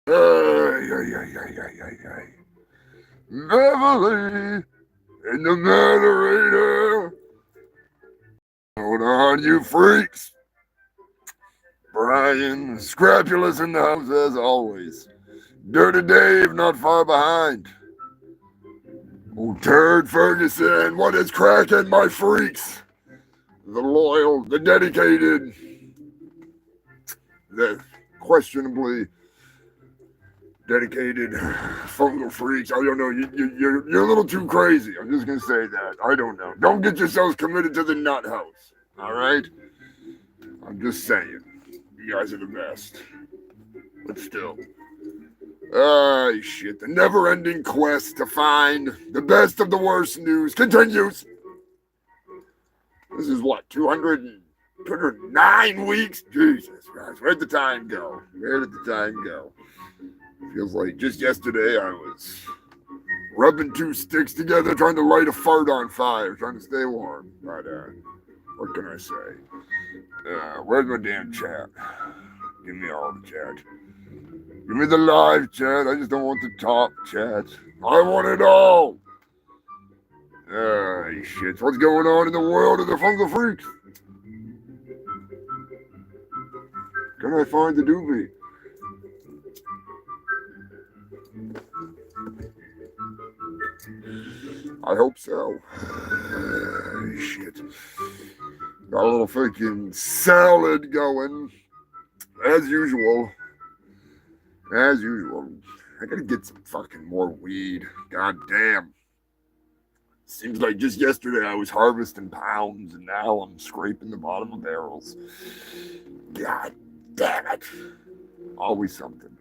Ay, ay, ay, ay, ay, ay, ay. Beverly in the moderator. Hold on, you freaks. Brian, Scrapulous in the house as always. Dirty Dave not far behind. Old Turd Ferguson, what is cracking, my freaks? The loyal, the dedicated, the questionably dedicated fungal freaks. I don't know. You're a little too crazy. I'm just gonna say that. I don't know. Don't get yourselves committed to the nut house. All right. I'm just saying. You guys are the best. But still. Shit. The never-ending quest to find the best of the worst news continues. This is what, 209 weeks? Jesus Christ. Where'd the time go? Where did the time go? Feels like just yesterday I was rubbing two sticks together trying to light a fart on fire, trying to stay warm. But, what can I say? Where's my damn chat? Give me all the chat. Give me the live chat. I just don't want the top chat. I want it all. Shit. What's going on in the world of the Fungal Freaks? Can I find the doobie? I hope so. Shit. Got a little freaking salad going. As usual. As usual. I gotta get some fucking more weed. God damn. Seems like just yesterday I was harvesting pounds and now I'm scraping the bottom of barrels. God damn it. Always something.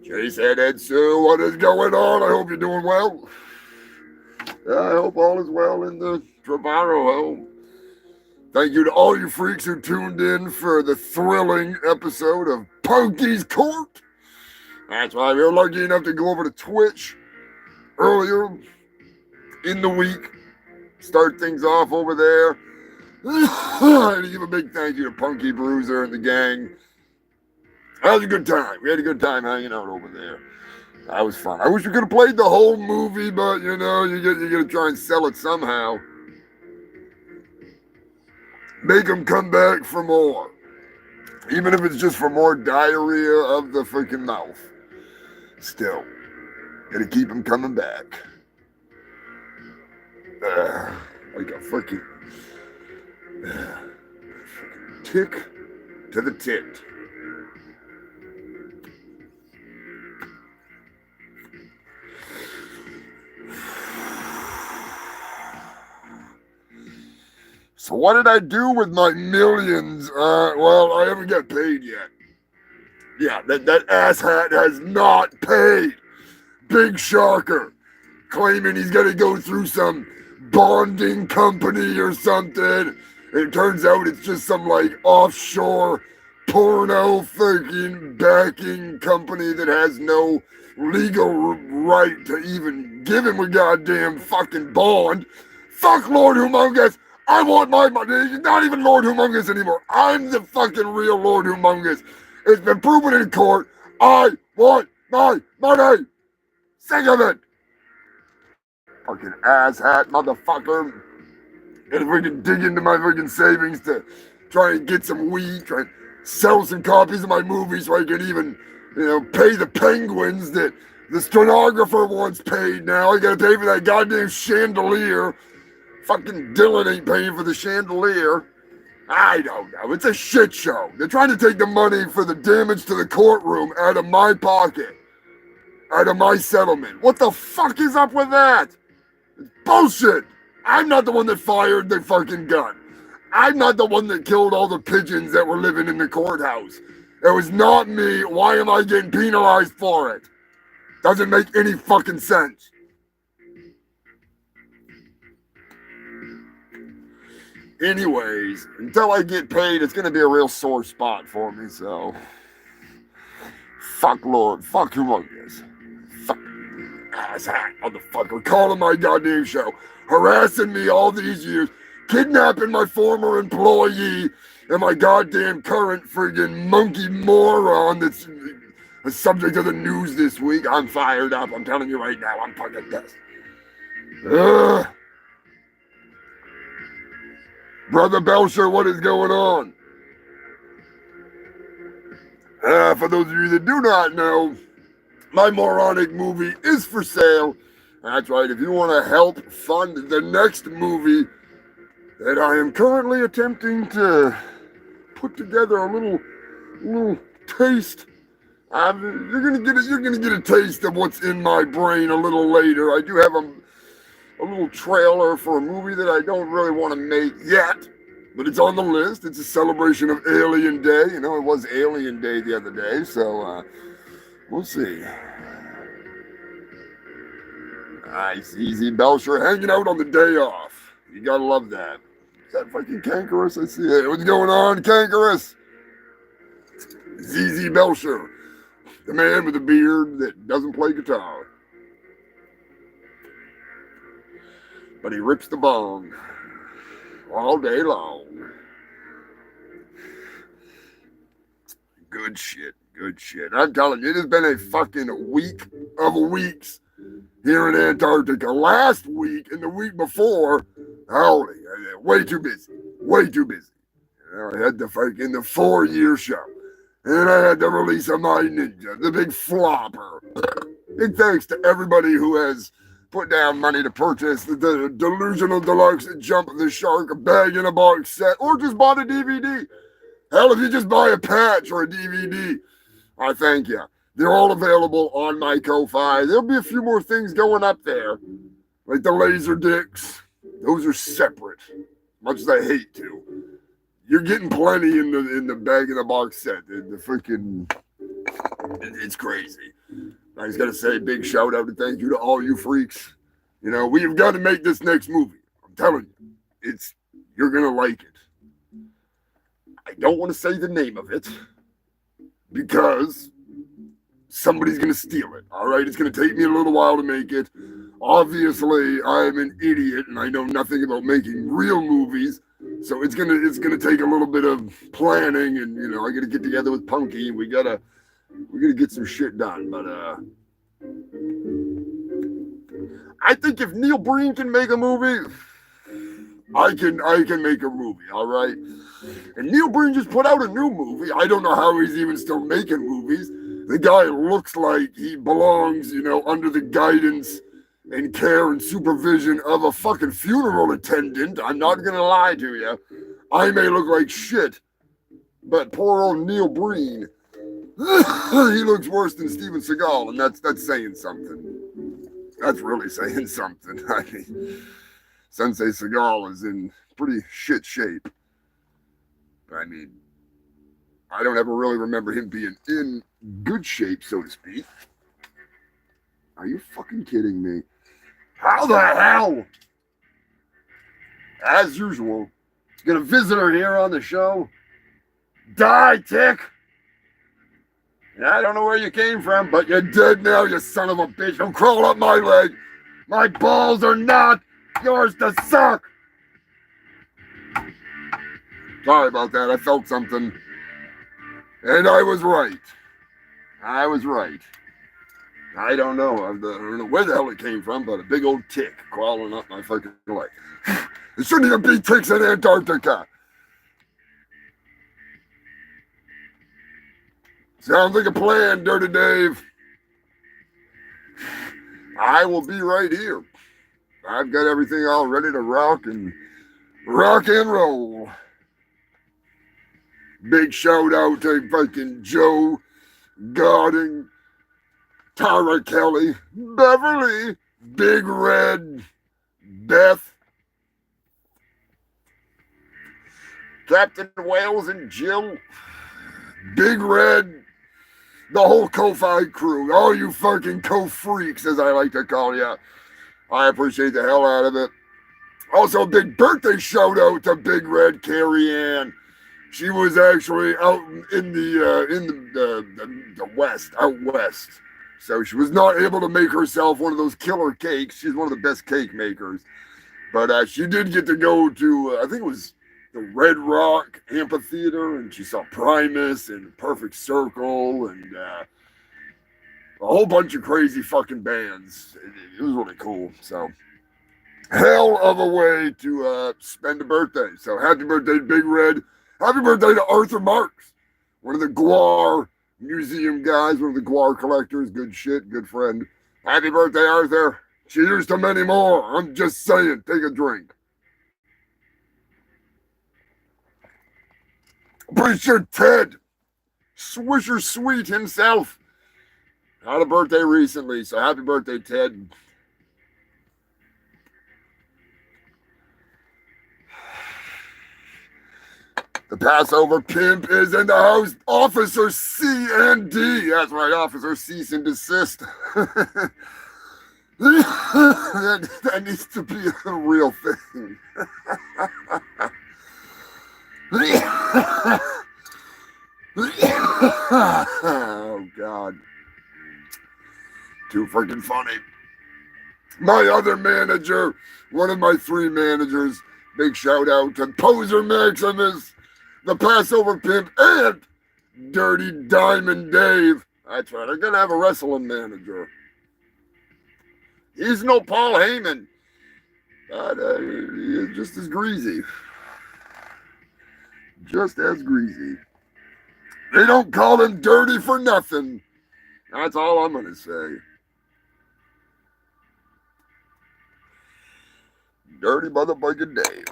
Jason and Sue, what is going on? I hope you're doing well. I hope all is well in the Travaro home. Thank you to all you freaks who tuned in for the thrilling episode of Punky's Court. That's why we were lucky enough to go over to Twitch earlier in the week. Start things off over there. And to give a big thank you to Punky Bruiser and the gang. That was a good time. We had a good time hanging out over there. That was fun. I wish we could have played the whole movie, but you know, you gotta try and sell it somehow. Make them come back for more. Even if it's just for more diarrhea of the freaking mouth. Still, gotta keep them coming back. Like a freaking tick to the tit. So what did I do with my millions? Well, I haven't got paid yet. Yeah, that asshat has not paid. Big shocker. Claiming he's gonna go through some bonding company or something. And it turns out it's just some like offshore porno freaking backing company that has no legal right to even give him a goddamn fucking bond. Fuck Lord Humongous. I want my money. He's not even Lord Humongous anymore. I'm the fucking real Lord Humongous. It's been proven in court. I want my money. Sick of it. Fucking asshat motherfucker. Gotta freaking dig into my freaking savings to try and get some weed. Try and sell some copies of my movie so I can even, pay the penguins that the stenographer wants paid now. I gotta pay for that goddamn chandelier. Fucking Dylan ain't paying for the chandelier. I don't know. It's a shit show. They're trying to take the money for the damage to the courtroom out of my pocket. Out of my settlement. What the fuck is up with that? It's bullshit. I'm not the one that fired the fucking gun. I'm not the one that killed all the pigeons that were living in the courthouse. It was not me. Why am I getting penalized for it? Doesn't make any fucking sense. Anyways, until I get paid, it's going to be a real sore spot for me, so. Fuck Lord. Fuck Humongous. Fuck asshat motherfucker. Calling my goddamn show. Harassing me all these years. Kidnapping my former employee. and my goddamn current friggin' monkey moron that's the subject of the news this week. I'm fired up. I'm telling you right now, I'm fucking pissed. Brother Belcher, what is going on? For those of you that do not know, my moronic movie is for sale. That's right. If you want to help fund the next movie that I am currently attempting to put together a little taste. You're gonna get a taste of what's in my brain a little later. I do have a little trailer for a movie that I don't really want to make yet, but it's on the list. It's a celebration of Alien Day. You know, it was Alien Day the other day, so we'll see. Nice, easy Belcher hanging out on the day off. You gotta love that. Is that fucking Cankerous? I see it. What's going on, Cankerous? ZZ Belcher, the man with the beard that doesn't play guitar. But he rips the bong all day long. Good shit, good shit. I'm telling you, it has been a fucking week of weeks here in Antarctica. Last week and the week before, holy, way too busy. Way too busy. You know, I had the fucking 4-year show. And I had the release of my Ninja, the big flopper. Big thanks to everybody who has put down money to purchase the Delusional Deluxe Jump the Shark bag in a box set, or just bought a DVD. Hell, if you just buy a patch or a DVD, I thank you. They're all available on my Ko-Fi. There'll be a few more things going up there, like the laser dicks. Those are separate, much as I hate to. You're getting plenty in the bag in the box set. The freaking, it's crazy. I just gotta say, big shout out and thank you to all you freaks. You know, we've got to make this next movie. I'm telling you, you're gonna like it. I don't want to say the name of it because somebody's gonna steal it. All right, it's gonna take me a little while to make it. Obviously, I'm an idiot and I know nothing about making real movies. So it's gonna take a little bit of planning, and you know I gotta get together with Punky, and we gotta get some shit done. But I think if Neil Breen can make a movie, I can make a movie. All right. And Neil Breen just put out a new movie. I don't know how he's even still making movies. The guy looks like he belongs, you know, under the guidance and care and supervision of a fucking funeral attendant. I'm not gonna lie to you. I may look like shit, but poor old Neil Breen, he looks worse than Steven Seagal, and that's saying something. That's really saying something. I mean, Sensei Seagal is in pretty shit shape. I mean, I don't ever really remember him being in good shape, so to speak. Are you fucking kidding me? How the hell? As usual, got a visitor here on the show. Die, Tick! I don't know where you came from, but you're dead now, you son of a bitch. Don't crawl up my leg. My balls are not yours to suck. Sorry about that. I felt something. And I was right. I was right. I don't know. I don't know where the hell it came from, but a big old tick crawling up my fucking leg. There shouldn't even be ticks in Antarctica. Sounds like a plan, Dirty Dave. I will be right here. I've got everything all ready to rock and roll. Big shout out to fucking Joe, Godding, Tara Kelly, Beverly, Big Red, Beth, Captain Wales and Jill, Big Red, the whole Ko-Fi crew, all you fucking Co-freaks, as I like to call you. I appreciate the hell out of it. Also, a big birthday shout out to Big Red Carrie Ann. She was actually out in the west, out west. So she was not able to make herself one of those killer cakes. She's one of the best cake makers. But she did get to go to, I think it was the Red Rock Amphitheater, and she saw Primus and Perfect Circle and a whole bunch of crazy fucking bands. It was really cool. So, hell of a way to spend a birthday. So, happy birthday, Big Red. Happy birthday to Arthur Marks, one of the Guar museum guys, one of the Guar collectors. Good shit, good friend. Happy birthday, Arthur. Cheers to many more. I'm just saying, take a drink. Pretty sure Ted, Swisher Sweet himself, had a birthday recently, so happy birthday, Ted. The Passover pimp is in the house. Officer C and D. That's right, Officer Cease and Desist. that needs to be a real thing. Oh, God. Too freaking funny. My other manager, one of my 3 managers, big shout out to Poser Maximus, the Passover Pimp, and Dirty Diamond Dave. That's right, I'm going to have a wrestling manager. He's no Paul Heyman, but he's just as greasy. Just as greasy. They don't call him dirty for nothing. That's all I'm going to say. Dirty motherfucking Dave.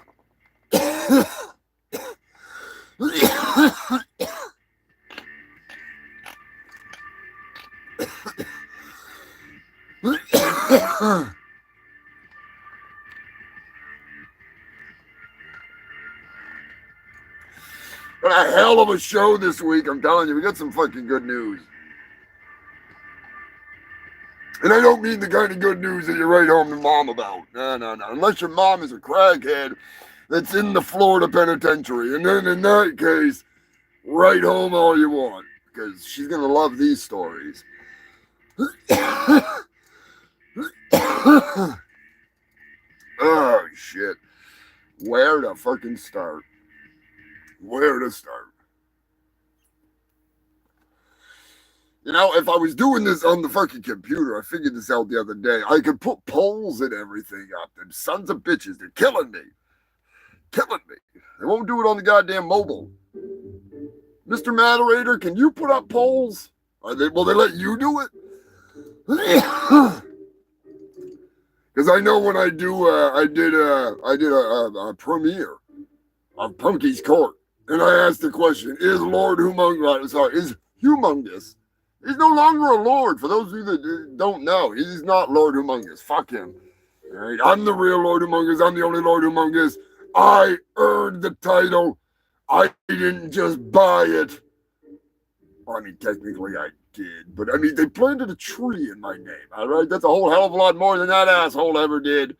But a hell of a show this week, I'm telling you. We got some fucking good news. And I don't mean the kind of good news that you write home to mom about. No. Unless your mom is a crackhead that's in the Florida penitentiary. And then in that case, write home all you want. Because she's going to love these stories. Oh, shit. Where to fucking start? Where to start? You know, if I was doing this on the fucking computer, I figured this out the other day, I could put polls and everything up. Them sons of bitches, they're killing me. Killing me. They won't do it on the goddamn mobile. Mr. Moderator, can you put up polls? Will they let you do it? Because I know when I do, I did a premiere of Punky's Court, and I asked the question: is Lord Humongous? Sorry, is Humongous? He's no longer a lord. For those of you that don't know, he's not Lord Humongous. Fuck him. All right, I'm the real Lord Humongous. I'm the only Lord Humongous. I earned the title. I didn't just buy it. Well, I mean, technically I did, but I mean, they planted a tree in my name. All right, that's a whole hell of a lot more than that asshole ever did.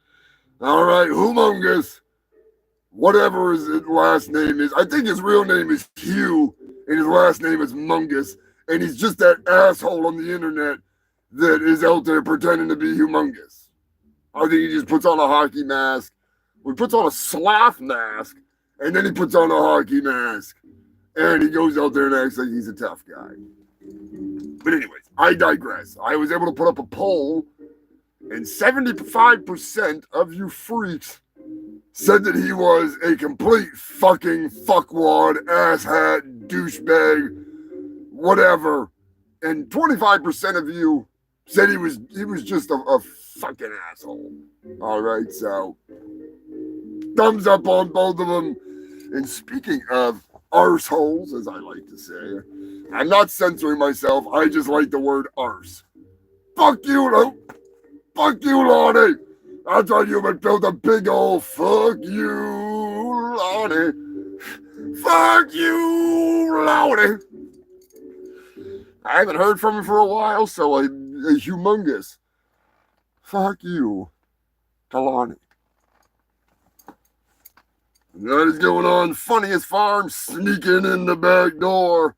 All right, Humongous, whatever his last name is. I think his real name is Hugh, and his last name is Mungus, and he's just that asshole on the internet that is out there pretending to be Humongous. I think he just puts on a hockey mask. He puts on a sloth mask, and then he puts on a hockey mask. And he goes out there and acts like he's a tough guy. But anyways, I digress. I was able to put up a poll, and 75% of you freaks said that he was a complete fucking fuckwad, asshat, douchebag, whatever. And 25% of you said he was just a fucking asshole. All right, so thumbs up on both of them. And speaking of arseholes, as I like to say, I'm not censoring myself. I just like the word arse. Fuck you, fuck you, Lonnie. That's why you've been built a big old fuck you, Lonnie. Fuck you, Lonnie. I haven't heard from him for a while, so a humongous fuck you to Lonnie. That is going on. Funniest Farm sneaking in the back door.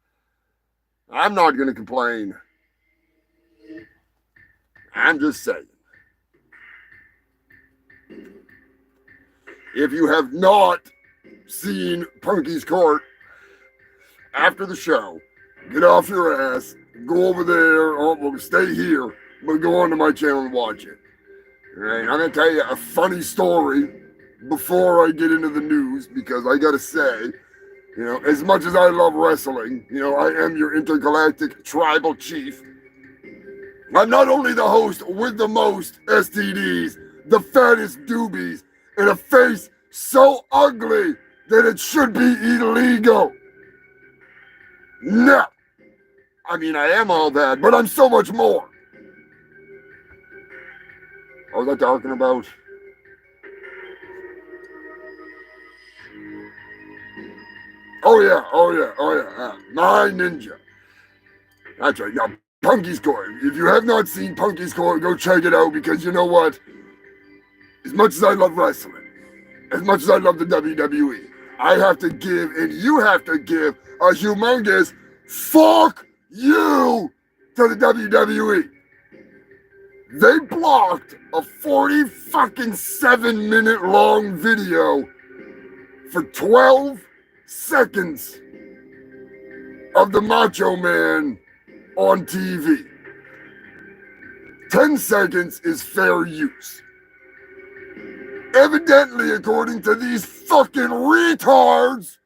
I'm not going to complain. I'm just saying. If you have not seen Punky's Court after the show, get off your ass, go over there, or well, stay here, but go onto my channel and watch it. All right, I'm gonna tell you a funny story before I get into the news, because I gotta say, you know, as much as I love wrestling, you know, I am your intergalactic tribal chief. I'm not only the host with the most STDs, the fattest doobies, and a face so ugly that it should be illegal. No. I mean, I am all that, but I'm so much more. What was I talking about? Oh yeah. My ninja. That's right. Now, Punky's Court. If you have not seen Punky's Court, go check it out, because you know what? As much as I love wrestling, as much as I love the WWE, I have to give, and you have to give, a humongous fuck you to the WWE. They blocked a 47-minute long video for 12 seconds of the Macho Man on TV. 10 seconds is fair use. Evidently, according to these fucking retards,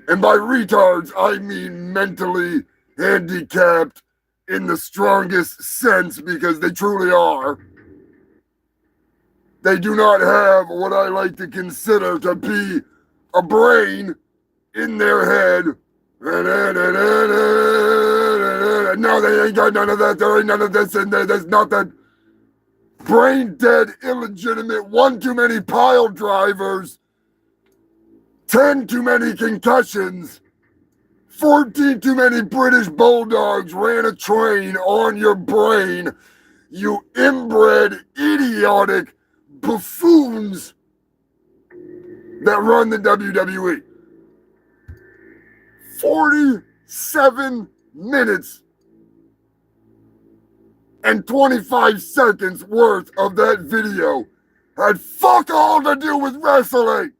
and by retards, I mean mentally handicapped in the strongest sense, because they truly are. They do not have what I like to consider to be a brain in their head. No, they ain't got none of that. There ain't none of this in there. There's not that brain dead, illegitimate, one too many pile drivers, 10 too many concussions, 14 too many British bulldogs ran a train on your brain, you inbred, idiotic buffoons that run the WWE. 47 minutes and 25 seconds worth of that video had fuck all to do with wrestling.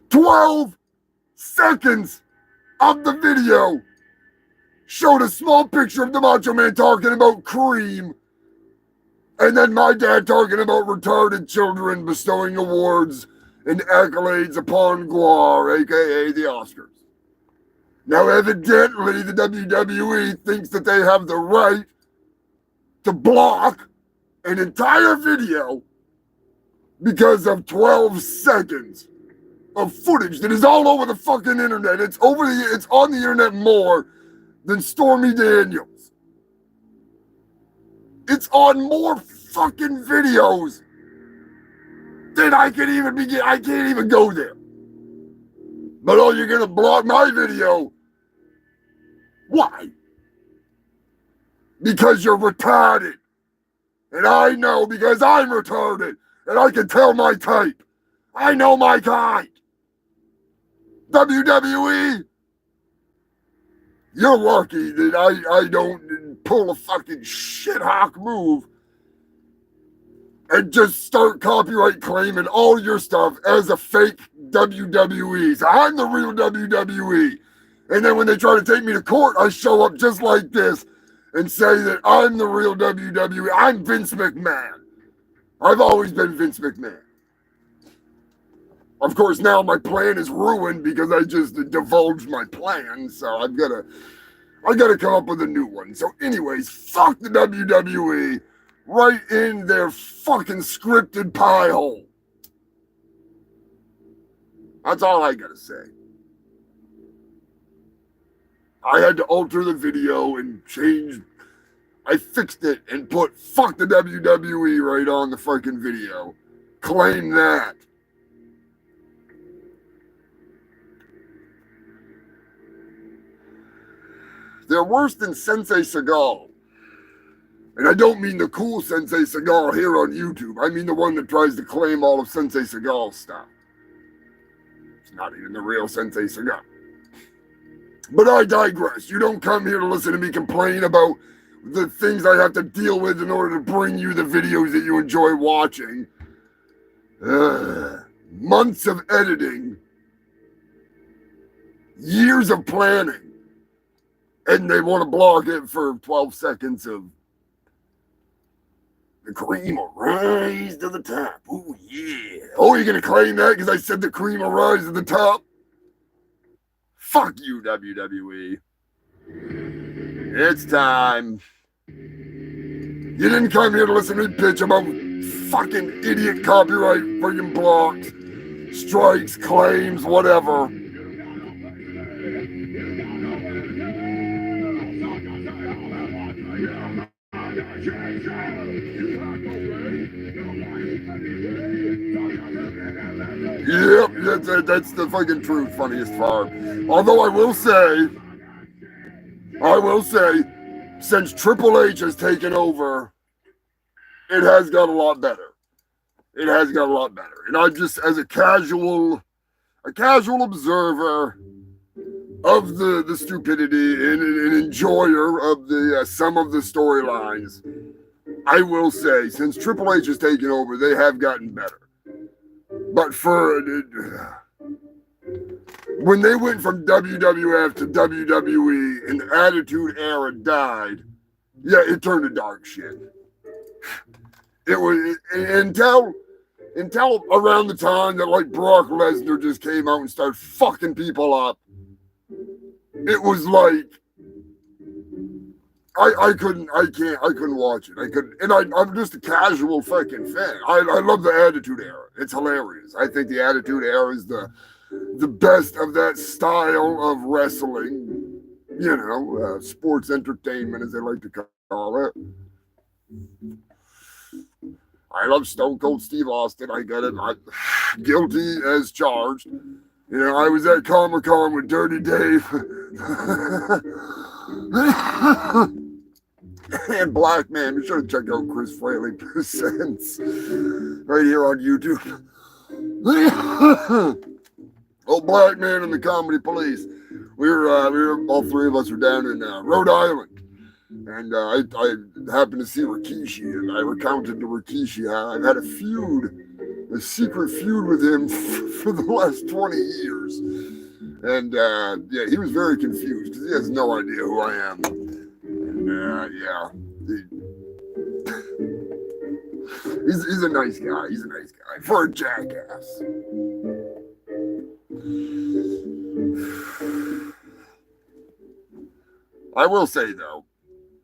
12 seconds of the video showed a small picture of the Macho Man talking about cream, and then my dad talking about retarded children bestowing awards and accolades upon GWAR, aka the Oscars. Now, evidently, the WWE thinks that they have the right to block an entire video because of 12 seconds of footage that is all over the fucking internet. It's on the internet more than Stormy Daniels. It's on more fucking videos than I can't even go there. But oh, you're gonna block my video? Why? Because you're retarded. And I know, because I'm retarded. And I can tell my type. I know my kind. WWE, you're lucky that I don't pull a fucking shit-hawk move and just start copyright claiming all your stuff as a fake WWE. So I'm the real WWE. And then when they try to take me to court, I show up just like this and say that I'm the real WWE. I'm Vince McMahon. I've always been Vince McMahon. Of course, now my plan is ruined because I just divulged my plan. So I gotta come up with a new one. So anyways, fuck the WWE right in their fucking scripted pie hole. That's all I gotta say. I had to alter the video and change. I fixed it and put fuck the WWE right on the fucking video. Claim that. They're worse than Sensei Seagal. And I don't mean the cool Sensei Seagal here on YouTube. I mean the one that tries to claim all of Sensei Seagal's stuff. It's not even the real Sensei Seagal. But I digress. You don't come here to listen to me complain about the things I have to deal with in order to bring you the videos that you enjoy watching. Months of editing, years of planning, and they want to block it for 12 seconds of the cream will rise to the top. Oh, yeah. Oh, you're going to claim that because I said the cream will rise to the top? Fuck you, WWE. It's time. You didn't come here to listen to me bitch about fucking idiot copyright freaking blocked, strikes, claims, whatever. Yep, that's the fucking truth, funniest part. Although I will say, since Triple H has taken over, it has got a lot better. It has got a lot better. And I'm just, as a casual observer of the stupidity and an enjoyer of the some of the storylines, I will say, since Triple H has taken over, they have gotten better. But when they went from WWF to WWE and the Attitude Era died, yeah, it turned to dark shit. It was until around the time that like Brock Lesnar just came out and started fucking people up. It was like I couldn't watch it. I'm just a casual fucking fan. I love the Attitude Era. It's hilarious. I think the Attitude Era is the best of that style of wrestling. You know, sports entertainment, as they like to call it. I love Stone Cold Steve Austin. I got it. I'm guilty as charged. You know, I was at Comic-Con with Dirty Dave. And Black Man. Be sure to check out Chris Fraley Presents right here on YouTube. Old Black Man and the Comedy Police. We were all three of us were down in Rhode Island. And I happened to see Rikishi, and I recounted to Rikishi how I've had a secret feud with him for the last 20 years. And yeah, he was very confused because he has no idea who I am. And yeah, he's a nice guy. He's a nice guy for a jackass. I will say though,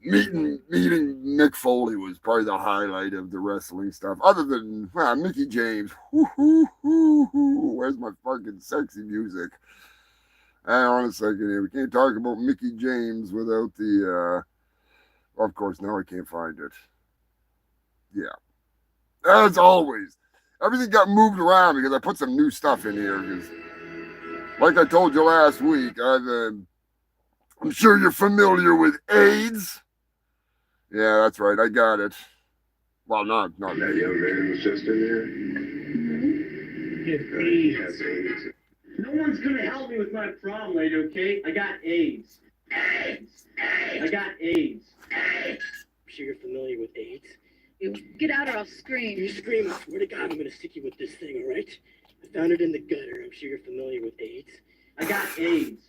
meeting Mick Foley was probably the highlight of the wrestling stuff. Other than Mickey James, where's my fucking sexy music? Hang on a second here. We can't talk about Mickey James without the. Of course, now I can't find it. Yeah, as always, everything got moved around because I put some new stuff in here. Because, like I told you last week, I'm sure you're familiar with AIDS. Yeah, that's right. I got it. Well, not that young man in the system here. AIDS. No one's gonna help me with my problem, lady. Okay? I got AIDS. AIDS. I got AIDS. I'm sure you're familiar with AIDS. You get out or I'll scream. You scream. I swear to God, I'm gonna stick you with this thing. All right? I found it in the gutter. I'm sure you're familiar with AIDS. I got AIDS.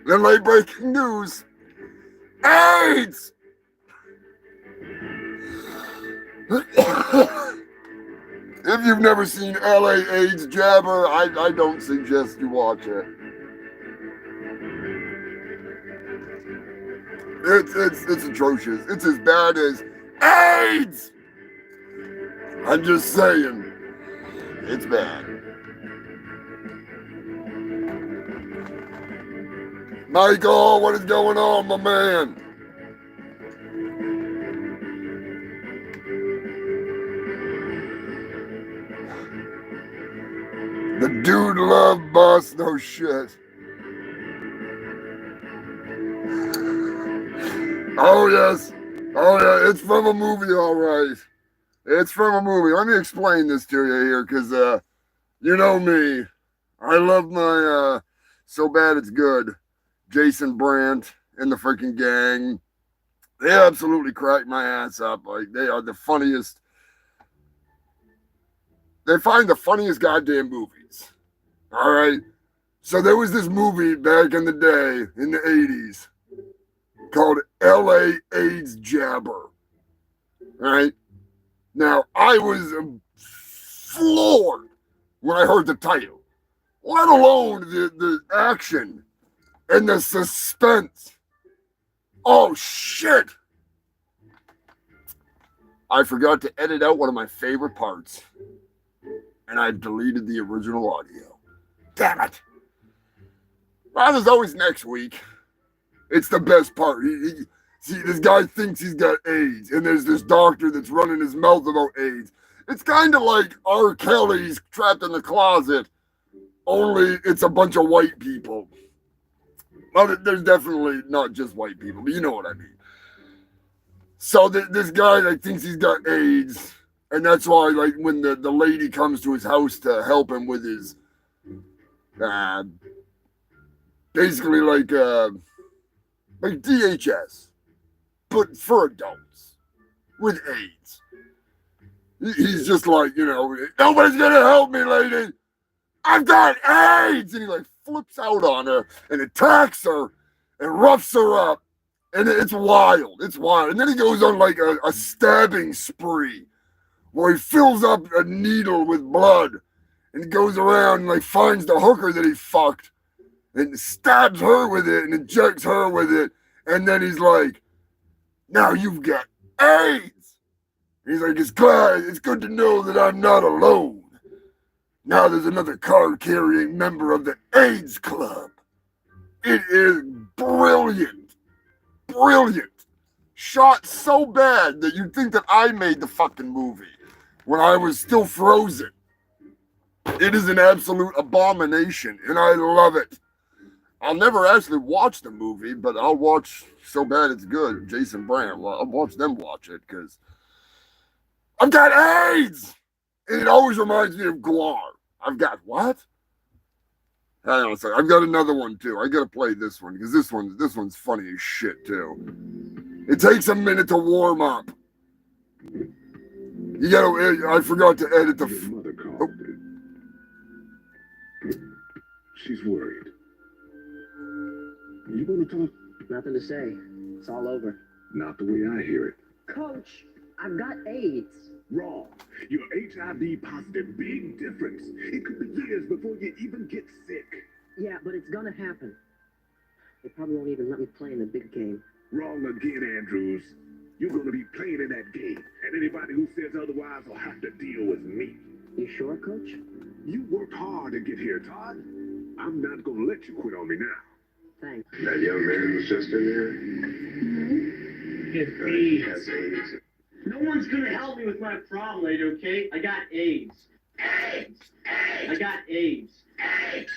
Then late breaking news. AIDS! If you've never seen LA AIDS Jabber, I don't suggest you watch it. It's atrocious. It's as bad as AIDS! I'm just saying. It's bad. Michael, what is going on, my man? The dude love bus, no shit. Oh yes. Oh yeah, it's from a movie, all right. It's from a movie. Let me explain this to you here, because you know me. I love my So Bad It's Good. Jason Brandt and the freaking gang. They absolutely crack my ass up. Like, they are the funniest. They find the funniest goddamn movies. All right. So there was this movie back in the day, in the 80s, called L.A. AIDS Jabber. All right. Now, I was floored when I heard the title, let alone the action and the suspense. Oh, shit. I forgot to edit out one of my favorite parts, and I deleted the original audio. Damn it. Well, there's always next week. It's the best part. See, this guy thinks he's got AIDS, and there's this doctor that's running his mouth about AIDS. It's kind of like R. Kelly's Trapped in the Closet, only it's a bunch of white people. Well, there's definitely not just white people, but you know what I mean. So this guy like thinks he's got AIDS, and that's why like when the lady comes to his house to help him with his basically like DHS, but for adults with AIDS. He's just like, you know, nobody's gonna help me, lady. I've got AIDS, and he like flips out on her and attacks her and roughs her up. And it's wild. It's wild. And then he goes on like a stabbing spree where he fills up a needle with blood and he goes around and like finds the hooker that he fucked and stabs her with it and injects her with it. And then he's like, now you've got AIDS. And he's like, it's good to know that I'm not alone. Now there's another card-carrying member of the AIDS Club. It is brilliant. Brilliant. Shot so bad that you'd think that I made the fucking movie when I was still frozen. It is an absolute abomination, and I love it. I'll never actually watch the movie, but I'll watch So Bad It's Good, Jason Brandt. Well, I'll watch them watch it, because I've got AIDS! And it always reminds me of Guar. I've got what? Hang on a second. I've got another one too. I gotta play this one because this one's funny as shit too. It takes a minute to warm up. You gotta. I forgot to edit the. Mother called. She's worried. You gonna talk? Nothing to say. It's all over. Not the way I hear it. Coach, I've got AIDS. Wrong. You're HIV positive. Big difference. It could be years before you even get sick. Yeah, but it's gonna happen. They probably won't even let me play in the big game. Wrong again, Andrews. You're gonna be playing in that game, and anybody who says otherwise will have to deal with me. You sure, Coach? You worked hard to get here, Todd. I'm not gonna let you quit on me now. Thanks. That young man was just in there. He has AIDS. No one's gonna help me with my problem, lady, okay? I got AIDS. AIDS! AIDS! I got AIDS. AIDS!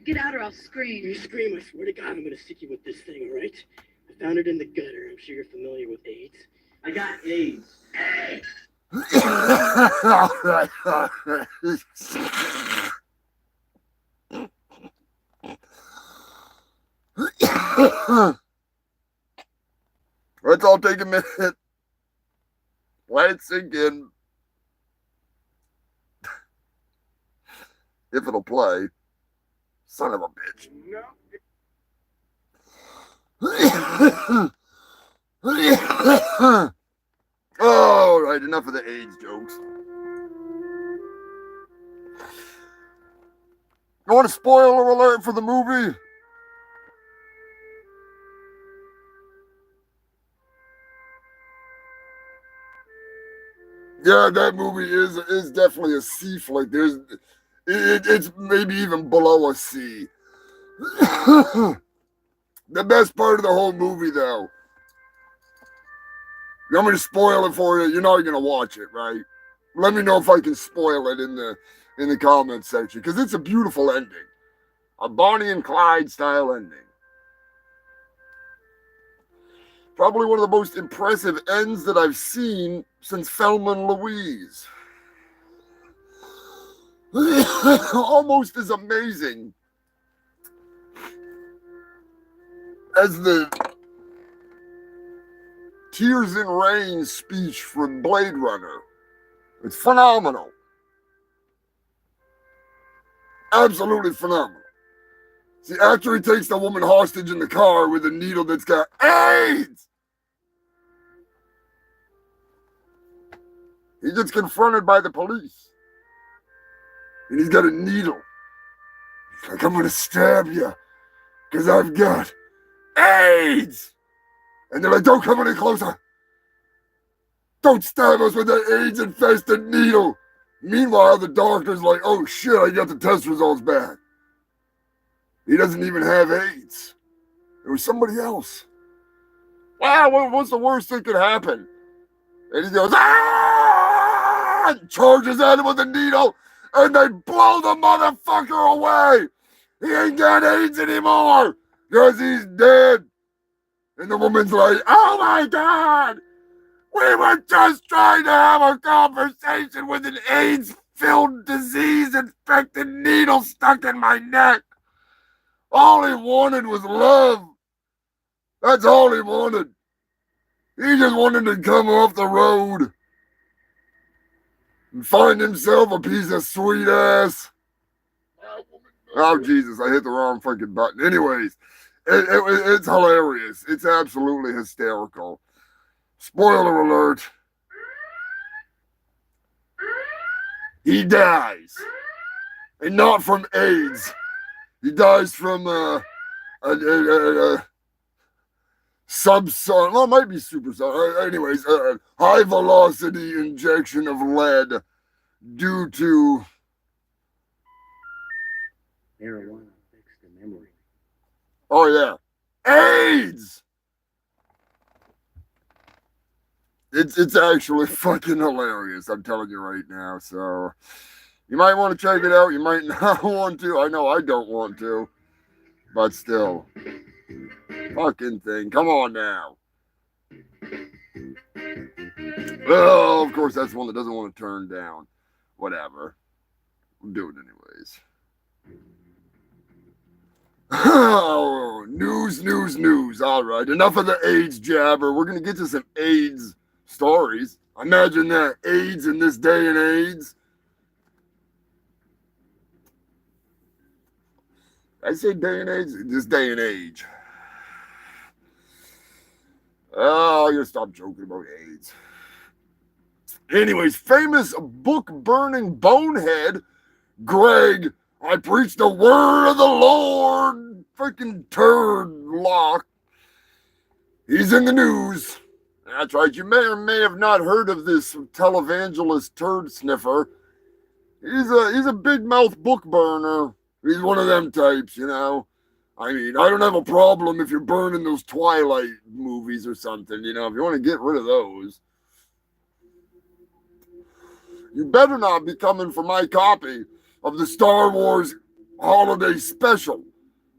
Get out or I'll scream. You scream, I swear to God, I'm gonna stick you with this thing, all right? I found it in the gutter. I'm sure you're familiar with AIDS. I got AIDS. AIDS! Let's all take a minute. Let it sink in. If it'll play. Son of a bitch. All right, enough of the AIDS jokes. You want a spoiler alert for the movie? Yeah, that movie is definitely a C flick. It's maybe even below a C. The best part of the whole movie, though. You want me to spoil it for you? You're not gonna watch it, right? Let me know if I can spoil it in the comments section, because it's a beautiful ending, a Bonnie and Clyde style ending. Probably one of the most impressive ends that I've seen since Thelma and Louise. almost as amazing as the Tears in Rain speech from Blade Runner. It's phenomenal. Absolutely phenomenal. See, after he takes the woman hostage in the car with a needle that's got AIDS, he gets confronted by the police. And he's got a needle. He's like, I'm going to stab you because I've got AIDS. And they're like, don't come any closer. Don't stab us with that AIDS-infested needle. Meanwhile, the doctor's like, oh shit, I got the test results back. He doesn't even have AIDS. It was somebody else. Wow, what's the worst that could happen? And he goes, ah! And charges at him with a needle, and they blow the motherfucker away. He ain't got AIDS anymore because he's dead. And the woman's like, oh my God, we were just trying to have a conversation with an AIDS-filled, disease-infected needle stuck in my neck. All he wanted was love. That's all he wanted. He just wanted to come off the road and find himself a piece of sweet ass. Oh, Jesus, I hit the wrong fucking button. Anyways, it's hilarious. It's absolutely hysterical. Spoiler alert. He dies. And not from AIDS. He dies from subsonic, well, it might be supersonic. Anyways, high velocity injection of lead due to Marijuana affects the memory. oh yeah, AIDS. It's actually fucking hilarious. I'm telling you right now. So you might want to check it out. You might not want to. I know I don't want to, but still. Fucking thing. Come on now. Oh, of course, that's the one that doesn't want to turn down. Whatever. We'll do it anyways. Oh, news. All right. Enough of the AIDS jabber. We're going to get to some AIDS stories. Imagine that. AIDS in this day and AIDS. I say day and age? This day and age. Oh, you stop joking about AIDS. Anyways, famous book-burning bonehead, Greg, I preach the word of the Lord, freaking turd lock. He's in the news. That's right, you may or may have not heard of this televangelist turd sniffer. He's a big mouth book burner. He's one of them types, you know. I mean, I don't have a problem if you're burning those Twilight movies or something, you know, if you want to get rid of those. You better not be coming for my copy of the Star Wars Holiday Special,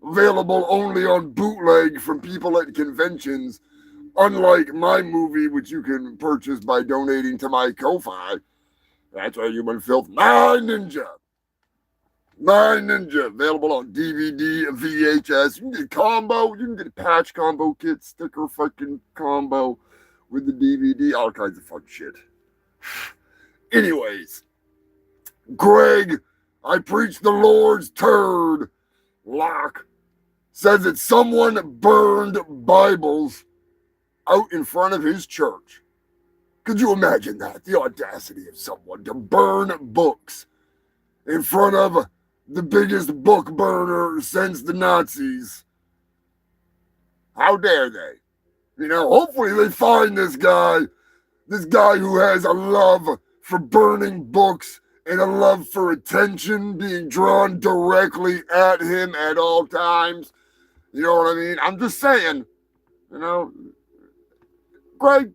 available only on bootleg from people at conventions, unlike my movie, which you can purchase by donating to my Ko-Fi. That's right, Human Filth. My Ninja, available on DVD, VHS. You can get a combo. You can get a patch combo kit, sticker fucking combo with the DVD, all kinds of fun shit. Anyways, Greg, I preach the Lord's turd lock, says that someone burned Bibles out in front of his church. Could you imagine that? The audacity of someone to burn books in front of the biggest book burner since the Nazis. How dare they? You know, hopefully they find this guy who has a love for burning books and a love for attention being drawn directly at him at all times. You know what I mean? I'm just saying, you know, Greg,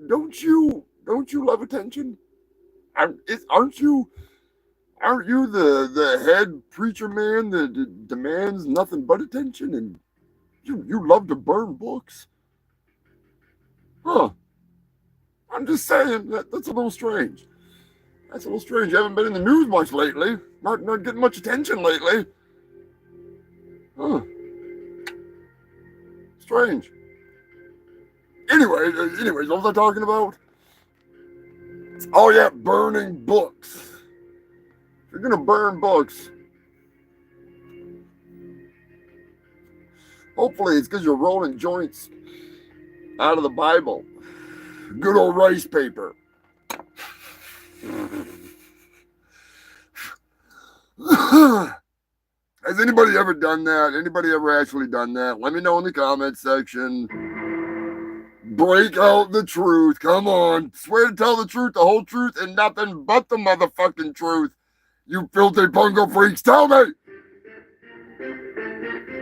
don't you love attention? Aren't you the head preacher man that demands nothing but attention, and you love to burn books? Huh. I'm just saying, that's a little strange. That's a little strange. You haven't been in the news much lately. Not getting much attention lately. Huh. Strange. Anyways, what was I talking about? Oh yeah, burning books. If you're gonna burn books, hopefully it's because you're rolling joints out of the Bible. Good old rice paper. Has anybody ever done that? Anybody ever actually done that? Let me know in the comments section. Break out the truth. Come on. Swear to tell the truth, the whole truth, and nothing but the motherfucking truth. You filthy bungo freaks. Tell me.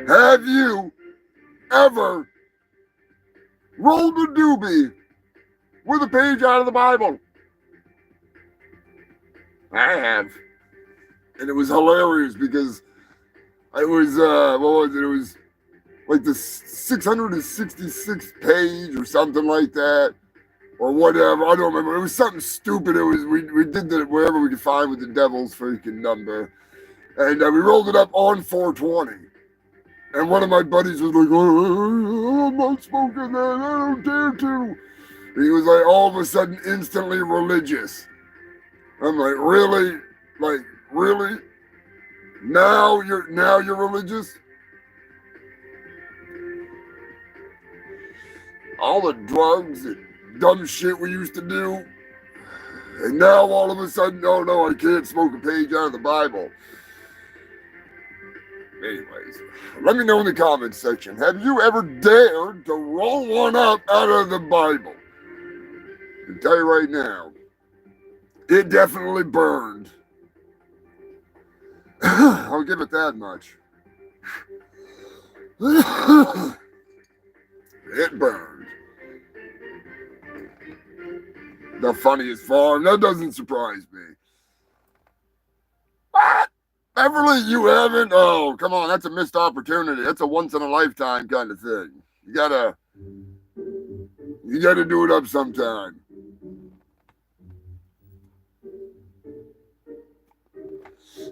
Have you ever rolled a doobie with a page out of the Bible? I have. And it was hilarious because it was, what was it? It was like the 666th page or something like that, or whatever. I don't remember. It was something stupid. It was, we did the, wherever we could find with the devil's freaking number. And we rolled it up on 420. And one of my buddies was like, oh, I'm not smoking that. I don't dare to. And he was like, all of a sudden, instantly religious. I'm like, really? Like, really? Now you're religious? All the drugs and dumb shit we used to do. And now all of a sudden, oh no, I can't smoke a page out of the Bible. Anyways, let me know in the comments section. Have you ever dared to roll one up out of the Bible? I can tell you right now, it definitely burned. I'll give it that much. It burned. The funniest farm. That doesn't surprise me. What? Beverly, you haven't? Oh, come on. That's a missed opportunity. That's a once-in-a-lifetime kind of thing. You gotta do it up sometime.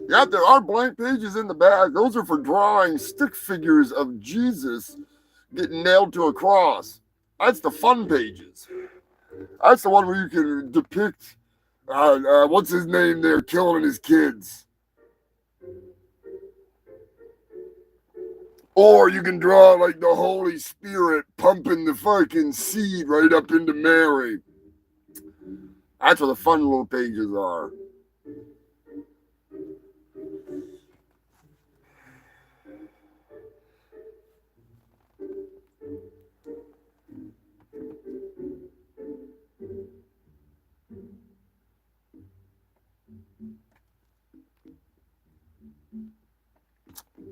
Yeah, there are blank pages in the back. Those are for drawing stick figures of Jesus getting nailed to a cross. That's the fun pages. That's the one where you can depict, what's his name there, killing his kids. Or you can draw like the Holy Spirit pumping the fucking seed right up into Mary. That's what the fun little pages are.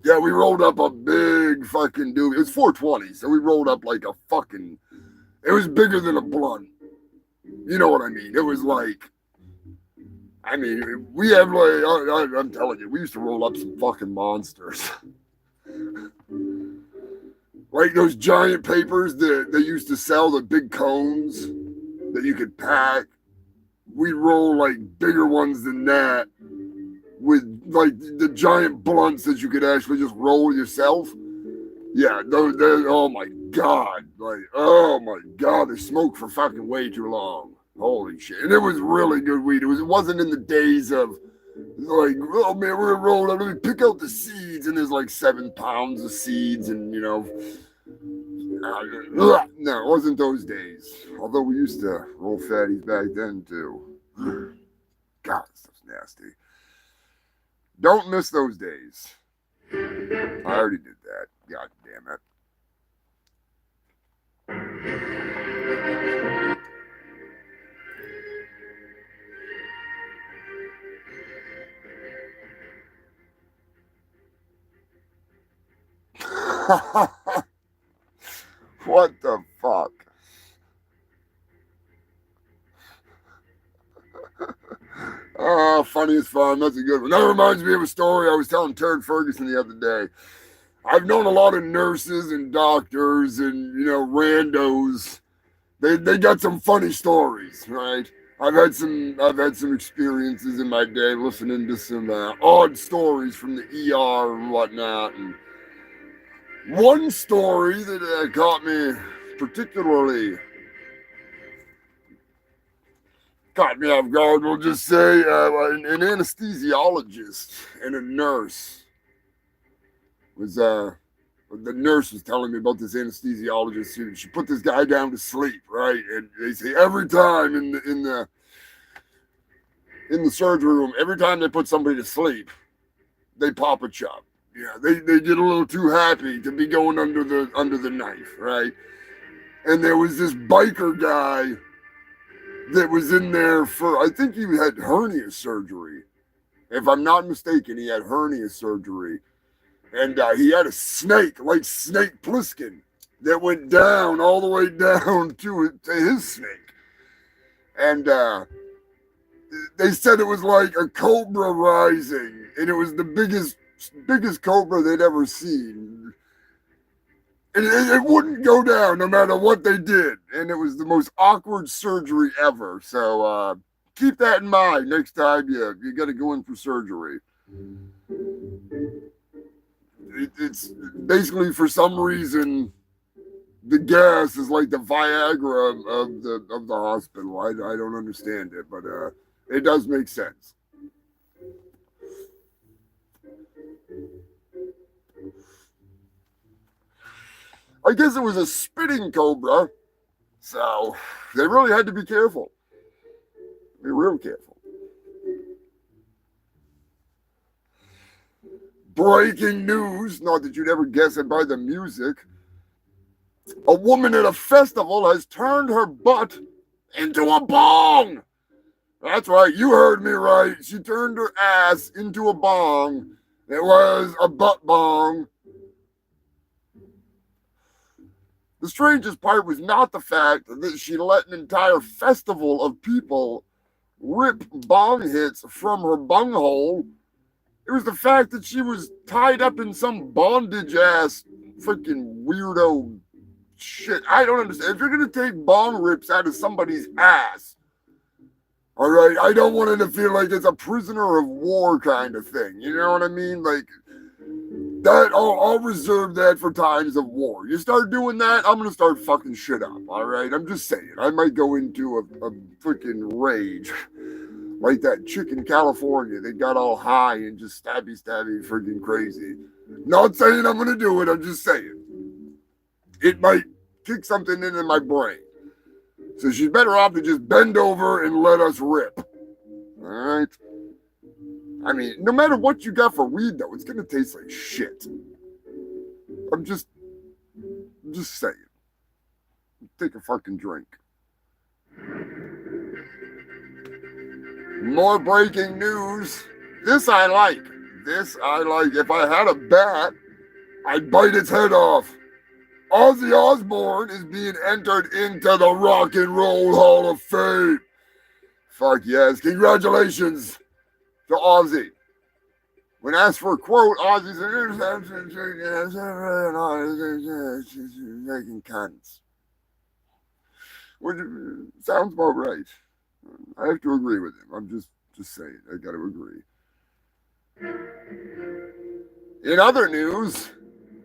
Yeah, we rolled up a big fucking doobie. It was 420, so we rolled up like a fucking... It was bigger than a blunt. You know what I mean? It was like... I mean, we have like... I'm telling you, we used to roll up some fucking monsters. Like those giant papers that they used to sell, the big cones that you could pack. We'd roll like bigger ones than that. With like the giant blunts that you could actually just roll yourself. Yeah, those, oh my God. Like, oh my God, they smoked for fucking way too long. Holy shit. And it was really good weed. It wasn't in the days of like, oh man, we're gonna roll up, let me pick out the seeds, and there's like 7 pounds of seeds, and you know. No, it wasn't those days. Although we used to roll fatties back then too. God, this stuff's nasty. Don't miss those days. I already did that. God damn it. What the fuck? Oh, funny as fun. That's a good one. That reminds me of a story I was telling Turd Ferguson the other day. I've known a lot of nurses and doctors and, you know, randos. They got some funny stories, right? I've had some experiences in my day listening to some odd stories from the ER and whatnot. And one story that caught me particularly off guard, we'll just say, an anesthesiologist and a nurse was the nurse was telling me about this anesthesiologist. She put this guy down to sleep, right? And they say every time in the surgery room, every time they put somebody to sleep, they pop a chub. Yeah, they get a little too happy to be going under the knife, right? And there was this biker guy that was in there for, I think he had hernia surgery. If I'm not mistaken, he had hernia surgery. And he had a snake, like Snake Plissken, that went down, all the way down to his snake. And they said it was like a cobra rising, and it was the biggest cobra they'd ever seen. And it wouldn't go down no matter what they did. And it was the most awkward surgery ever. So keep that in mind next time you got to go in for surgery. It's basically, for some reason, the gas is like the Viagra of the hospital. I don't understand it, but it does make sense. I guess it was a spitting cobra, so they really had to be careful. Be real careful. Breaking news, not that you'd ever guess it by the music. A woman at a festival has turned her butt into a bong. That's right, you heard me right. She turned her ass into a bong. It was a butt bong. The strangest part was not the fact that she let an entire festival of people rip bong hits from her bunghole. It was the fact that she was tied up in some bondage-ass freaking weirdo shit. I don't understand. If you're going to take bong rips out of somebody's ass, all right, I don't want it to feel like it's a prisoner of war kind of thing. You know what I mean? Like, that, I'll reserve that for times of war. You start doing that, I'm going to start fucking shit up, all right? I'm just saying. I might go into a freaking rage. Like that chick in California. They got all high and just stabby freaking crazy. Not saying I'm going to do it. I'm just saying. It might kick something into my brain. So she's better off to just bend over and let us rip. All right? I mean, no matter what you got for weed, though, it's going to taste like shit. I'm just saying. Take a fucking drink. More breaking news. This I like. If I had a bat, I'd bite its head off. Ozzy Osbourne is being entered into the Rock and Roll Hall of Fame. Fuck yes. Congratulations to Ozzy. When asked for a quote, Ozzy said, making cunts. Which sounds about right. I have to agree with him. I'm just saying. I got to agree. In other news,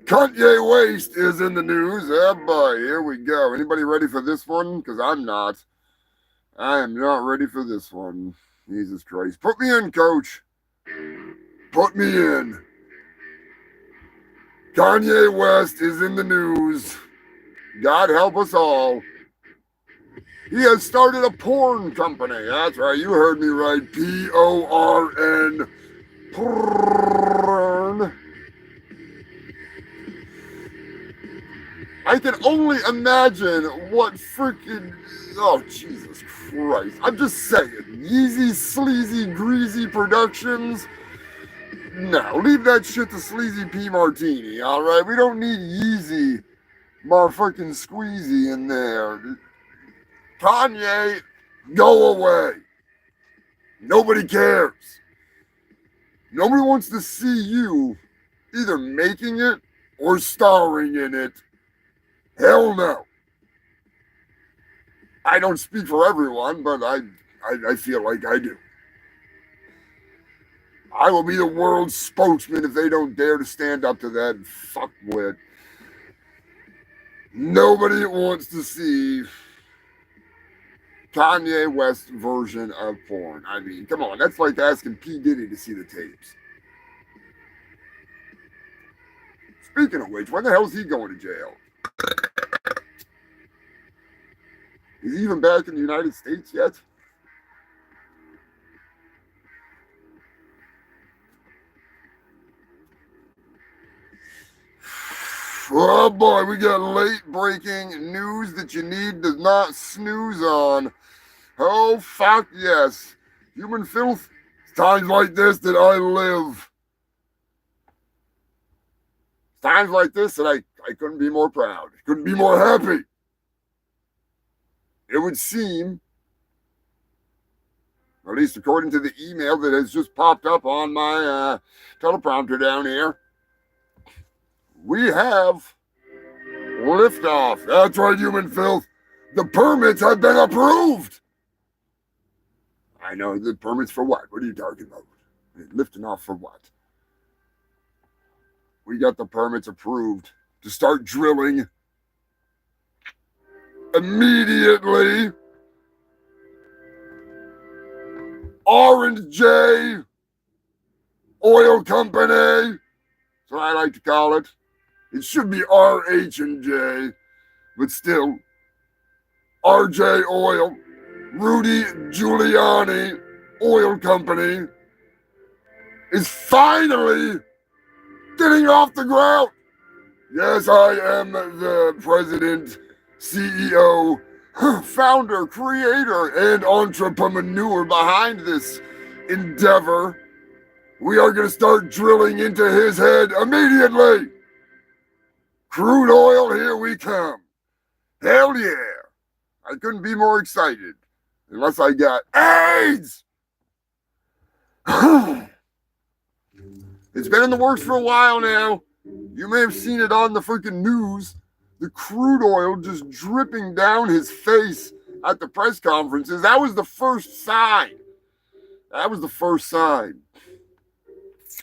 Kanye West is in the news. Oh boy, here we go. Anybody ready for this one? Because I'm not. I am not ready for this one. Jesus Christ. Put me in, coach. Put me in. Kanye West is in the news. God help us all. He has started a porn company. That's right. You heard me right. P-O-R-N. Porn. I can only imagine what freaking... Oh, Jesus Christ. I'm just saying. Yeezy, sleazy, greasy productions. No, leave that shit to Sleazy P. Martini, all right? We don't need Yeezy, motherfucking squeezy in there. Kanye, go away. Nobody cares. Nobody wants to see you either making it or starring in it. Hell no. I don't speak for everyone, but I feel like I do. I will be the world's spokesman if they don't dare to stand up to that fuckwit. Nobody wants to see Kanye West's version of porn. I mean, come on, that's like asking P. Diddy to see the tapes. Speaking of which, when the hell is he going to jail? Is he even back in the United States yet? Oh boy, we got late breaking news that you need to not snooze on. Oh fuck yes. Human filth. It's times like this that I live. It's times like this that I couldn't be more proud. Couldn't be more happy. It would seem, or at least according to the email that has just popped up on my teleprompter down here, we have liftoff. That's right, human filth. The permits have been approved. I know, the permits for what? What are you talking about? Lifting off for what? We got the permits approved to start drilling immediately. R&J Oil Company. That's what I like to call it. It should be RH&J, but still, RJ Oil, Rudy Giuliani Oil Company is finally getting off the ground. Yes, I am the president, CEO, founder, creator, and entrepreneur behind this endeavor. We are going to start drilling into his head immediately. Crude oil, here we come. Hell yeah. I couldn't be more excited. Unless I got AIDS. It's been in the works for a while now. You may have seen it on the freaking news. The crude oil just dripping down his face at the press conferences. That was the first sign. That was the first sign. It's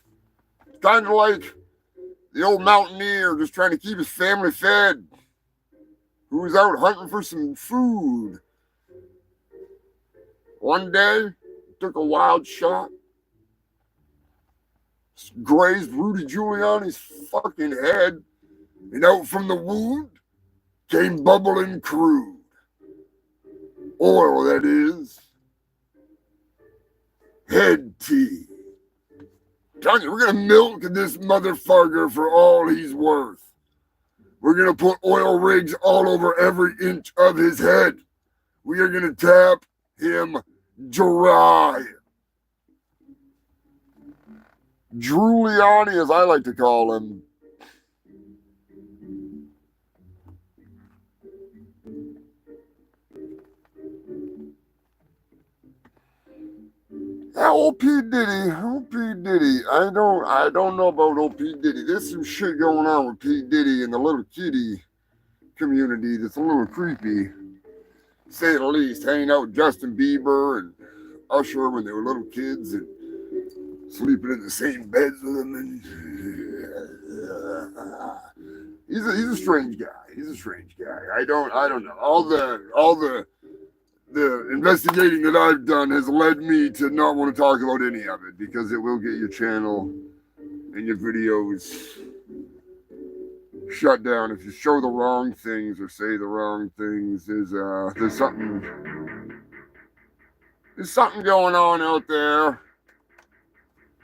kind of like the old mountaineer just trying to keep his family fed, who was out hunting for some food. One day, took a wild shot, grazed Rudy Giuliani's fucking head, and out from the wound came bubbling crude. Oil, that is. Head tea. Telling you, we're going to milk this motherfucker for all he's worth. We're going to put oil rigs all over every inch of his head. We are going to tap him dry. Giuliani, as I like to call him. Old P. Diddy. I don't know about old P. Diddy. There's some shit going on with P. Diddy and the little kitty community that's a little creepy, to say the least. Hanging out with Justin Bieber and Usher when they were little kids and sleeping in the same beds with them. And he's a strange guy. I don't know. All the investigating that I've done has led me to not want to talk about any of it because it will get your channel and your videos shut down if you show the wrong things or say the wrong things. There's something going on out there.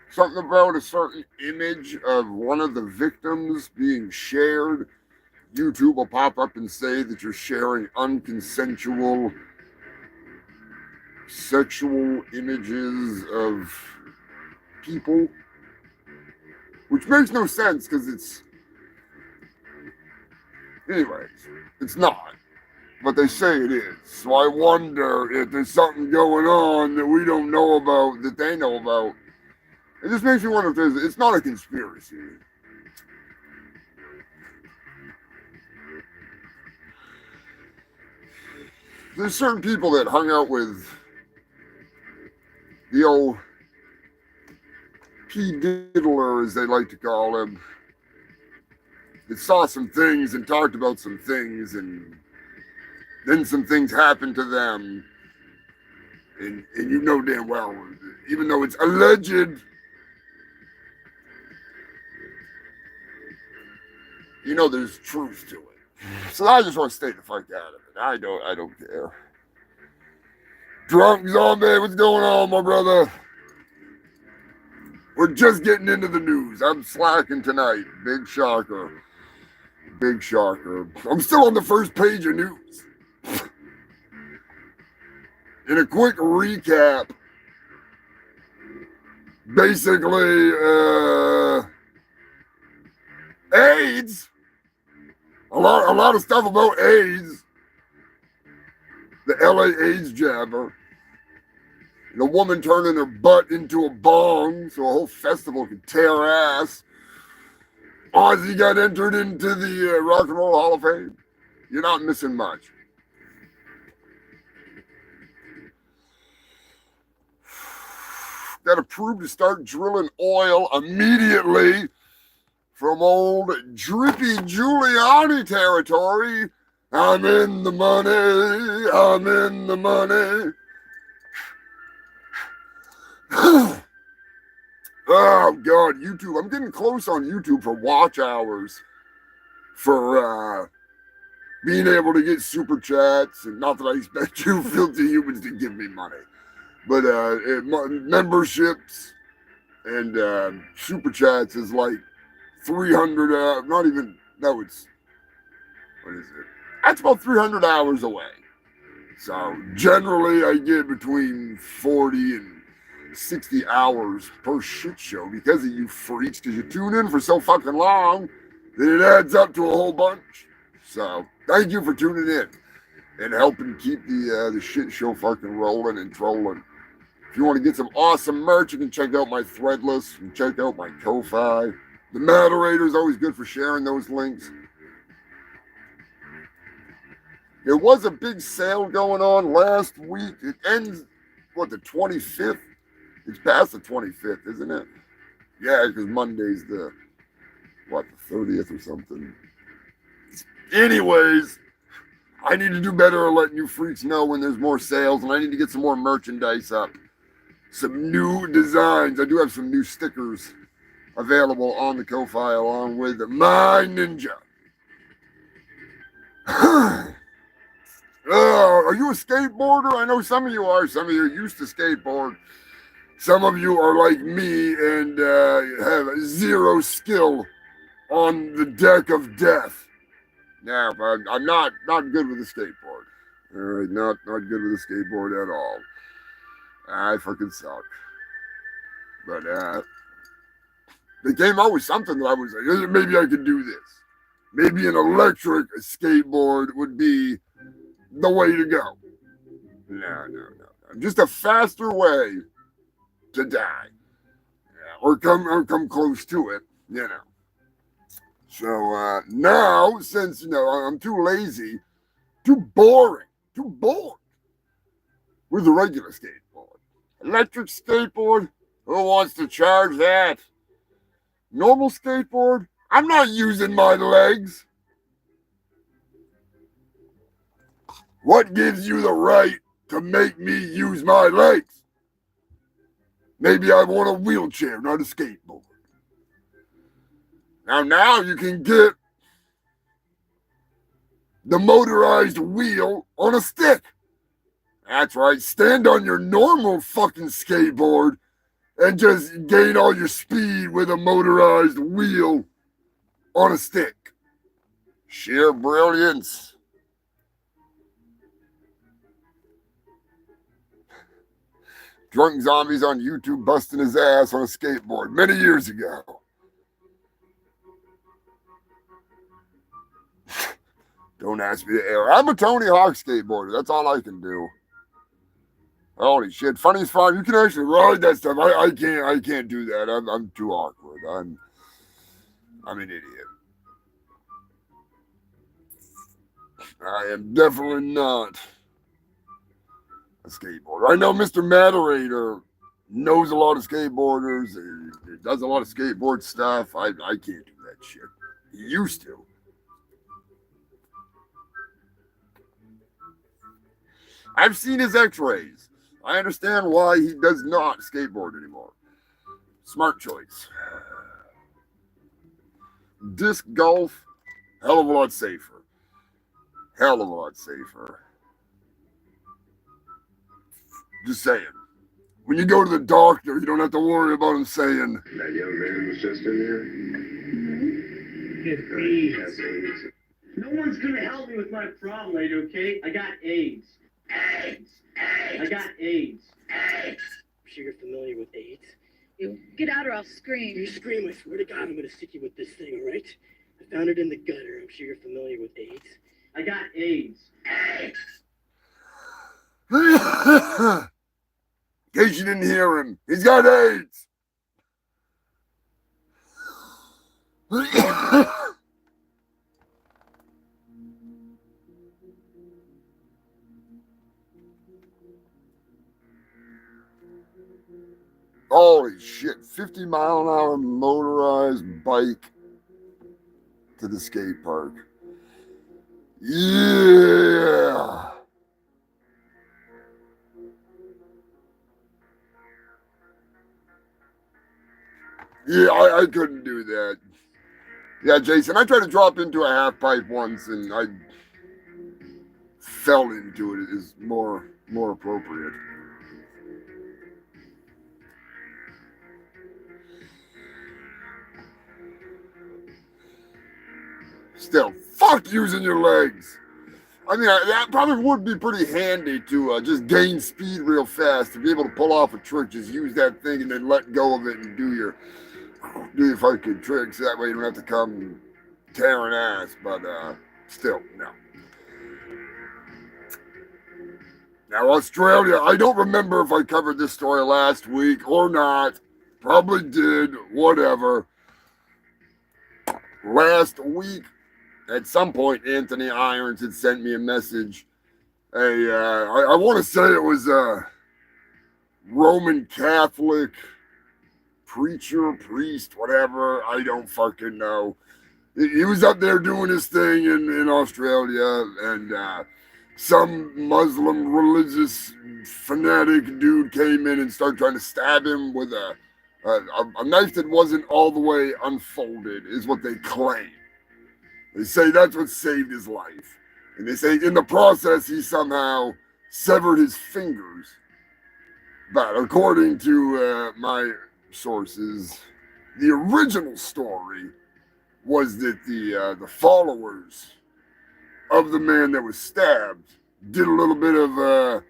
Something about a certain image of one of the victims being shared. YouTube will pop up and say that you're sharing unconsensual sexual images of people, which makes no sense because it's not, but they say it is. So I wonder if there's something going on that we don't know about that they know about. It just makes me wonder if it's not a conspiracy. There's certain people that hung out with the old P. Diddler, as they like to call him, that saw some things and talked about some things, and then some things happened to them. And you know damn well, even though it's alleged, you know there's truth to it. So I just want to stay the fuck out of it. I don't care. Drunk Zombie, what's going on, my brother? We're just getting into the news. I'm slacking tonight. Big shocker. Big shocker. I'm still on the first page of news. In a quick recap, basically, AIDS. A lot of stuff about AIDS. The LA AIDS jabber. And a woman turning her butt into a bong so a whole festival could tear ass. Ozzy got entered into the Rock and Roll Hall of Fame. You're not missing much. Got approved to start drilling oil immediately from old Drippy Giuliani territory. I'm in the money. I'm in the money. Oh, God, YouTube. I'm getting close on YouTube for watch hours for being able to get super chats. And not that I expect you filthy humans to give me money. But memberships and super chats is like 300, not even, no, it's, what is it? That's about 300 hours away. So generally I get between 40 and 60 hours per shit show because of you freaks, because you tune in for so fucking long that it adds up to a whole bunch. So thank you for tuning in and helping keep the shit show fucking rolling and trolling. If you want to get some awesome merch, you can check out my Threadless and check out my Ko-Fi. The moderator is always good for sharing those links. There was a big sale going on last week. It ends, the 25th? It's past the 25th, isn't it? Yeah, because Monday's the 30th or something. Anyways, I need to do better at letting you freaks know when there's more sales, and I need to get some more merchandise up. Some new designs. I do have some new stickers available on the Ko-Fi along with my Ninja. Are you a skateboarder? I know some of you are. Some of you used to skateboard. Some of you are like me and have zero skill on the deck of death. Now, I'm not good with a skateboard. All right, not good with a skateboard at all. I fucking suck. But they came out with something that I was like, maybe I could do this. Maybe an electric skateboard would be the way to go. No. Just a faster way to die. Yeah, or come close to it, you know. So now, since, I'm too lazy, too bored with a regular skateboard. Electric skateboard, who wants to charge that? Normal skateboard, I'm not using my legs. What gives you the right to make me use my legs? Maybe I want a wheelchair, not a skateboard. Now you can get the motorized wheel on a stick. That's right, stand on your normal fucking skateboard and just gain all your speed with a motorized wheel on a stick. Sheer brilliance. Drunk Zombies on YouTube busting his ass on a skateboard many years ago. Don't ask me to air. I'm a Tony Hawk skateboarder. That's all I can do. Holy shit. Funny as fun. You can actually ride that stuff. I can't do that. I'm too awkward. I'm an idiot. I am definitely not a skateboarder. I know Mr. Moderator knows a lot of skateboarders, he does a lot of skateboard stuff. I can't do that shit. He used to. I've seen his x-rays. I understand why he does not skateboard anymore. Smart choice. Disc golf, hell of a lot safer. Hell of a lot safer. Just saying. When you go to the doctor, you don't have to worry about him saying, That young man was just in here. He has AIDS. No one's gonna help me with my prom lady, okay? I got AIDS. AIDS! I got AIDS. I'm sure you're familiar with AIDS. You get out or I'll scream. You scream, I swear to God, I'm gonna stick you with this thing, alright? I found it in the gutter. I'm sure you're familiar with AIDS. I got AIDS. in case you didn't hear him, he's got AIDS. Holy shit, 50-mile-an-hour motorized bike to the skate park. Yeah. Yeah, I couldn't do that. Yeah, Jason, I tried to drop into a half pipe once and I fell into it. It is more appropriate. Still, fuck using your legs. I mean, that probably would be pretty handy to just gain speed real fast, to be able to pull off a trick. Just use that thing and then let go of it and do your fucking tricks. That way you don't have to come tearing ass. But still, no. Now, Australia, I don't remember if I covered this story last week or not. Probably did, whatever. Last week, at some point, Anthony Irons had sent me a message. I want to say it was a Roman Catholic preacher, priest, whatever. I don't fucking know. He was up there doing his thing in Australia, and some Muslim religious fanatic dude came in and started trying to stab him with a knife that wasn't all the way unfolded, is what they claim. They say that's what saved his life. And they say in the process, he somehow severed his fingers. But according to my sources, the original story was that the followers of the man that was stabbed did a little bit of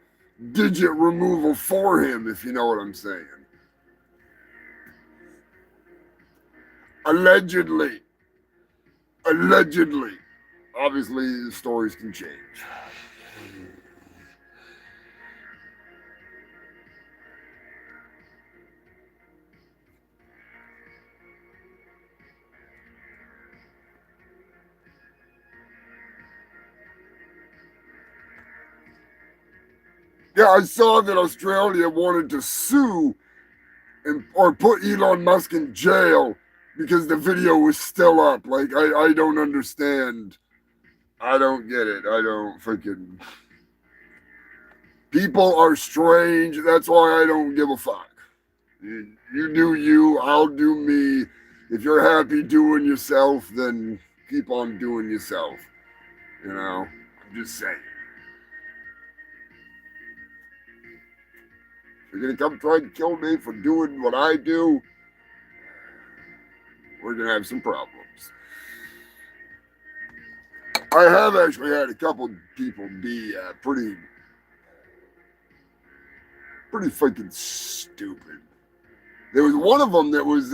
digit removal for him, if you know what I'm saying. Allegedly. Obviously, the stories can change. Yeah, I saw that Australia wanted to sue or put Elon Musk in jail because the video was still up. Like, I don't understand. I don't get it. I don't freaking... People are strange. That's why I don't give a fuck. You do you. I'll do me. If you're happy doing yourself, then keep on doing yourself. You know? I'm just saying. If you're going to come try to kill me for doing what I do, we're going to have some problems. I have actually had a couple people be pretty freaking stupid. There was one of them that was,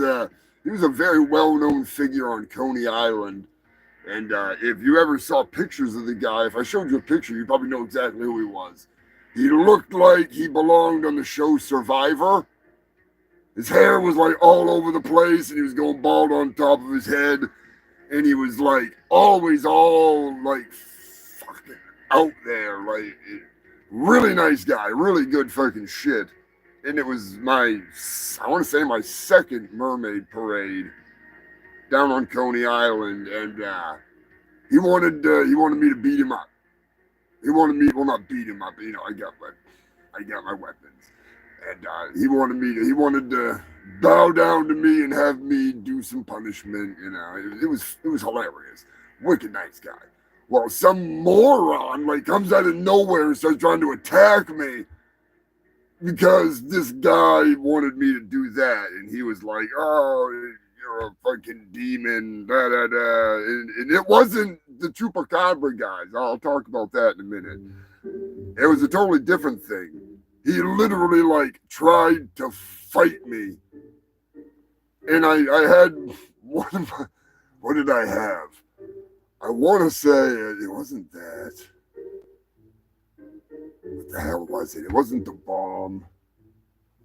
he was a very well-known figure on Coney Island. And if you ever saw pictures of the guy, if I showed you a picture, you'd probably know exactly who he was. He looked like he belonged on the show Survivor. His hair was like all over the place, and he was going bald on top of his head. And he was like always all like fucking out there. Like, really nice guy, really good fucking shit. and it was I want to say my second mermaid parade down on Coney Island, and he wanted me to beat him up. He wanted me, well, not beat him up, but, I got my weapons, and he wanted to bow down to me and have me do some punishment. It was hilarious. Wicked nice guy. Well, some moron comes out of nowhere and starts trying to attack me because this guy wanted me to do that, and he was like, "Oh, you're a fucking demon, da da da," and it wasn't the Chupacabra guys. I'll talk about that in a minute. It was a totally different thing. He literally tried to fight me, and I had what did I have? I want to say it wasn't that. What the hell was it? It wasn't the bomb.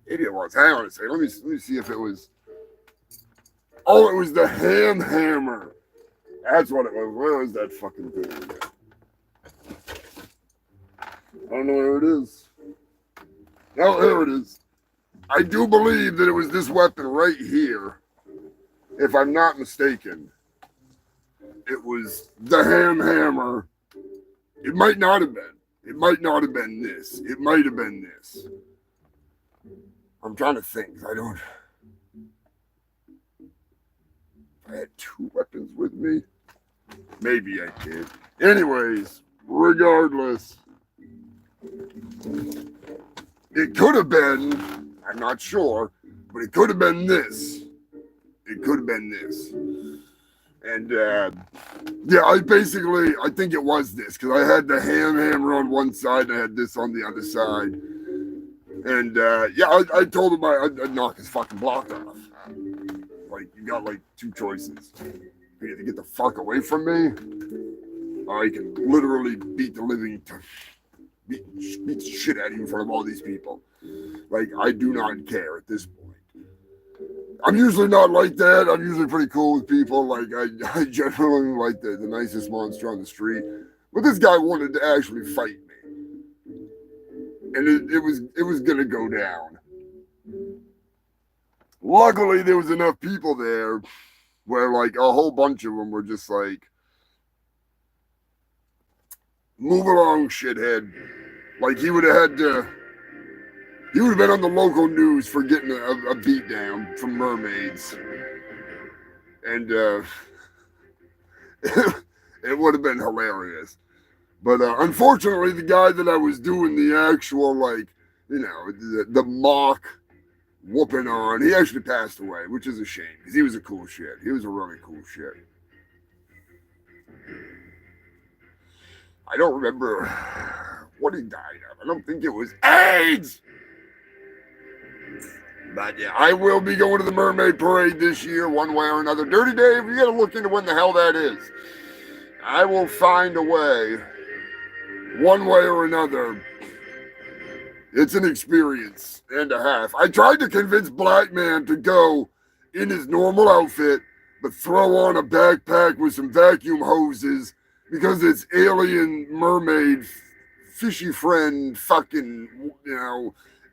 Maybe it was. Hang on a second. Let me see if it was. Oh, it was the ham hammer. That's what it was. Where is that fucking thing? I don't know where it is. Oh, there it is. I do believe that it was this weapon right here. If I'm not mistaken. It was the ham hammer. It might not have been. It might not have been this. It might have been this. I'm trying to think. I had two weapons with me. Maybe I did. Anyways, regardless, it could have been, I'm not sure, but it could have been this. It could have been this. And, yeah, I think it was this, because I had the ham hammer on one side, and I had this on the other side. And, yeah, I told him I'd knock his fucking block off. You got, two choices. You either get the fuck away from me, or I can literally beat the shit out of you in front of all these people. I do not care at this point. I'm usually not like that. I'm usually pretty cool with people. I generally like the nicest monster on the street. But this guy wanted to actually fight me. And it was gonna go down. Luckily, there was enough people there where a whole bunch of them were just move along, shithead. He would have been on the local news for getting a beat down from mermaids. And it would have been hilarious. But unfortunately, the guy that I was doing the actual, the mock whooping on, he actually passed away, which is a shame, because he was a cool shit. He was a really cool shit. I don't remember what he died of. I don't think it was AIDS! But yeah, I will be going to the Mermaid Parade this year, one way or another. Dirty Dave, you gotta look into when the hell that is. I will find a way, one way or another. It's an experience and a half. I tried to convince Black Man to go in his normal outfit, but throw on a backpack with some vacuum hoses because it's alien mermaid, fishy friend, fucking,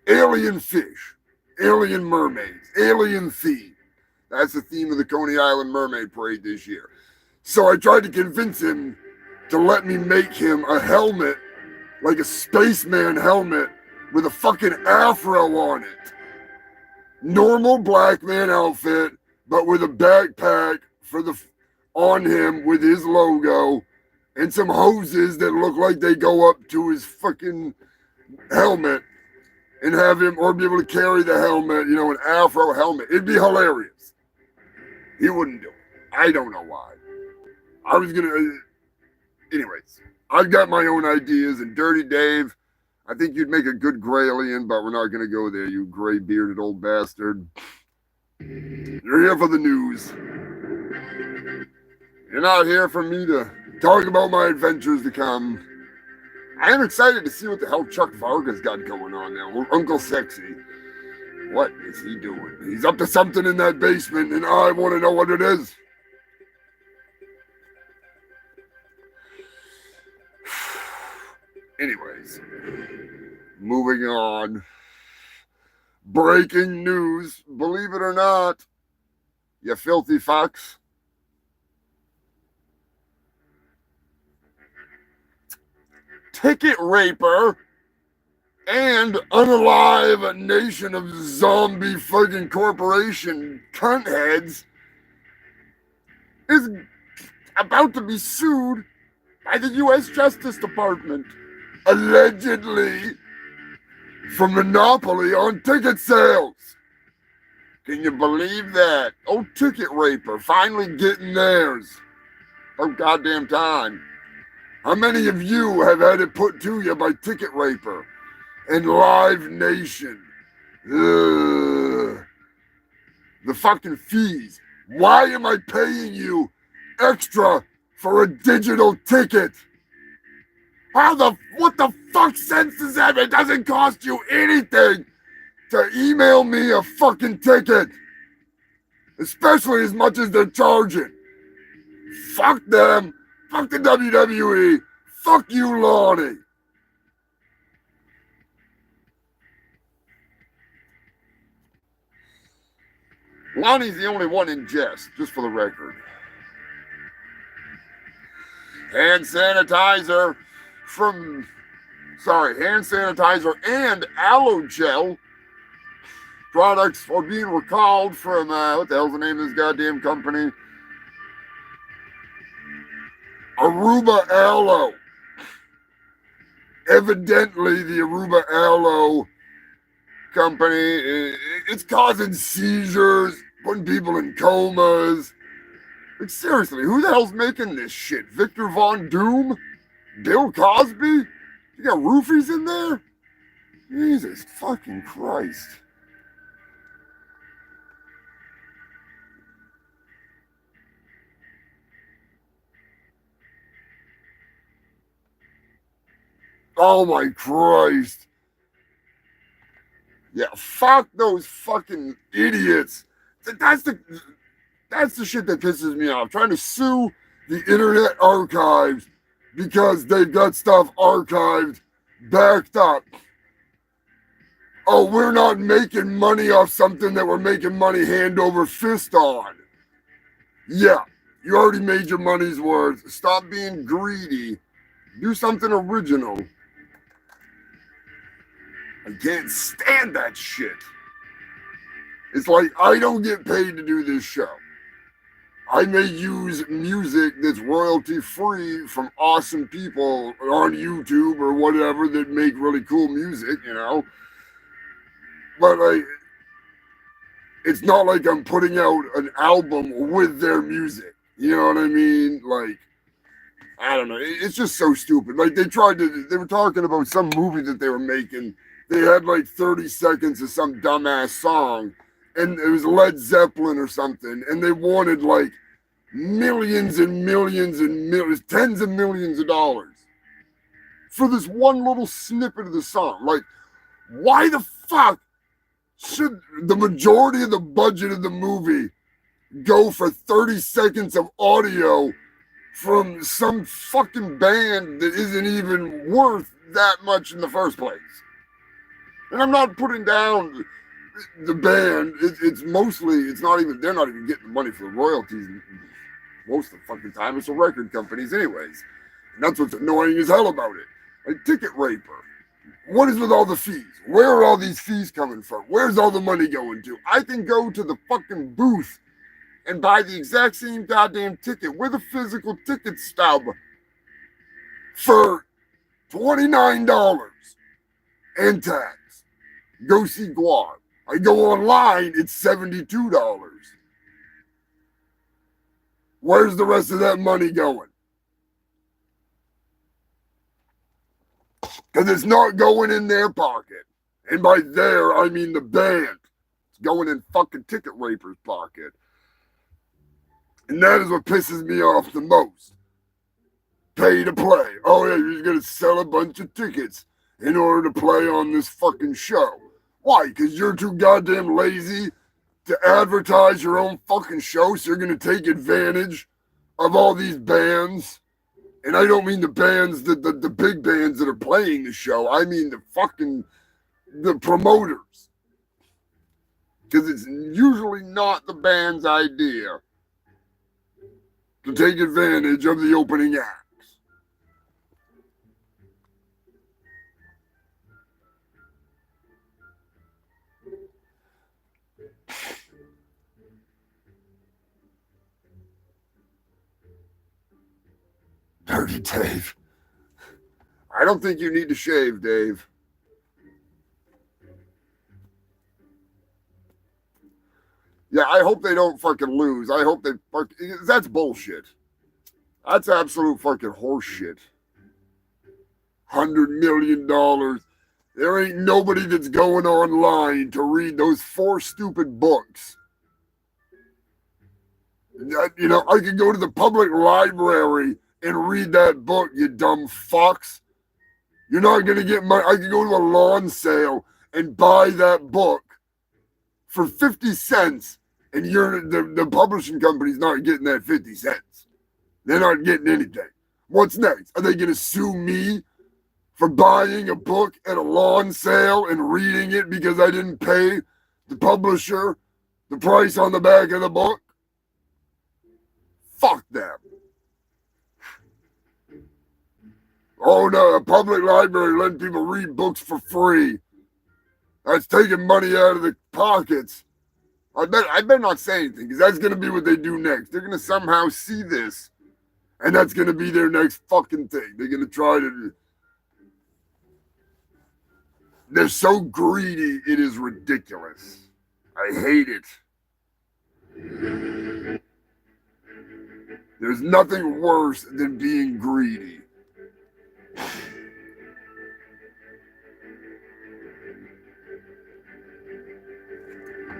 alien fish. Alien mermaids, alien theme. That's the theme of the Coney Island Mermaid Parade this year. So I tried to convince him to let me make him a helmet, like a spaceman helmet, with a fucking afro on it. Normal black man outfit, but with a backpack on him with his logo, and some hoses that look like they go up to his fucking helmet. And have him, or be able to carry the helmet, an afro helmet. It'd be hilarious. He wouldn't do it. I don't know why. Anyways, I've got my own ideas, and Dirty Dave, I think you'd make a good Graylien, but we're not going to go there, you gray-bearded old bastard. You're here for the news. You're not here for me to talk about my adventures to come. I am excited to see what the hell Chuck Varga's got going on now. Uncle Sexy. What is he doing? He's up to something in that basement, and I want to know what it is. Anyways, moving on. Breaking news, believe it or not, you filthy fucks. Ticket raper and unalive nation of zombie fucking corporation cunt heads is about to be sued by the U.S. Justice Department, allegedly for monopoly on ticket sales. Can you believe that? Oh, ticket raper finally getting theirs. Oh, goddamn time. How many of you have had it put to you by ticket raper and Live Nation? Ugh. The fucking fees. Why am I paying you extra for a digital ticket? What the fuck sense does that make? It doesn't cost you anything to email me a fucking ticket. Especially as much as they're charging. Fuck them. Fuck the WWE. Fuck you, Lonnie. Lonnie's the only one in jest, just for the record. Hand sanitizer and aloe gel products are being recalled from, what the hell's the name of this goddamn company? Aruba Aloe. Evidently, the Aruba Aloe company, it's causing seizures, putting people in comas. Like, seriously, who the hell's making this shit? Victor Von Doom? Bill Cosby? You got roofies in there? Jesus fucking Christ. Oh my Christ. Yeah, fuck those fucking idiots. That's the shit that pisses me off. Trying to sue the Internet Archives because they've got stuff archived, backed up. Oh, we're not making money off something that we're making money hand over fist on. Yeah, you already made your money's worth. Stop being greedy. Do something original. I can't stand that shit. It's like I don't get paid to do this show. I may use music that's royalty free from awesome people on YouTube or whatever that make really cool music, you know. But it's not like I'm putting out an album with their music. You know what I mean? Like, I don't know. It's just so stupid. Like they were talking about some movie that they were making. They had like 30 seconds of some dumbass song, and it was Led Zeppelin or something, and they wanted like millions and millions and millions, tens of millions of dollars for this one little snippet of the song. Like, why the fuck should the majority of the budget of the movie go for 30 seconds of audio from some fucking band that isn't even worth that much in the first place? And I'm not putting down the band. It's mostly, they're not even getting the money for the royalties most of the fucking time. It's the record companies anyways. And that's what's annoying as hell about it. Like Ticket Raper. What is with all the fees? Where are all these fees coming from? Where's all the money going to? I can go to the fucking booth and buy the exact same goddamn ticket with a physical ticket stub for $29 and tax. Go see Guar. I go online, it's $72. Where's the rest of that money going? Because it's not going in their pocket. And by there, I mean the band. It's going in fucking Ticket Raper's pocket. And that is what pisses me off the most. Pay to play. Oh yeah, you're going to sell a bunch of tickets in order to play on this fucking show. Why? Because you're too goddamn lazy to advertise your own fucking show, so you're going to take advantage of all these bands. And I don't mean the bands, the big bands that are playing the show. I mean the promoters. Because it's usually not the band's idea to take advantage of the opening acts. Dirty Dave. I don't think you need to shave, Dave. Yeah, I hope they don't fucking lose. I hope they that's bullshit. That's absolute fucking horseshit. $100 million. There ain't nobody that's going online to read those 4 stupid books. You know, I could go to the public library and read that book, you dumb fucks. You're not going to get money. I could go to a lawn sale and buy that book for 50 cents, and the publishing company's not getting that 50 cents. They're not getting anything. What's next? Are they going to sue me for buying a book at a lawn sale and reading it because I didn't pay the publisher the price on the back of the book? Fuck them. Oh no, a public library letting people read books for free. That's taking money out of the pockets. I better not say anything, because that's going to be what they do next. They're going to somehow see this, and that's going to be their next fucking thing. They're going to try to... They're so greedy, it is ridiculous. I hate it. There's nothing worse than being greedy.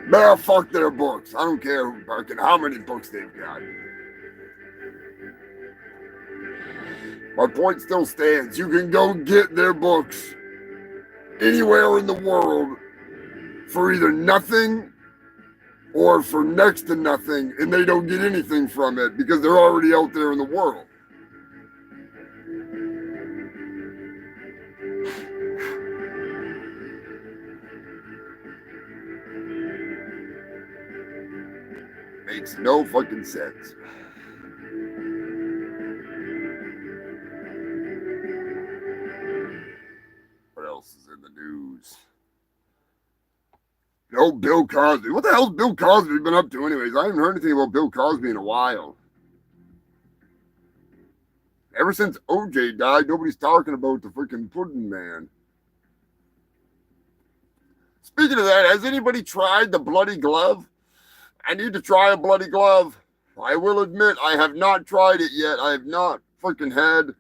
Man, fuck their books. I don't care fucking how many books they've got. My point still stands. You can go get their books anywhere in the world for either nothing or for next to nothing, and they don't get anything from it because they're already out there in the world. Makes no fucking sense. What else is in the news? No, Bill Cosby. What the hell's Bill Cosby been up to anyways? I haven't heard anything about Bill Cosby in a while. Ever since OJ died, nobody's talking about the freaking Pudding Man. Speaking of that, has anybody tried the bloody glove? I need to try a bloody glove. I will admit, I have not tried it yet. I have not freaking had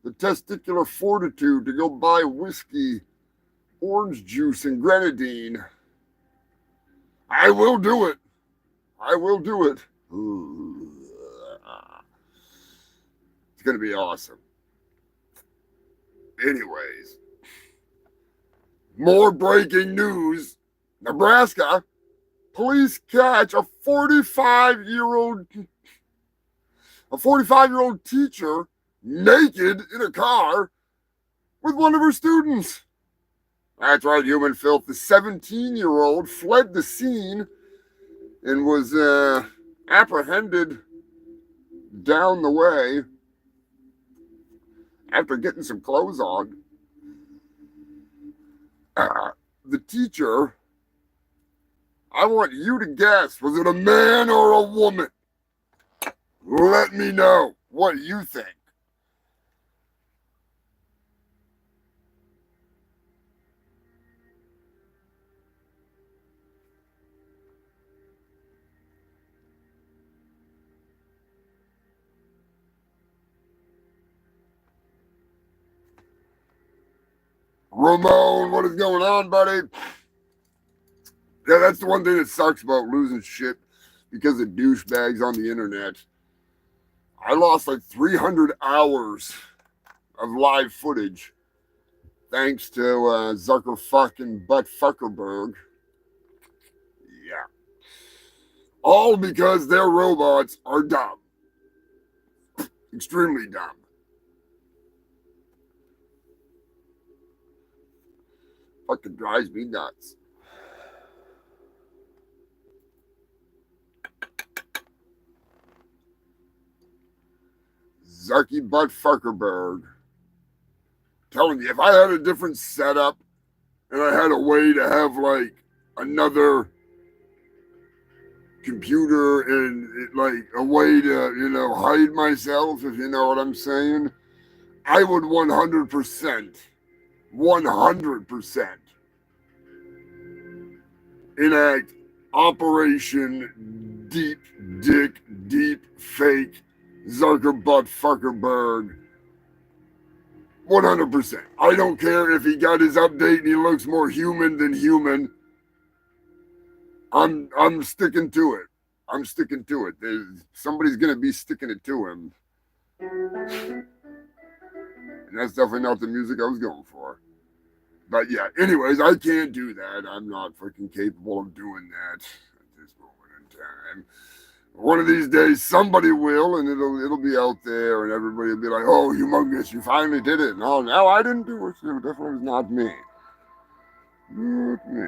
the testicular fortitude to go buy whiskey, orange juice, and grenadine. I will do it. I will do it. It's going to be awesome. Anyways, more breaking news. Nebraska. Police catch a 45-year-old teacher naked in a car with one of her students. That's right, human filth. The 17-year-old fled the scene and was apprehended down the way after getting some clothes on. The teacher... I want you to guess, was it a man or a woman? Let me know what you think. Ramon, what is going on, buddy? Yeah, that's the one thing that sucks about losing shit because of douchebags on the internet. I lost like 300 hours of live footage thanks to Zucker fucking Butt Fuckerberg. Yeah. All because their robots are dumb. Extremely dumb. Fucking drives me nuts. Zucky Butt Fuckerberg. Telling you, if I had a different setup and I had a way to have like another computer and like a way to, you know, hide myself, if you know what I'm saying, I would 100% enact Operation Deep Dick Deep Fake Zuckerbutt Fuckerberg. 100%. I don't care if he got his update and he looks more human than human. I'm sticking to it. I'm sticking to it. Somebody's gonna be sticking it to him. And that's definitely not the music I was going for. But yeah, anyways, I can't do that. I'm not freaking capable of doing that at this moment in time. One of these days, somebody will, and it'll be out there, and everybody will be like, "Oh, Humongous, you finally did it." No, I didn't do it. It definitely was not me. Not me.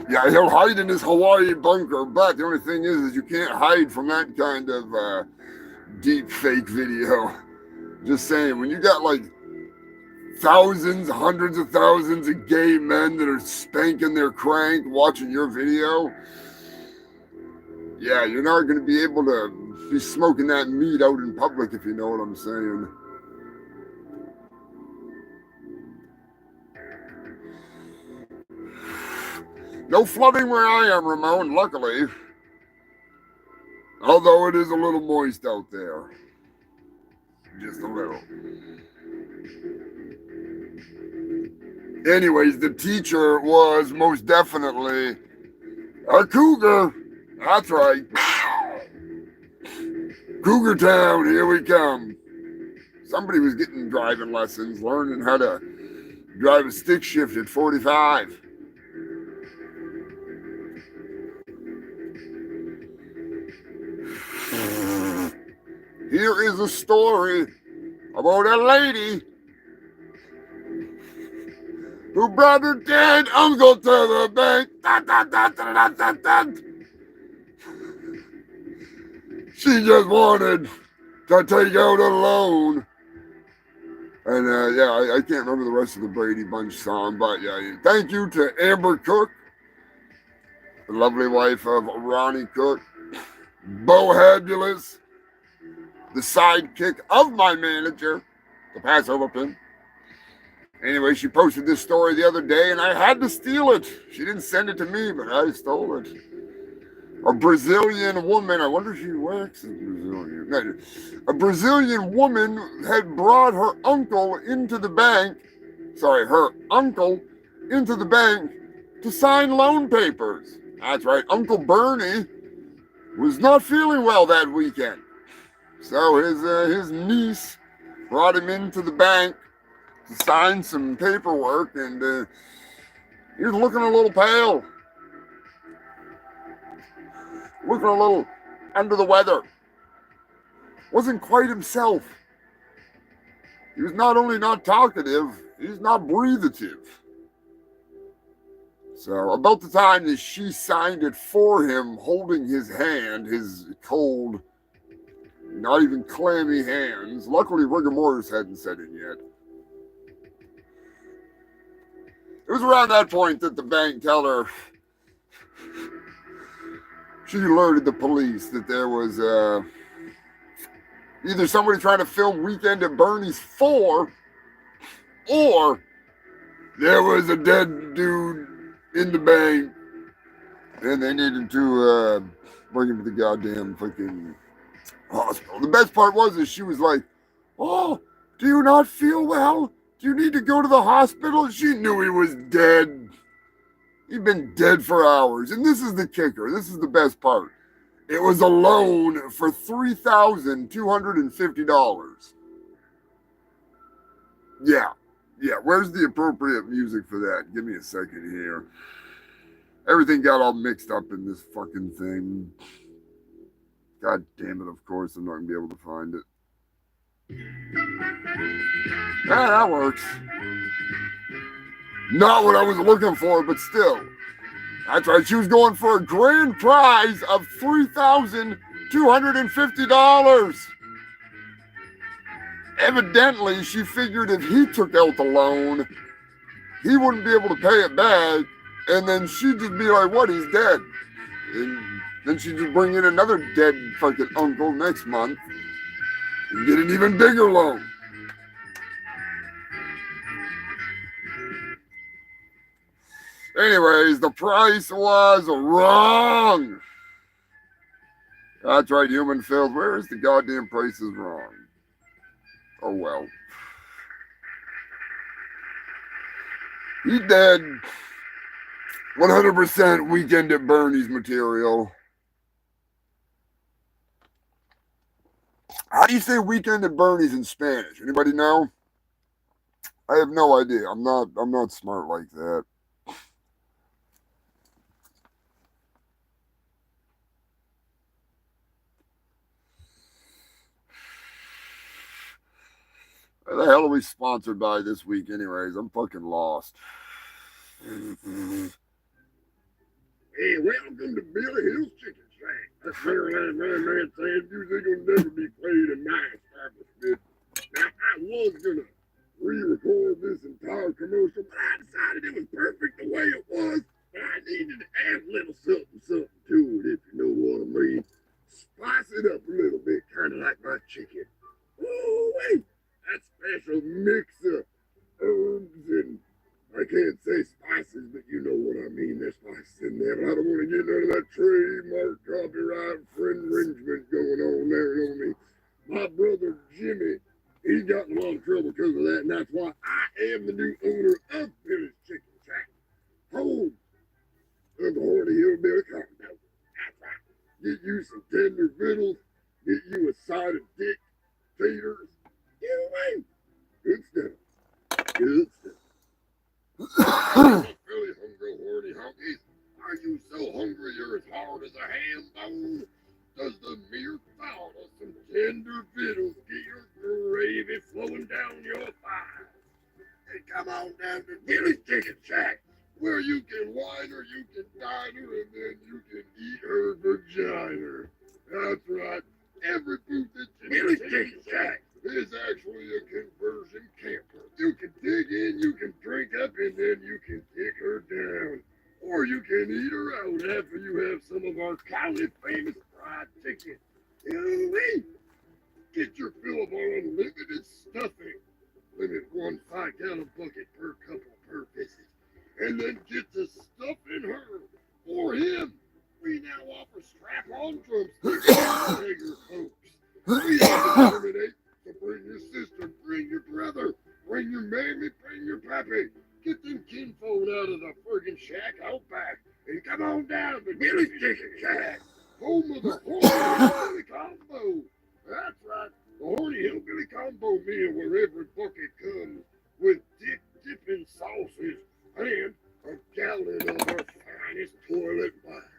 Yeah, he'll hide in his Hawaii bunker, but the only thing is you can't hide from that kind of deep fake video. Just saying, when you got like thousands, hundreds of thousands of gay men that are spanking their crank watching your video, yeah, you're not going to be able to be smoking that meat out in public, if you know what I'm saying. No flooding where I am, Ramon, luckily. Although it is a little moist out there. Just a little. Anyways, the teacher was most definitely a cougar. That's right. Cougar Town, here we come. Somebody was getting driving lessons, learning how to drive a stick shift at 45. Here is a story about a lady who brought her dead uncle to the bank. Dun, dun, dun, dun, dun, dun, dun. She just wanted to take out a loan. And yeah, I can't remember the rest of the Brady Bunch song, but yeah, thank you to Amber Cook, the lovely wife of Ronnie Cook, Bohabulous, the sidekick of my manager, the Passover pin. Anyway, she posted this story the other day, and I had to steal it. She didn't send it to me, but I stole it. A Brazilian woman, I wonder if she works as Brazilian. A Brazilian woman had brought her uncle into the bank, to sign loan papers. That's right, Uncle Bernie was not feeling well that weekend. So his niece brought him into the bank to sign some paperwork, and he was looking a little pale. Looking a little under the weather. Wasn't quite himself. He was not only not talkative, he's not breathative. So about the time that she signed it for him, holding his hand, his cold, not even clammy hands. Luckily, rigor mortis hadn't set in yet. It was around that point that the bank told her she alerted the police that there was either somebody trying to film Weekend at Bernie's 4, or there was a dead dude in the bank, and they needed to bring him to the goddamn fucking hospital. The best part was that she was like, "Oh, do you not feel well? Do you need to go to the hospital?" She knew he was dead. He'd been dead for hours. And this is the kicker. This is the best part. It was a loan for $3,250. Yeah. Where's the appropriate music for that? Give me a second here. Everything got all mixed up in this fucking thing. God damn it, of course, I'm not going to be able to find it. Yeah, that works. Not what I was looking for, but still. That's right, she was going for a grand prize of $3,250. Evidently, she figured if he took out the loan, he wouldn't be able to pay it back, and then she'd just be like, what, he's dead. And then she'd just bring in another dead fucking uncle next month and get an even bigger loan. Anyways, the price was wrong. That's right, human filth. Where is the goddamn price is wrong? Oh well. He dead. 100% Weekend at Bernie's material. How do you say Weekend at Bernie's in Spanish? Anybody know? I have no idea. I'm not smart like that. What the hell are we sponsored by this week anyways? I'm fucking lost. Hey, welcome to Billy Hill's Chicken Shack. That's Maryland man saying music will never be played in my establishment. Now, I was gonna re-record this entire commercial, but I decided it was perfect the way it was, but I needed to add a little something to it, if you know what I mean. Spice it up a little bit, kind of like my chicken. Ooh, wait, that special mix of herbs and I can't say spices, but you know what I mean. There's spices in there, but I don't want to get none of that trademark copyright infringement going on there on me. My brother Jimmy, he got in a lot of trouble because of that, and that's why I am the new owner of Billy's Chicken Shack, home of the Horny Hillbilly Combo. That's right. Get you some tender victuals, get you a side of dick taters. You know what I mean? Good stuff. Good stuff. Really hungry, horny honkies? Are you so hungry you're as hard as a ham bone? Does the mere thought of some tender victuals get your gravy flowing down your thighs? Then come on down to Billy's Chicken Shack, where you can wine her, you can dine her, and then you can eat her vagina. That's right. Every booth at Billy's Chicken Shack is actually a conversion camper. You can dig in, you can drink up, and then you can kick her down. Or you can eat her out after you have some of our county famous fried chicken. You know what I mean? Get your fill of our unlimited stuffing. Limit 1 5-gallon bucket per couple per visit. And then get to stuffing her or him. We now offer strap-on drumsticks for bigger folks. We discriminate. So bring your sister, bring your brother, bring your mammy, bring your pappy. Get them kinfolk out of the friggin' shack out back and come on down to Billy's Chicken Shack, home of the Horny Hillbilly Combo. That's right, the Horny Hillbilly Combo meal where every bucket comes with dipping sauces and a gallon of our finest toilet wine.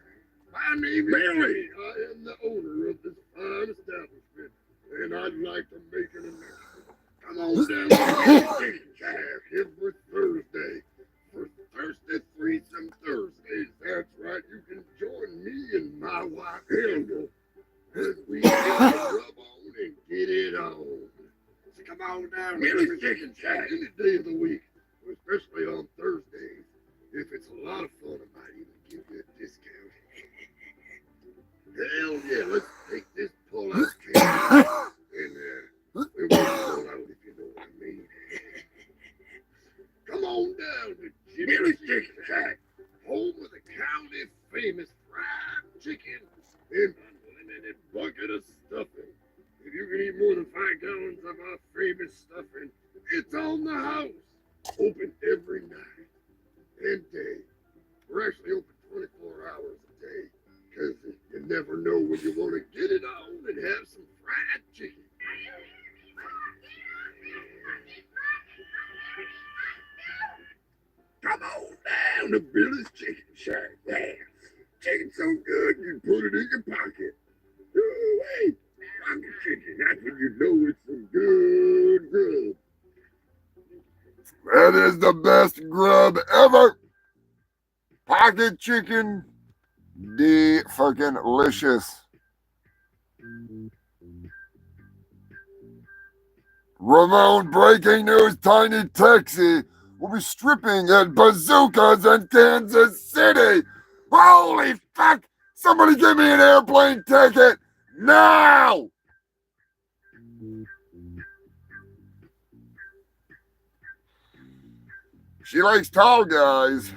My name is Billy. I am the owner of this fine establishment. And I'd like to make an announcement. Come on down to the Chicken Shack every Thursday for Thirsty Threesome Thursdays. That's right, you can join me and my wife Hilda as we get the rub on and get it on. So come on down to the Chicken Shack any day of the week, especially on Thursdays. If it's a lot of fun, I might even give you a discount. Hell yeah, let's take this pull-out can and we won't pull out if you know what I mean. Come on down to Billy's Chicken Shack, home of the county famous fried chicken and unlimited bucket of stuffing. If you can eat more than 5 gallons of our famous stuffing, it's on the house. Open every night and day. We're actually open 24 hours a day. Because you never know when you want to get it on and have some fried chicken. Come on down to Billy's Chicken Shack. Yeah. Chicken so good you put it in your pocket. Ooh, wait. Pocket chicken. That's when you know it's some good grub. That is the best grub ever. Pocket pocket chicken. De-fucking-licious. Ramon, breaking news, Tiny Texie will be stripping at Bazookas in Kansas City. Holy fuck! Somebody give me an airplane ticket now! She likes tall guys.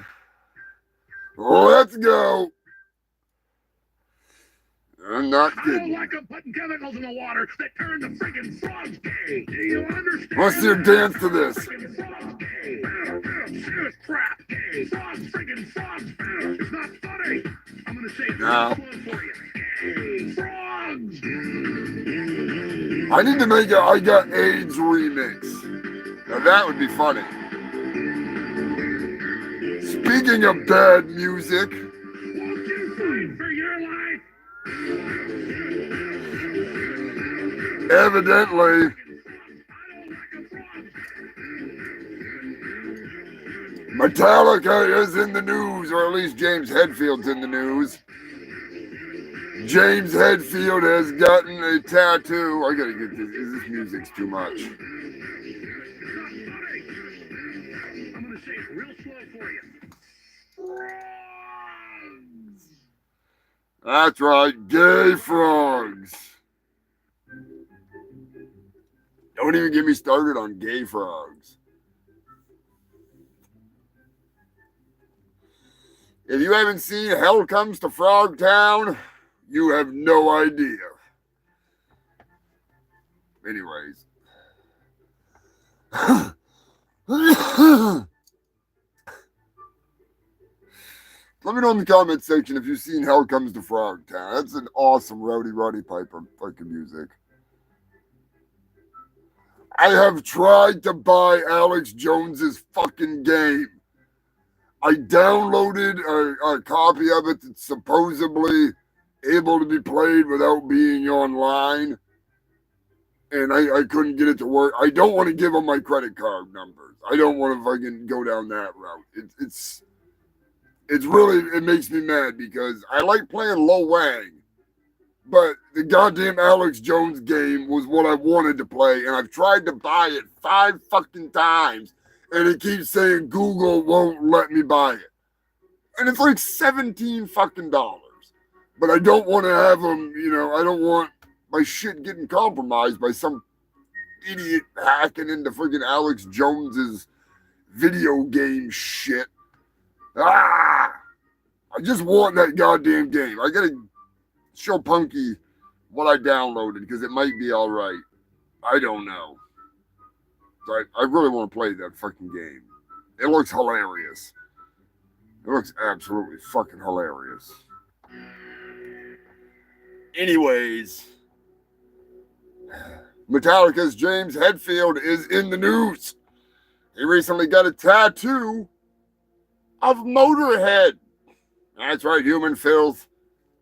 Let's go. I'm not I don't kidding. like them putting chemicals in the water that turn the friggin' frogs gay. Do you understand? Let's see her dance to this. Friggin' frogs gay. Shit, crap gay. Frogs, friggin' frogs. It's not funny. I'm gonna say No. one for you. Gay frogs. I need to make a I Got AIDS remix. Now that would be funny. Speaking of bad music, Won't you fight for your life? evidently, Metallica is in the news, or at least James Hetfield's in the news. James Hetfield has gotten a tattoo. I gotta get this. This music's too much. I'm gonna say it real slow for you. That's right, gay frogs. Don't even get me started on gay frogs. If you haven't seen Hell Comes to Frogtown, you have no idea. Anyways. Let me know in the comment section if you've seen Hell Comes to Frogtown. That's an awesome Roddy Piper fucking music. I have tried to buy Alex Jones's fucking game. I downloaded a copy of it that's supposedly able to be played without being online. And I couldn't get it to work. I don't want to give them my credit card numbers. I don't want to fucking go down that route. It's really, it makes me mad because I like playing Low Wang, but the goddamn Alex Jones game was what I wanted to play, and I've tried to buy it 5 fucking times, and it keeps saying Google won't let me buy it. And it's like $17 fucking dollars. But I don't want to have them, I don't want my shit getting compromised by some idiot hacking into freaking Alex Jones's video game shit. I just want that goddamn game. I gotta show Punky what I downloaded because it might be all right. I don't know. I really want to play that fucking game. It looks hilarious. It looks absolutely fucking hilarious. Anyways, Metallica's James Hetfield is in the news. He recently got a tattoo of Motorhead. That's right, human filth.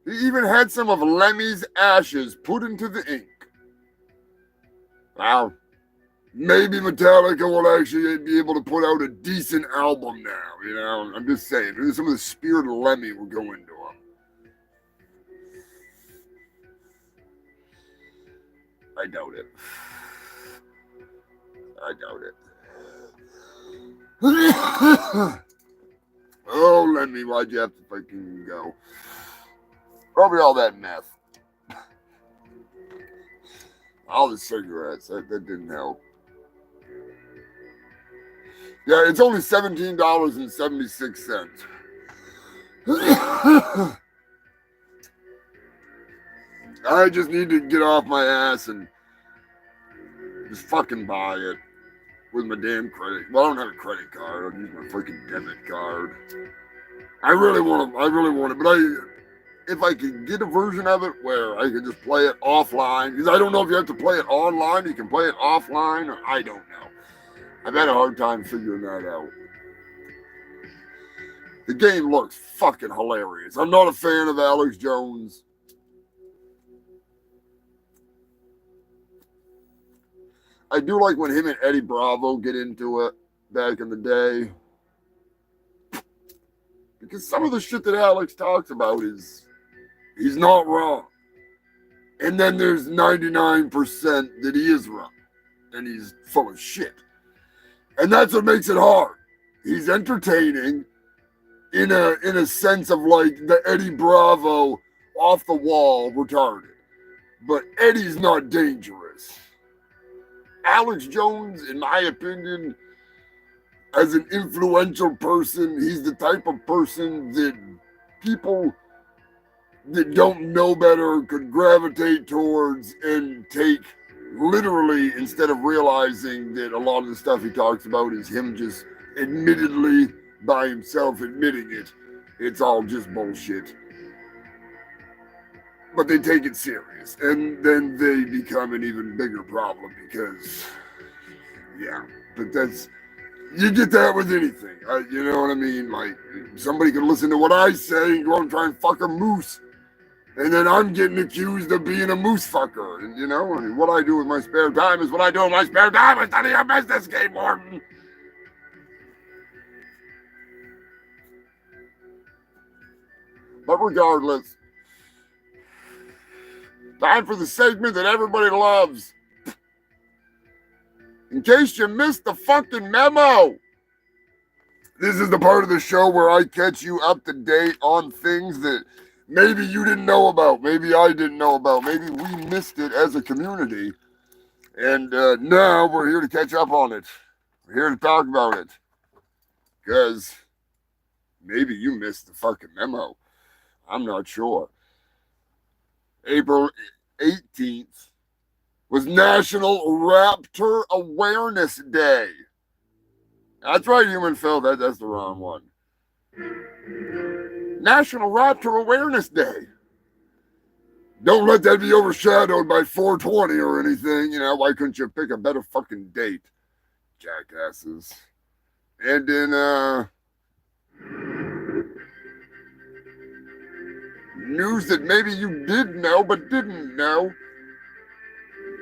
He even had some of Lemmy's ashes put into the ink. Wow. Maybe Metallica will actually be able to put out a decent album now, I'm just saying. Maybe some of the spirit of Lemmy will go into them. I doubt it. Oh, Lemmy, why'd you have to fucking go? Probably all that meth. All the cigarettes, that didn't help. Yeah, it's only $17.76. I just need to get off my ass and just fucking buy it with my damn credit. Well, I don't have a credit card. I'll use my fucking debit card. I really want it, but if I could get a version of it where I can just play it offline, because I don't know if you have to play it online, you can play it offline, or I don't know. I've had a hard time figuring that out. The game looks fucking hilarious. I'm not a fan of Alex Jones. I do like when him and Eddie Bravo get into it back in the day. because some of the shit that Alex talks about is, he's not wrong. And then there's 99% that he is wrong. And he's full of shit. And that's what makes it hard. He's entertaining in a sense of like the Eddie Bravo off the wall retarded. But Eddie's not dangerous. Alex Jones, in my opinion, as an influential person, he's the type of person that people that don't know better could gravitate towards and take literally, instead of realizing that a lot of the stuff he talks about is him just admittedly by himself admitting it. It's all just bullshit. But they take it serious, and then they become an even bigger problem because, yeah, but that's, you get that with anything. You know what I mean? Like, somebody can listen to what I say and go and try and fuck a moose. And then I'm getting accused of being a moose fucker. And, you know, and what I do with my spare time is what I do with my spare time. It's none of your business, Game Warden. But regardless, time for the segment that everybody loves. In case you missed the fucking memo, this is the part of the show where I catch you up to date on things that maybe you didn't know about, maybe I didn't know about, maybe we missed it as a community. And now we're here to catch up on it. We're here to talk about it. Because maybe you missed the fucking memo. I'm not sure. April 18th was National Raptor Awareness Day. That's right, Human Phil. That's the wrong one. National Raptor Awareness Day. Don't let that be overshadowed by 420 or anything. You know, why couldn't you pick a better fucking date? Jackasses. And in news that maybe you did know but didn't know,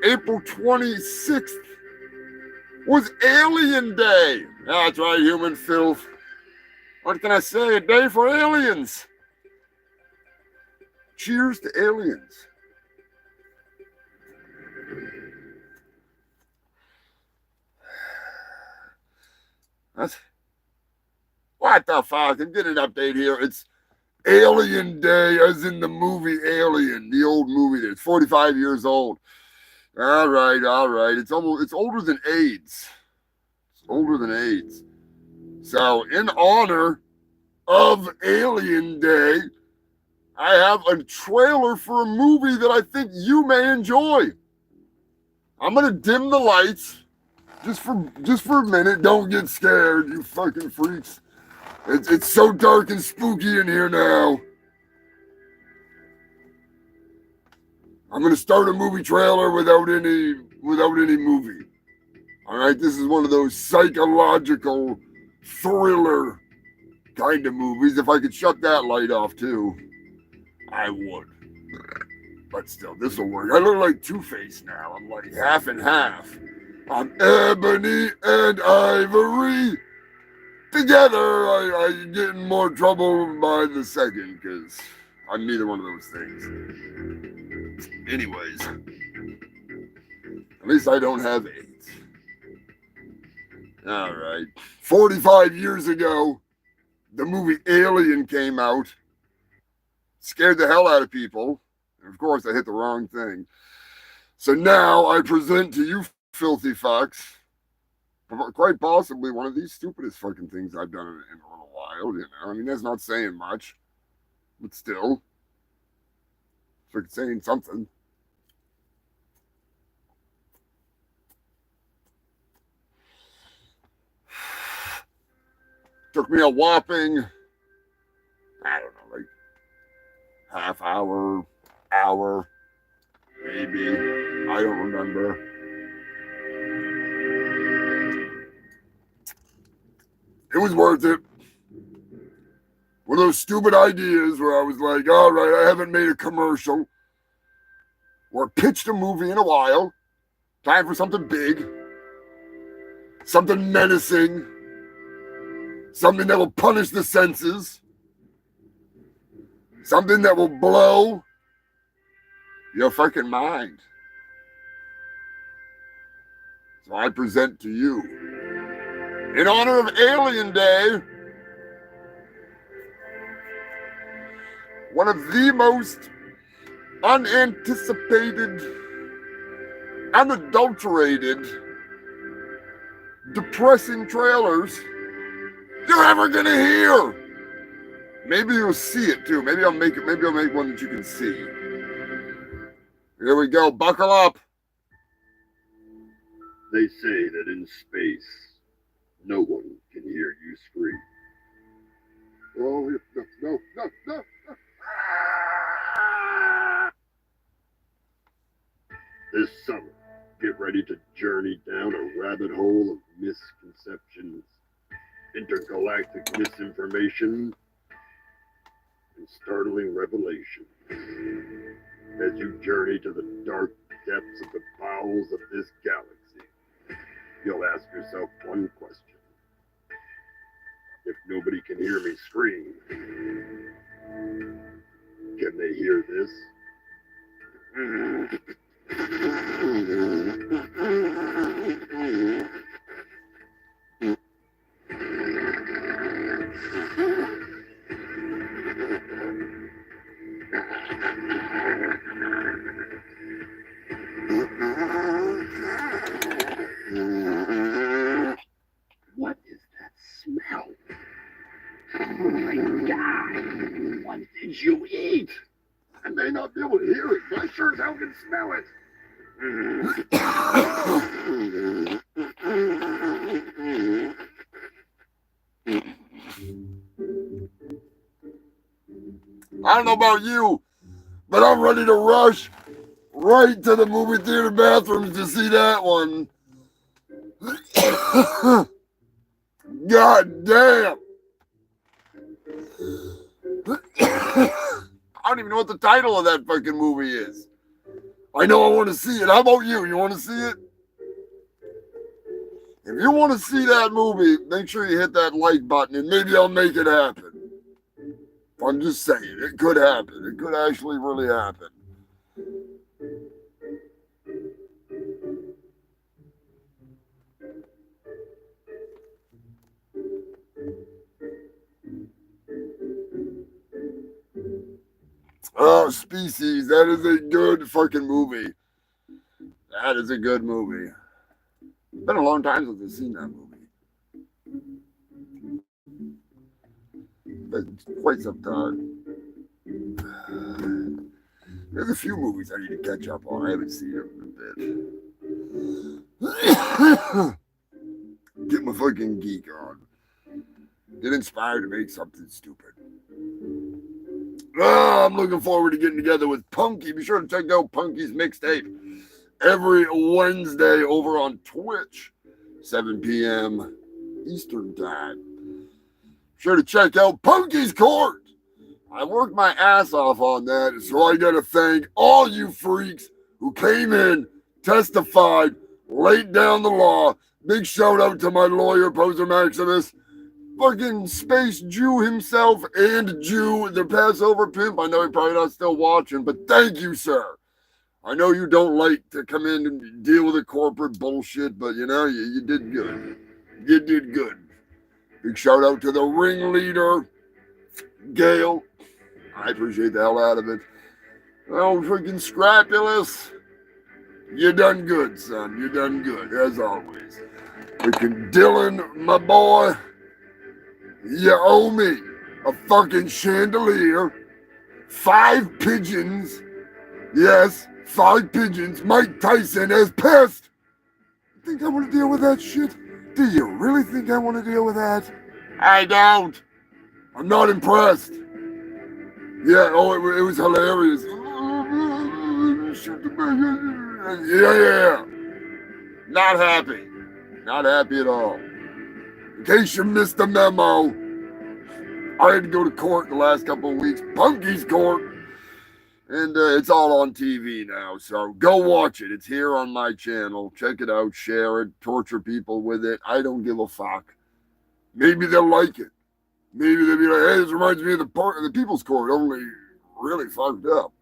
April 26th was Alien Day. That's right, Human Filth. What can I say? A day for aliens. Cheers to aliens. What the fuck? I'm getting an update here. It's Alien Day, as in the movie Alien, the old movie there. It's 45 years old. All right. It's older than AIDS. It's older than AIDS. So, in honor of Alien Day, I have a trailer for a movie that I think you may enjoy. I'm gonna dim the lights just for a minute. Don't get scared, you fucking freaks. It's so dark and spooky in here now. I'm gonna start a movie trailer without any movie. All right, this is one of those psychological thriller kind of movies. If I could shut that light off too, I would. But still, this will work. I look like Two-Face now. I'm like half and half. I'm ebony and ivory. Together, I get in more trouble by the second because I'm neither one of those things. Anyways, at least I don't have AIDS. All right. 45 years ago, the movie Alien came out. Scared the hell out of people. And of course, I hit the wrong thing. So now I present to you, filthy fucks, quite possibly one of the stupidest fucking things I've done in a little while, you know. I mean, that's not saying much, but still, it's like saying something. Took me a whopping, I don't know, like half hour, maybe. I don't remember. It was worth it. One of those stupid ideas where I was like, all right, I haven't made a commercial or pitched a movie in a while. Time for something big. Something menacing. Something that will punish the senses. Something that will blow your fucking mind. So I present to you, in honor of Alien Day, one of the most unanticipated, unadulterated, depressing trailers you're ever gonna hear. Maybe you'll see it too. Maybe I'll make one that you can see. Here we go. Buckle up. They say that in space, no one can hear you scream. Oh, no. This summer, get ready to journey down a rabbit hole of misconceptions, intergalactic misinformation, and startling revelation. As you journey to the dark depths of the bowels of this galaxy, you'll ask yourself one question. If nobody can hear me scream, can they hear this? What is that smell? Oh my God! What did you eat? I may not be able to hear it, but I sure as hell can smell it. I don't know about you, but I'm ready to rush right to the movie theater bathrooms to see that one. God damn. I don't even know what the title of that fucking movie is. I know I want to see it. How about you? You want to see it? If you want to see that movie, make sure you hit that like button and maybe I'll make it happen. I'm just saying, it could happen. It could actually really happen. Oh, Species. That is a good fucking movie. That is a good movie. It's been a long time since I've seen that movie. But quite some time. There's a few movies I need to catch up on. I haven't seen them in a bit. Get my fucking geek on. Get inspired to make something stupid. Oh, I'm looking forward to getting together with Punky. Be sure to check out Punky's mixtape every Wednesday over on Twitch, 7 p.m. Eastern Time. Be sure to check out Punky's Court. I worked my ass off on that, so I gotta thank all you freaks who came in, testified, laid down the law. Big shout out to my lawyer, Poser Maximus. Fucking Space Jew himself and Jew, the Passover pimp. I know you're probably not still watching, but thank you, sir. I know you don't like to come in and deal with the corporate bullshit, but you know, you did good. You did good. Big shout out to the ringleader, Gail. I appreciate the hell out of it. Oh, freaking Scrapulous. You done good, son. You done good, as always. Freaking Dylan, my boy. You owe me a fucking chandelier, 5 pigeons. Yes, 5 pigeons. Mike Tyson has pissed. You think I want to deal with that shit? Do you really think I want to deal with that? I don't. I'm not impressed. Yeah, oh, it was hilarious. Yeah. Not happy. Not happy at all. In case you missed the memo, I had to go to court in the last couple of weeks. Punky's Court. And it's all on TV now, so go watch it. It's here on my channel. Check it out, share it, torture people with it. I don't give a fuck. Maybe they'll like it. Maybe they'll be like, hey, this reminds me of the People's Court, only really fucked up.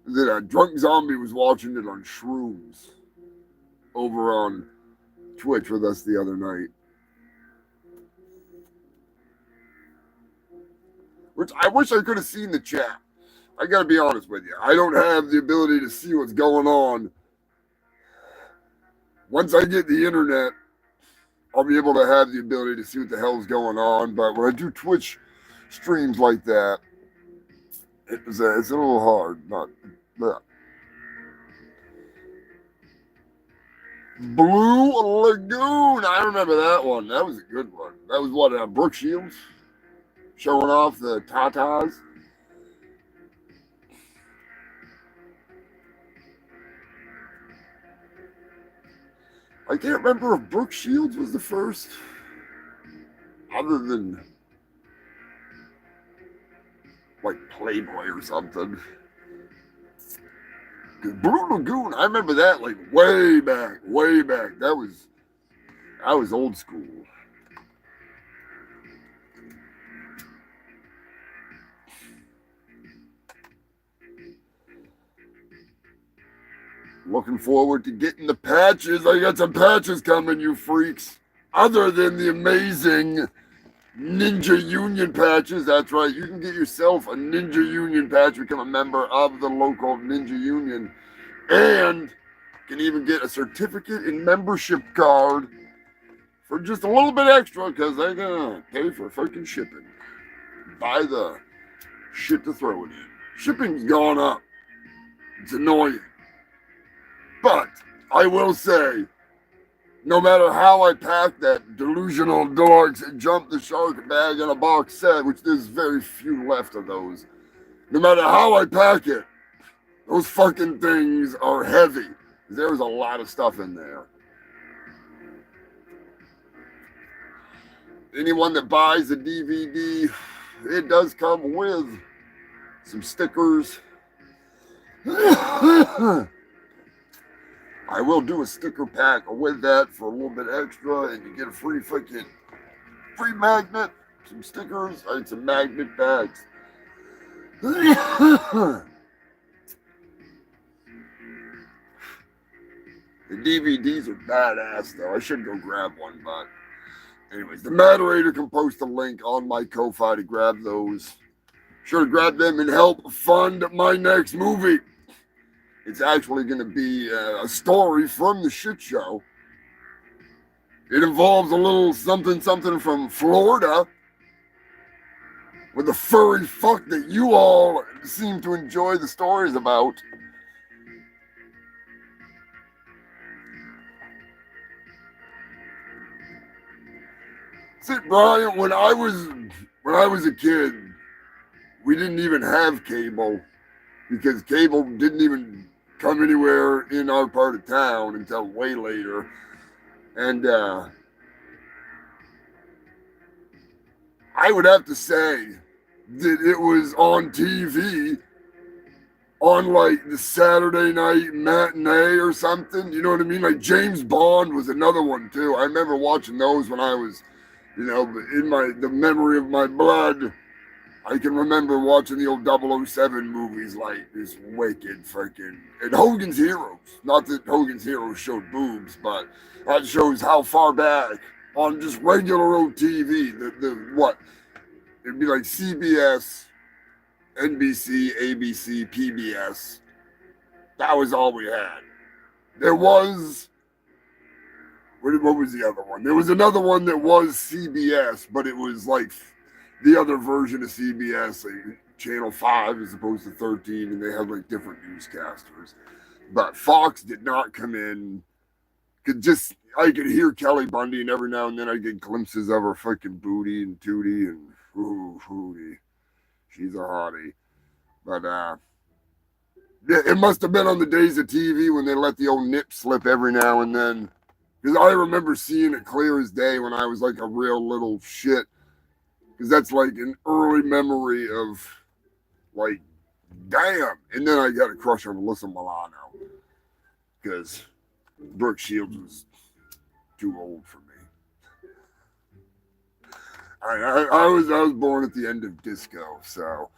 That a drunk zombie was watching it on shrooms over on Twitch with us the other night. Which I wish I could have seen the chat. I gotta be honest with you. I don't have the ability to see what's going on. Once I get the internet, I'll be able to have the ability to see what the hell's going on. But when I do Twitch streams like that, it's a little hard. Blue Lagoon. I remember that one. That was a good one. That was what, Brooke Shields showing off the tatas. I can't remember if Brooke Shields was the first, other than like Playboy or something. Blue Lagoon, I remember that like way back. That was old school. Looking forward to getting the patches. I got some patches coming, you freaks. Other than the amazing Ninja Union patches. That's right. You can get yourself a Ninja Union patch, become a member of the local Ninja Union, and can even get a certificate and membership card for just a little bit extra because they're gonna pay for fucking shipping. Buy the shit to throw it in. Shipping's gone up. It's annoying. But I will say, no matter how I pack that delusional deluxe jump the shark bag in a box set, which there's very few left of those, no matter how I pack it, those fucking things are heavy. There's a lot of stuff in there. Anyone that buys a DVD, it does come with some stickers. I will do a sticker pack with that for a little bit extra, and you get a free magnet, some stickers, and some magnet bags. The DVDs are badass, though. I should go grab one, but anyways, the moderator can post a link on my Ko-Fi to grab those. Sure to grab them and help fund my next movie. It's actually going to be a story from the Shitt Show. It involves a little something from Florida with a furry fuck that you all seem to enjoy the stories about. See, Brian, when I was a kid, we didn't even have cable because cable didn't even come anywhere in our part of town until way later. And I would have to say that it was on TV on like the Saturday night matinee or something. You know what I mean? Like James Bond was another one too. I remember watching those when I was, in the memory of my blood. I can remember watching the old 007 movies like this wicked freaking... And Hogan's Heroes. Not that Hogan's Heroes showed boobs, but that shows how far back on just regular old TV, it'd be like CBS, NBC, ABC, PBS. That was all we had. There was... What was the other one? There was another one that was CBS, but it was like... the other version of CBS, like Channel 5 as opposed to 13, and they had like different newscasters. But Fox did not come in. I could hear Kelly Bundy, and every now and then I get glimpses of her fucking booty and tootie, and hootie. She's a hottie. But it must have been on the days of TV when they let the old nip slip every now and then. Because I remember seeing it clear as day when I was like a real little shit. Because that's like an early memory of, like, damn. And then I got a crush on Alyssa Milano. Because Brooke Shields was too old for me. I was born at the end of disco, so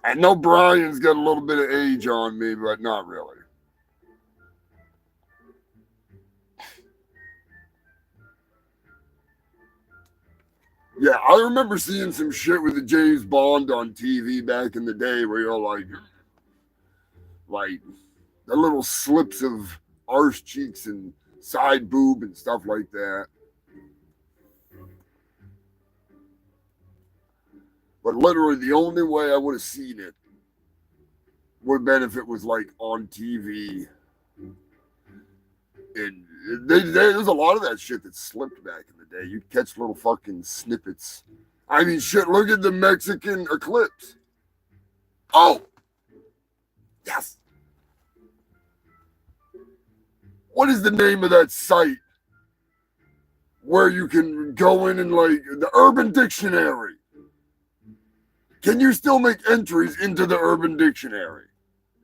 I know Brian's got a little bit of age on me, but not really. Yeah, I remember seeing some shit with the James Bond on TV back in the day where you're like the little slips of arse cheeks and side boob and stuff like that. But literally the only way I would have seen it would have been if it was like on TV. And there's a lot of that shit that slipped back in the day. You'd catch little fucking snippets. I mean, shit, look at the Mexican eclipse. Oh! Yes! What is the name of that site where you can go in and like the Urban Dictionary? Can you still make entries into the Urban Dictionary?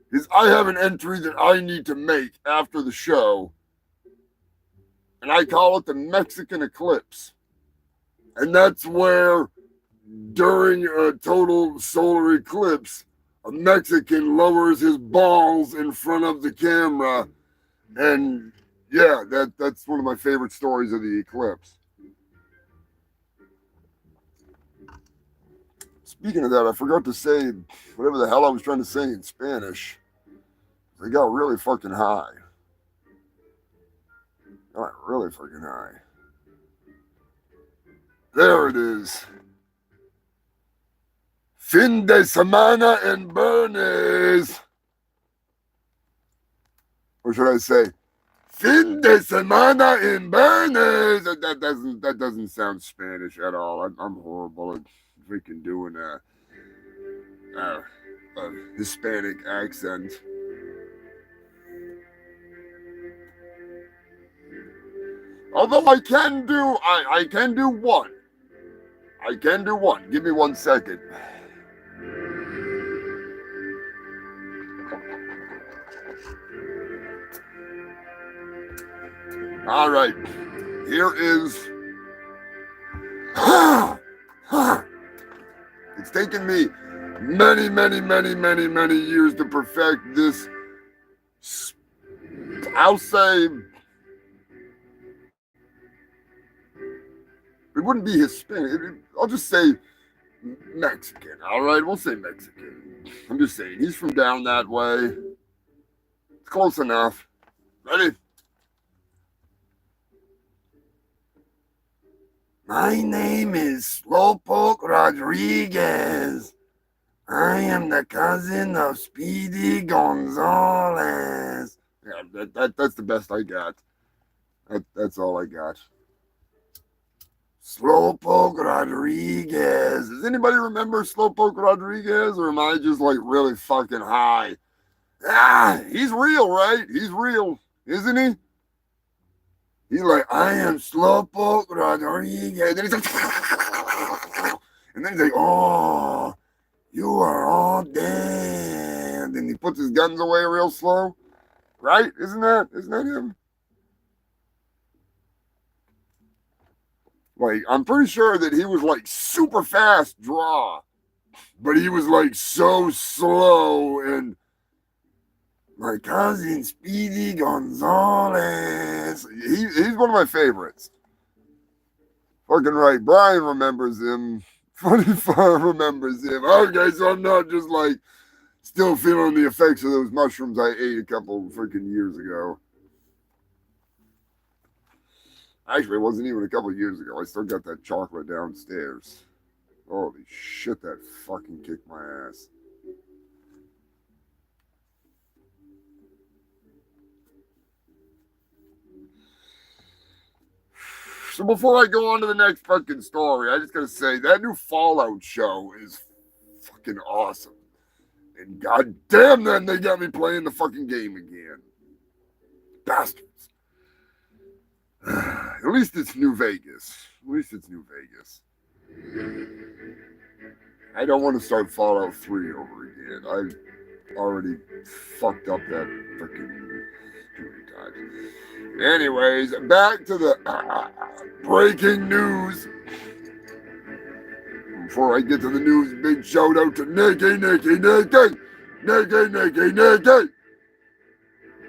Because I have an entry that I need to make after the show, and I call it the Mexican eclipse. And that's where, during a total solar eclipse, a Mexican lowers his balls in front of the camera. And yeah, that's one of my favorite stories of the eclipse. Speaking of that, I forgot to say whatever the hell I was trying to say in Spanish. They got really fucking high. Got really fucking high. There it is. Fin de semana en Bernes. Or should I say, fin de semana en Bernes? That doesn't sound Spanish at all. I'm horrible at freaking doing a Hispanic accent. Although I can do one. I can do one. Give me 1 second. All right. Here is. It's taken me many years to perfect this. I'll say. It wouldn't be Hispanic. I'll just say Mexican. All right, we'll say Mexican. I'm just saying, he's from down that way. It's close enough. Ready? My name is Slowpoke Rodriguez. I am the cousin of Speedy Gonzalez. Yeah, that's the best I got. That's all I got. Slowpoke Rodriguez. Does anybody remember Slowpoke Rodriguez, or am I just like really fucking high? Ah, he's real, right? He's real, isn't he? He's like, I am Slowpoke Rodriguez. And then he's like, and then he's like, oh, you are all dead. And he puts his guns away real slow, right? Isn't that him? Like, I'm pretty sure that he was like super fast draw, but he was like so slow. And my cousin Speedy Gonzalez, he's one of my favorites. Fucking right. Brian remembers him. 45 remembers him. Okay, so I'm not just like still feeling the effects of those mushrooms I ate a couple freaking years ago. Actually, it wasn't even a couple years ago. I still got that chocolate downstairs. Holy shit, that fucking kicked my ass. So before I go on to the next fucking story, I just gotta say, that new Fallout show is fucking awesome. And goddamn, then they got me playing the fucking game again. Bastards. At least it's New Vegas. I don't want to start Fallout 3 over again. I already fucked up that freaking too many times. Anyways, back to the breaking news. before I get to the news, big shout out to Nikki,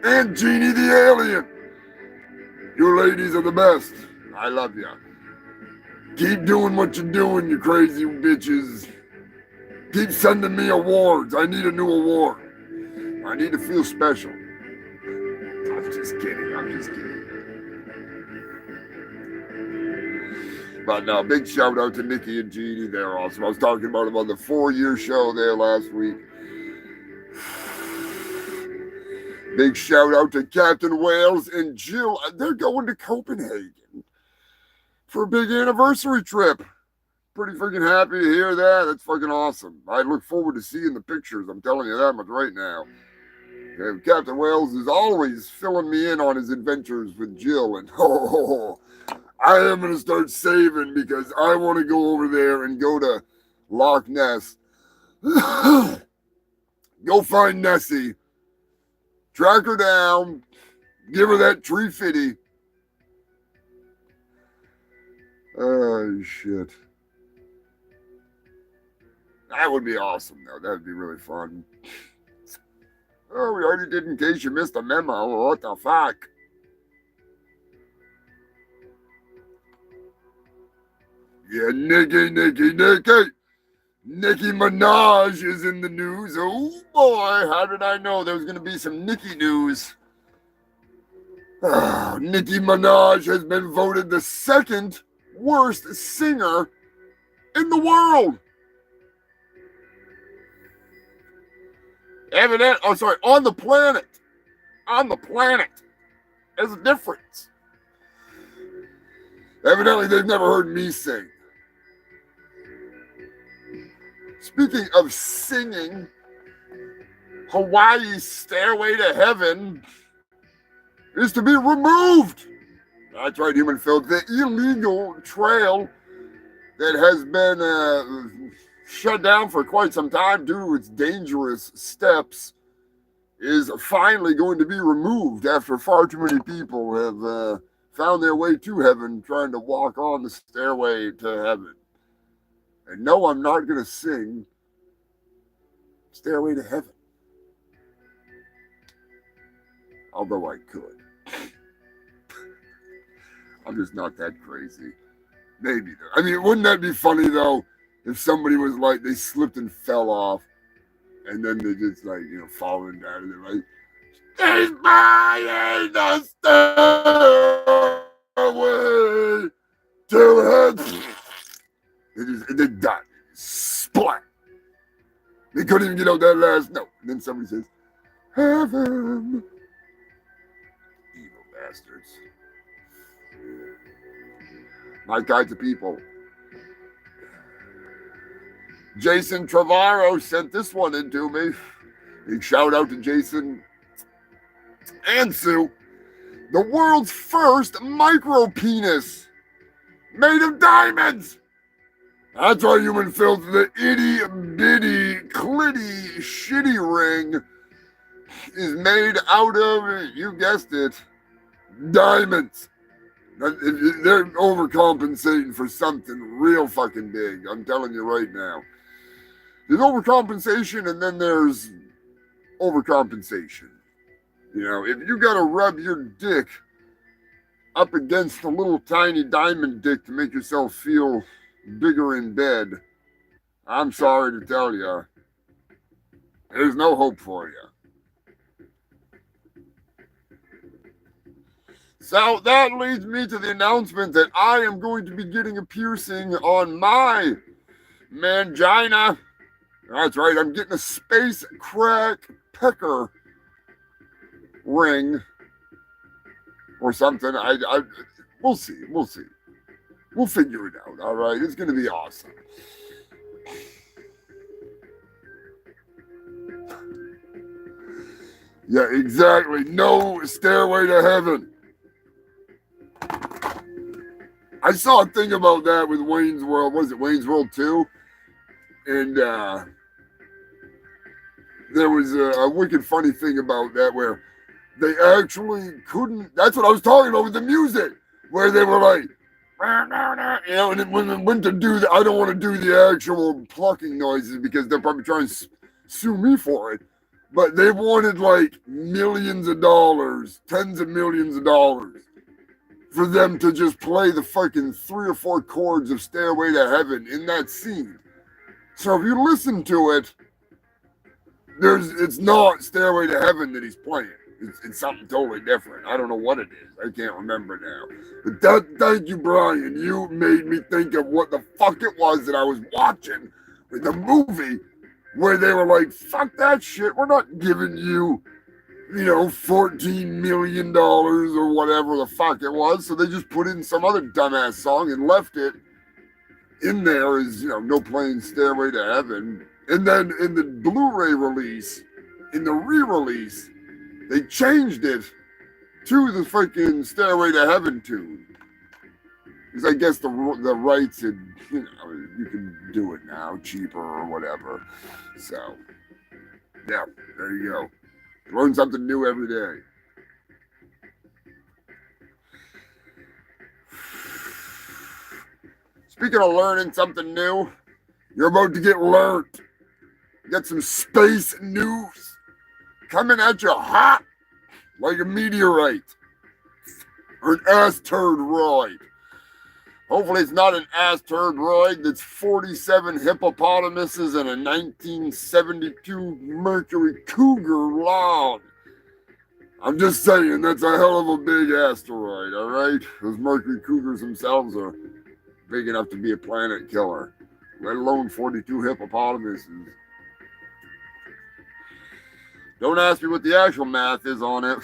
and Jeannie the alien. You ladies are the best. I love you. Keep doing what you're doing, you crazy bitches. Keep sending me awards. I need a new award. I need to feel special. I'm just kidding. But no, big shout out to Nikki and Jeannie. They're awesome. I was talking about them on the 4-year show there last week. Big shout out to Captain Wales and Jill. They're going to Copenhagen for a big anniversary trip. Pretty freaking happy to hear that. That's fucking awesome. I look forward to seeing the pictures. I'm telling you that much right now. And Captain Wales is always filling me in on his adventures with Jill. And I am going to start saving because I want to go over there and go to Loch Ness. Go find Nessie. Track her down. Give her that tree fitty. Oh, shit. That would be awesome, though. That would be really fun. Oh, we already did in case you missed a memo. What the fuck? Yeah, Nicki Minaj is in the news. Oh, boy. How did I know there was going to be some Nicki news? Oh, Nicki Minaj has been voted the second worst singer in the world. On the planet. On the planet. There's a difference. Evidently, they've never heard me sing. Speaking of singing, Hawaii's Stairway to Heaven is to be removed. That's right, human filth. The illegal trail that has been shut down for quite some time due to its dangerous steps is finally going to be removed after far too many people have found their way to heaven trying to walk on the stairway to heaven. And no, I'm not going to sing Stairway to Heaven. Although I could. I'm just not that crazy. Maybe though. I mean, wouldn't that be funny though if somebody was like, they slipped and fell off and then they just like, falling down and they're like, "He's buying the stairway to heaven." They died. Splat. They couldn't even get out that last note. And then somebody says, "Heaven." Evil bastards. My kinds of people. Jason Trevorrow sent this one in to me. Big shout out to Jason and Sue. The world's first micro penis made of diamonds. That's our human filth. The itty bitty clitty shitty ring is made out of, you guessed it, diamonds. They're overcompensating for something real fucking big. I'm telling you right now. There's overcompensation and then there's overcompensation. If you got to rub your dick up against a little tiny diamond dick to make yourself feel bigger in bed, I'm sorry to tell you, there's no hope for you. So that leads me to the announcement that I am going to be getting a piercing on my mangina. That's right, I'm getting a space crack pecker ring or something. We'll see. We'll figure it out, all right? It's going to be awesome. Yeah, exactly. No Stairway to Heaven. I saw a thing about that with Wayne's World. Was it Wayne's World 2? And there was a wicked funny thing about that where they actually couldn't. That's what I was talking about with the music. Where they were like, You know, and then when they went to do that, I don't want to do the actual plucking noises because they're probably trying to sue me for it. But they wanted like millions of dollars, tens of millions of dollars for them to just play the fucking 3 or 4 chords of Stairway to Heaven in that scene. So if you listen to it, it's not Stairway to Heaven that he's playing. It's something totally different. I don't know what it is. I can't remember now. But thank you, Brian. You made me think of what the fuck it was that I was watching in the movie where they were like, fuck that shit. We're not giving you, $14 million or whatever the fuck it was. So they just put in some other dumbass song and left it in there as, no playing Stairway to Heaven. And then in the Blu-ray release, in the re-release, they changed it to the freaking Stairway to Heaven tune. Because I guess the rights had, you can do it now, cheaper or whatever. So, yeah, there you go. Learn something new every day. Speaking of learning something new, you're about to get learned. Get some space news coming at you hot like a meteorite or an asteroid. Hopefully it's not an asteroid that's 47 hippopotamuses and a 1972 Mercury Cougar long. I'm just saying, that's a hell of a big asteroid, all right? Those Mercury Cougars themselves are big enough to be a planet killer, let alone 42 hippopotamuses. Don't ask me what the actual math is on it.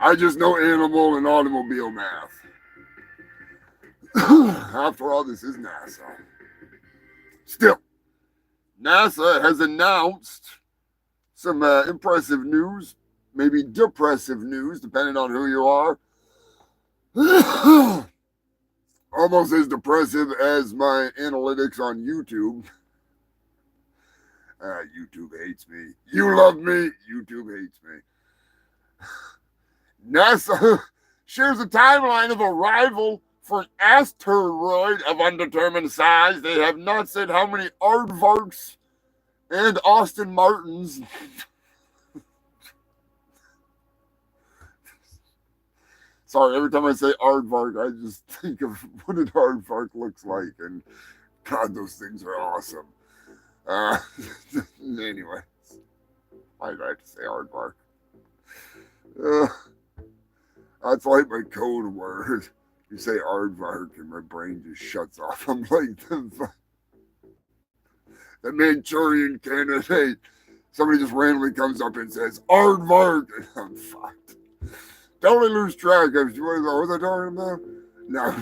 I just know animal and automobile math. After all, this is NASA. Still, NASA has announced some impressive news, maybe depressive news, depending on who you are. Almost as depressive as my analytics on YouTube. YouTube hates me. You love me. YouTube hates me. NASA shares a timeline of arrival for an asteroid of undetermined size. They have not said how many aardvarks and Austin Martins. Sorry, every time I say aardvark, I just think of what an aardvark looks like. And God, those things are awesome. Anyway, why did I have to say aardvark? That's like my code word. You say aardvark and my brain just shuts off. I'm like the Manchurian candidate. Somebody just randomly comes up and says aardvark, and I'm fucked. Totally lose track of what was I talking about? No.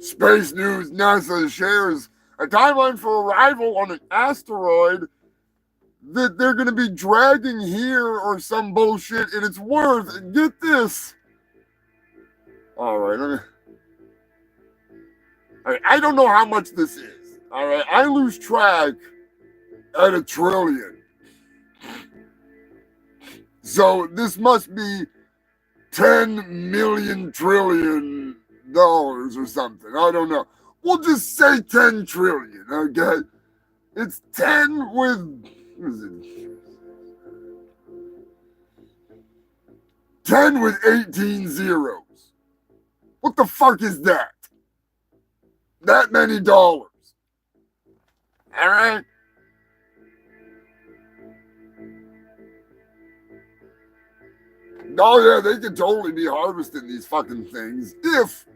Space news. NASA shares a timeline for arrival on an asteroid that they're going to be dragging here or some bullshit, and it's worth, get this. All right, I don't know how much this is. All right, I lose track at $1 trillion. So this must be 10 million trillion dollars or something. I don't know. We'll just say 10 trillion, okay? It's 10 with, what is it? 10 with 18 zeros. What the fuck is that? That many dollars. All right? Oh yeah, they could totally be harvesting these fucking things if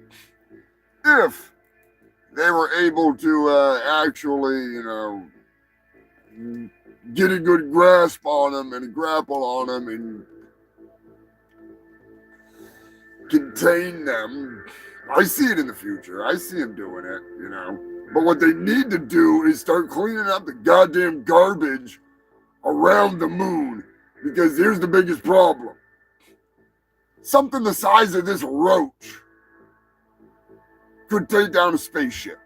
they were able to actually, get a good grasp on them and a grapple on them and contain them. I see it in the future. I see them doing it, But what they need to do is start cleaning up the goddamn garbage around the moon, because here's the biggest problem. Something the size of this roach could take down a spaceship.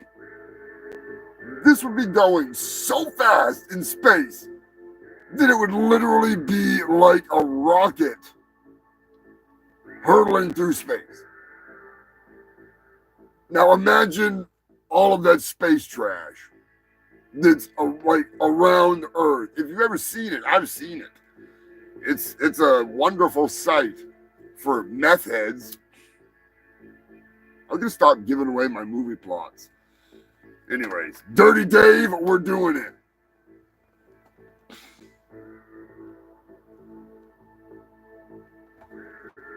This would be going so fast in space that it would literally be like a rocket hurtling through space. Now imagine all of that space trash that's like around Earth. If you've ever seen it, I've seen it. It's a wonderful sight for meth heads. I'm gonna stop giving away my movie plots. Anyways, Dirty Dave, we're doing it.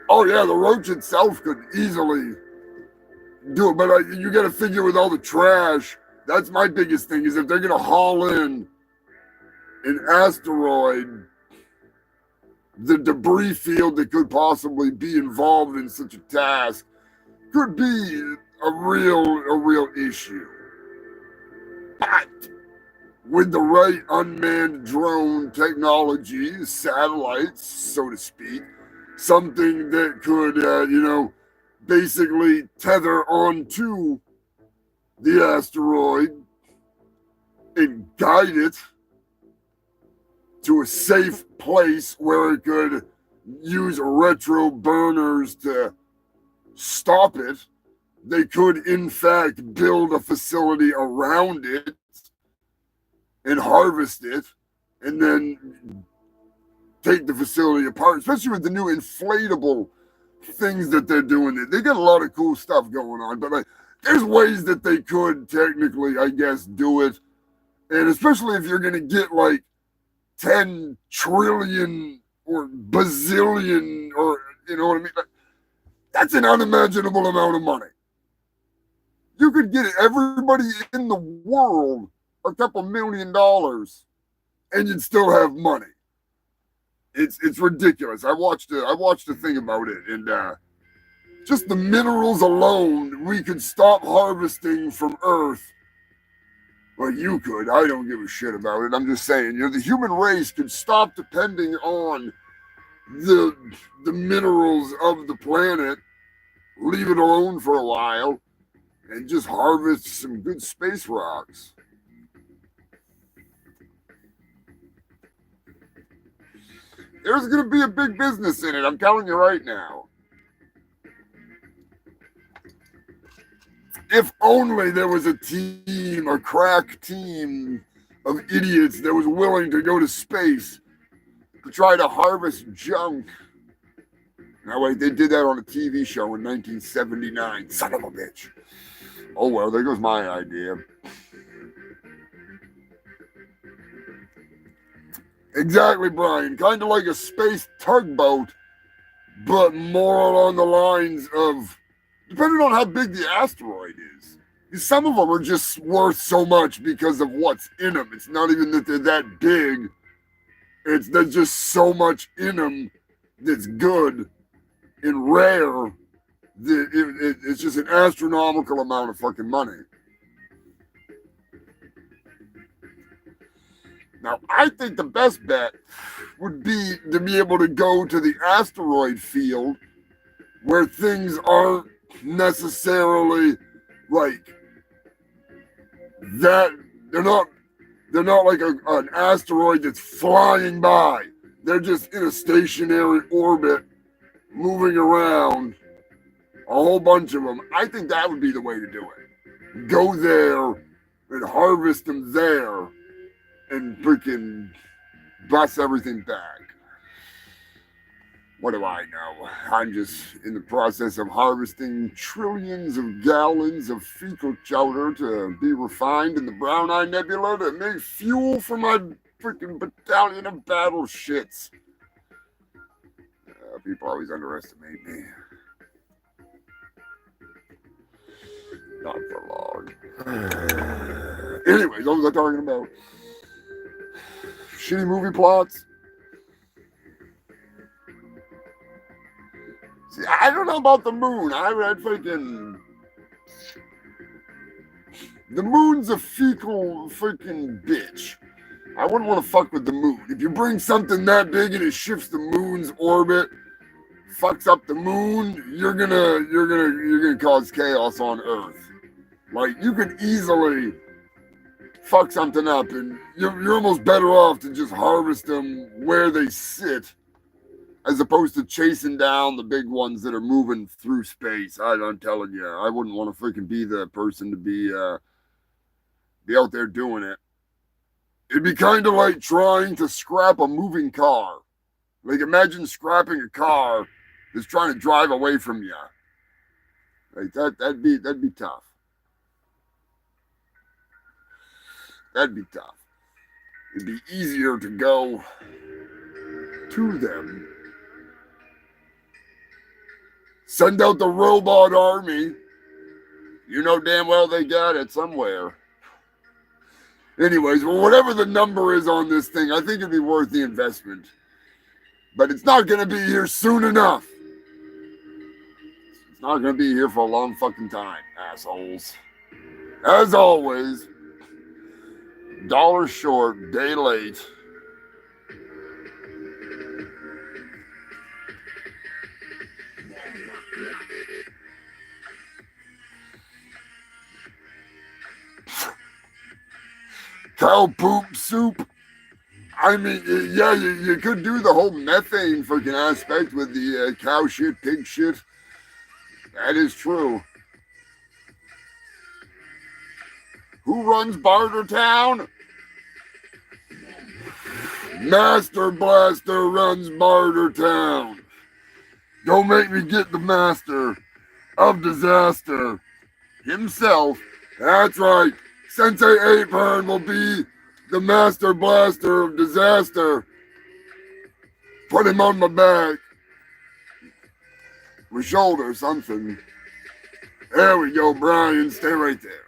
Oh yeah, the roach itself could easily do it, but you got to figure with all the trash. That's my biggest thing, is if they're gonna haul in an asteroid, the debris field that could possibly be involved in such a task could be a real issue. But with the right unmanned drone technology, satellites, so to speak, something that could, basically tether onto the asteroid and guide it to a safe place where it could use retro burners to stop it. They could, in fact, build a facility around it and harvest it and then take the facility apart, especially with the new inflatable things that they're doing. They got a lot of cool stuff going on, but there's ways that they could technically, I guess, do it. And especially if you're going to get like 10 trillion or bazillion, or you know what I mean? That's an unimaginable amount of money. You could get everybody in the world a couple $1 million and you'd still have money. It's ridiculous. I watched a thing about it, and just the minerals alone, we could stop harvesting from Earth. Well, you could. I don't give a shit about it. I'm just saying, the human race could stop depending on the minerals of the planet, leave it alone for a while, and just harvest some good space rocks. There's going to be a big business in it, I'm telling you right now. If only there was a crack team of idiots that was willing to go to space to try to harvest junk. Now, wait, they did that on a TV show in 1979. Son of a bitch. Oh, well, there goes my idea. Exactly, Brian. Kind of like a space tugboat, but more along the lines of, depending on how big the asteroid is. Some of them are just worth so much because of what's in them. It's not even that they're that big. There's just so much in them that's good and rare that it's just an astronomical amount of fucking money. Now, I think the best bet would be to be able to go to the asteroid field where things aren't necessarily like that. They're not like an asteroid that's flying by. They're just in a stationary orbit, moving around, a whole bunch of them. I think that would be the way to do it. Go there and harvest them there and freaking bust everything back. What do I know? I'm just in the process of harvesting trillions of gallons of fecal chowder to be refined in the Brown Eye Nebula to make fuel for my freaking battalion of battle shits. People always underestimate me. Not for long. Anyways, what was I talking about? Shitty movie plots. See, I don't know about the moon. I read freaking... The moon's a fecal freaking bitch. I wouldn't want to fuck with the moon. If you bring something that big and it shifts the moon's orbit, fucks up the moon, you're gonna cause chaos on Earth. Like, you could easily fuck something up, and you're almost better off to just harvest them where they sit, as opposed to chasing down the big ones that are moving through space. I'm telling you, I wouldn't want to freaking be the person to be out there doing it. It'd be kind of like trying to scrap a moving car. Like, imagine scrapping a car that's trying to drive away from you. Like that'd be tough. That'd be tough. It'd be easier to go to them. Send out the robot army. You know damn well they got it somewhere. Anyways, well, whatever the number is on this thing, I think it'd be worth the investment. But it's not going to be here soon enough. It's not going to be here for a long fucking time, assholes. As always, dollar short, day late. Cow poop soup. I mean, yeah, you could do the whole methane freaking aspect with the cow shit, pig shit. That is true. Who runs Bartertown? Master Blaster runs Bartertown. Don't make me get the master of disaster himself. That's right. Sensei ApeHERN will be the Master Blaster of disaster. Put him on my back. My shoulder, something. There we go, Brian. Stay right there.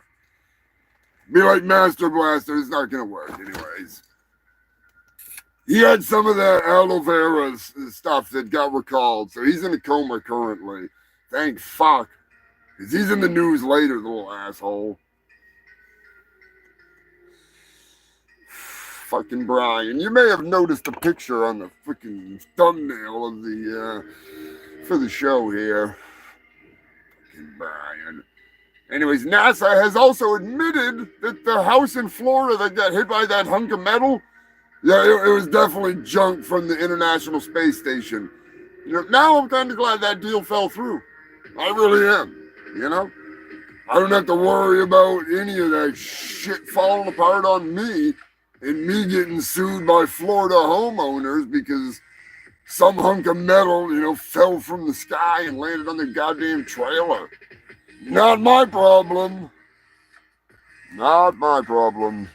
Be like Master Blaster. It's not going to work anyways. He had some of that aloe vera stuff that got recalled, so he's in a coma currently. Thank fuck. Because he's in the news later, the little asshole. Fucking Brian. You may have noticed a picture on the freaking thumbnail of the for the show here. Fucking Brian. Anyways, NASA has also admitted that the house in Florida that got hit by that hunk of metal, yeah, it was definitely junk from the International Space Station. You know, now I'm kind of glad that deal fell through. I really am. You know, I don't have to worry about any of that shit falling apart on me. And me getting sued by Florida homeowners because some hunk of metal, you know, fell from the sky and landed on their goddamn trailer. Not my problem. Not my problem.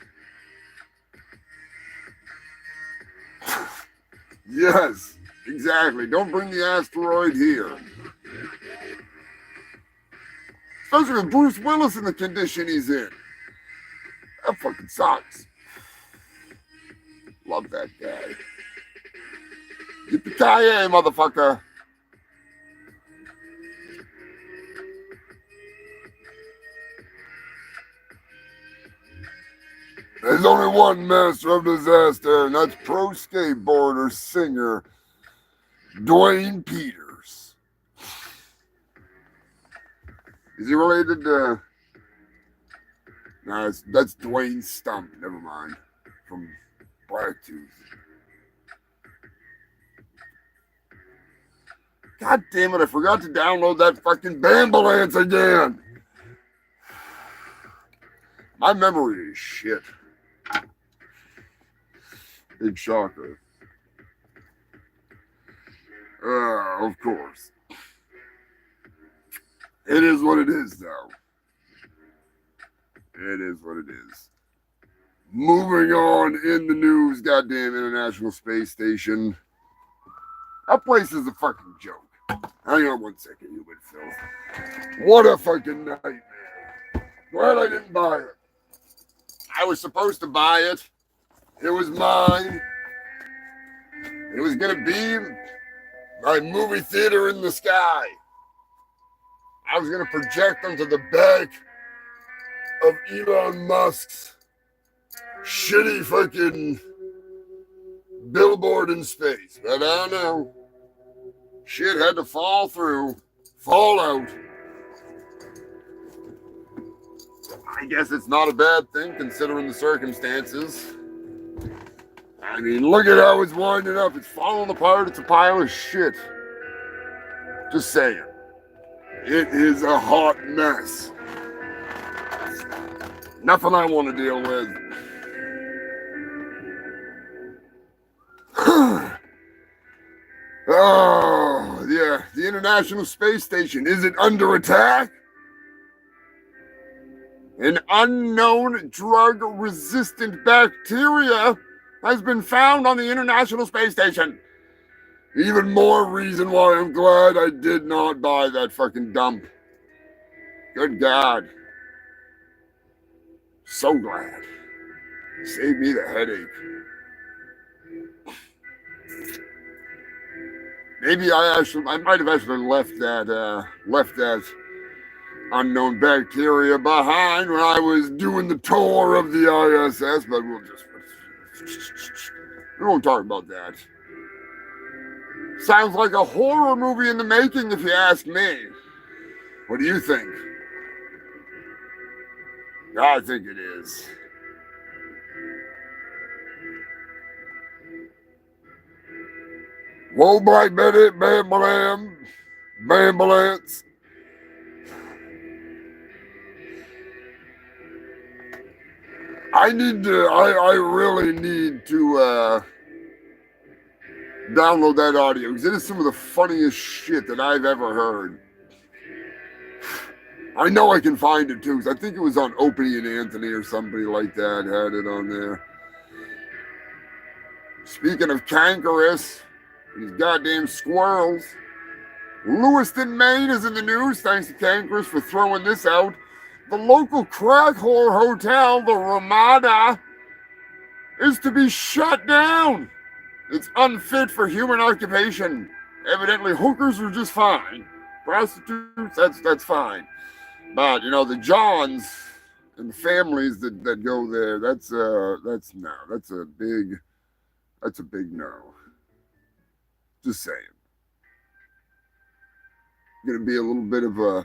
Yes, exactly. Don't bring the asteroid here. Especially with Bruce Willis in the condition he's in. That fucking sucks. Love that guy. Yippee-ki-yay, motherfucker. There's only one master of disaster, and that's pro skateboarder, singer, Dwayne Peters. Is he related to... No, that's Dwayne Stump, never mind. From... Blacktooth. God damn it, I forgot to download that fucking Bambalance again. My memory is shit. Big shocker. Of course. It is what it is, though. It is what it is. Moving on in the news, goddamn International Space Station. That place is a fucking joke. Hang on one second, you would filth. What a fucking nightmare. Glad I didn't buy it. I was supposed to buy it. It was mine. It was going to be my movie theater in the sky. I was going to project onto the back of Elon Musk's shitty fucking billboard in space. But I don't know. Shit had to fall out. I guess it's not a bad thing considering the circumstances. I mean, look at how it's winding up. It's falling apart. It's a pile of shit. Just saying. It is a hot mess. Nothing I want to deal with. Oh, yeah. The International Space Station. Is it under attack? An unknown drug-resistant bacteria has been found on the International Space Station. Even more reason why I'm glad I did not buy that fucking dump. Good God. So glad. Saved me the headache. Maybe I might have actually left that unknown bacteria behind when I was doing the tour of the ISS, but we won't talk about that. Sounds like a horror movie in the making, if you ask me. What do you think? I think it is. Whoa, Black Betty, bam, bam, bambulance. I really need to download that audio because it is some of the funniest shit that I've ever heard. I know I can find it too because I think it was on Opie and Anthony or somebody like that had it on there. Speaking of cankerous, these goddamn squirrels. Lewiston, Maine is in the news. Thanks to Cankerous for throwing this out. The local crack whore hotel, the Ramada, is to be shut down. It's unfit for human occupation. Evidently, hookers are just fine. Prostitutes, that's fine. But, you know, the Johns and the families that go there, that's no. That's a big no. Just saying. Gonna be a little bit of a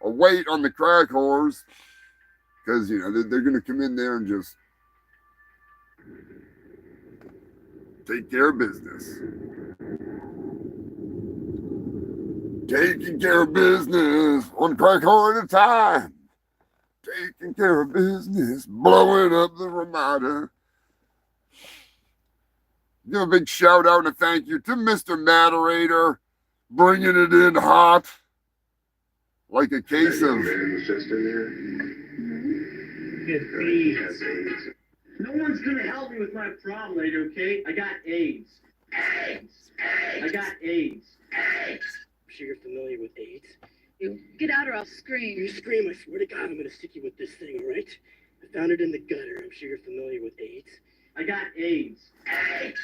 weight on the crack whores because, you know, they're gonna come in there and just take care of business. Taking care of business, one crack whore at a time. Taking care of business, blowing up the Ramada. Give a big shout out and a thank you to Mr. Moderator, bringing it in hot, like a case of. No one's gonna help me with my problem, lady, okay? I got AIDS. AIDS! I got AIDS. I'm sure you're familiar with AIDS. You get out or I'll scream. You scream, I swear to God, I'm gonna stick you with this thing, all right? I found it in the gutter. I'm sure you're familiar with AIDS. I got AIDS. AIDS!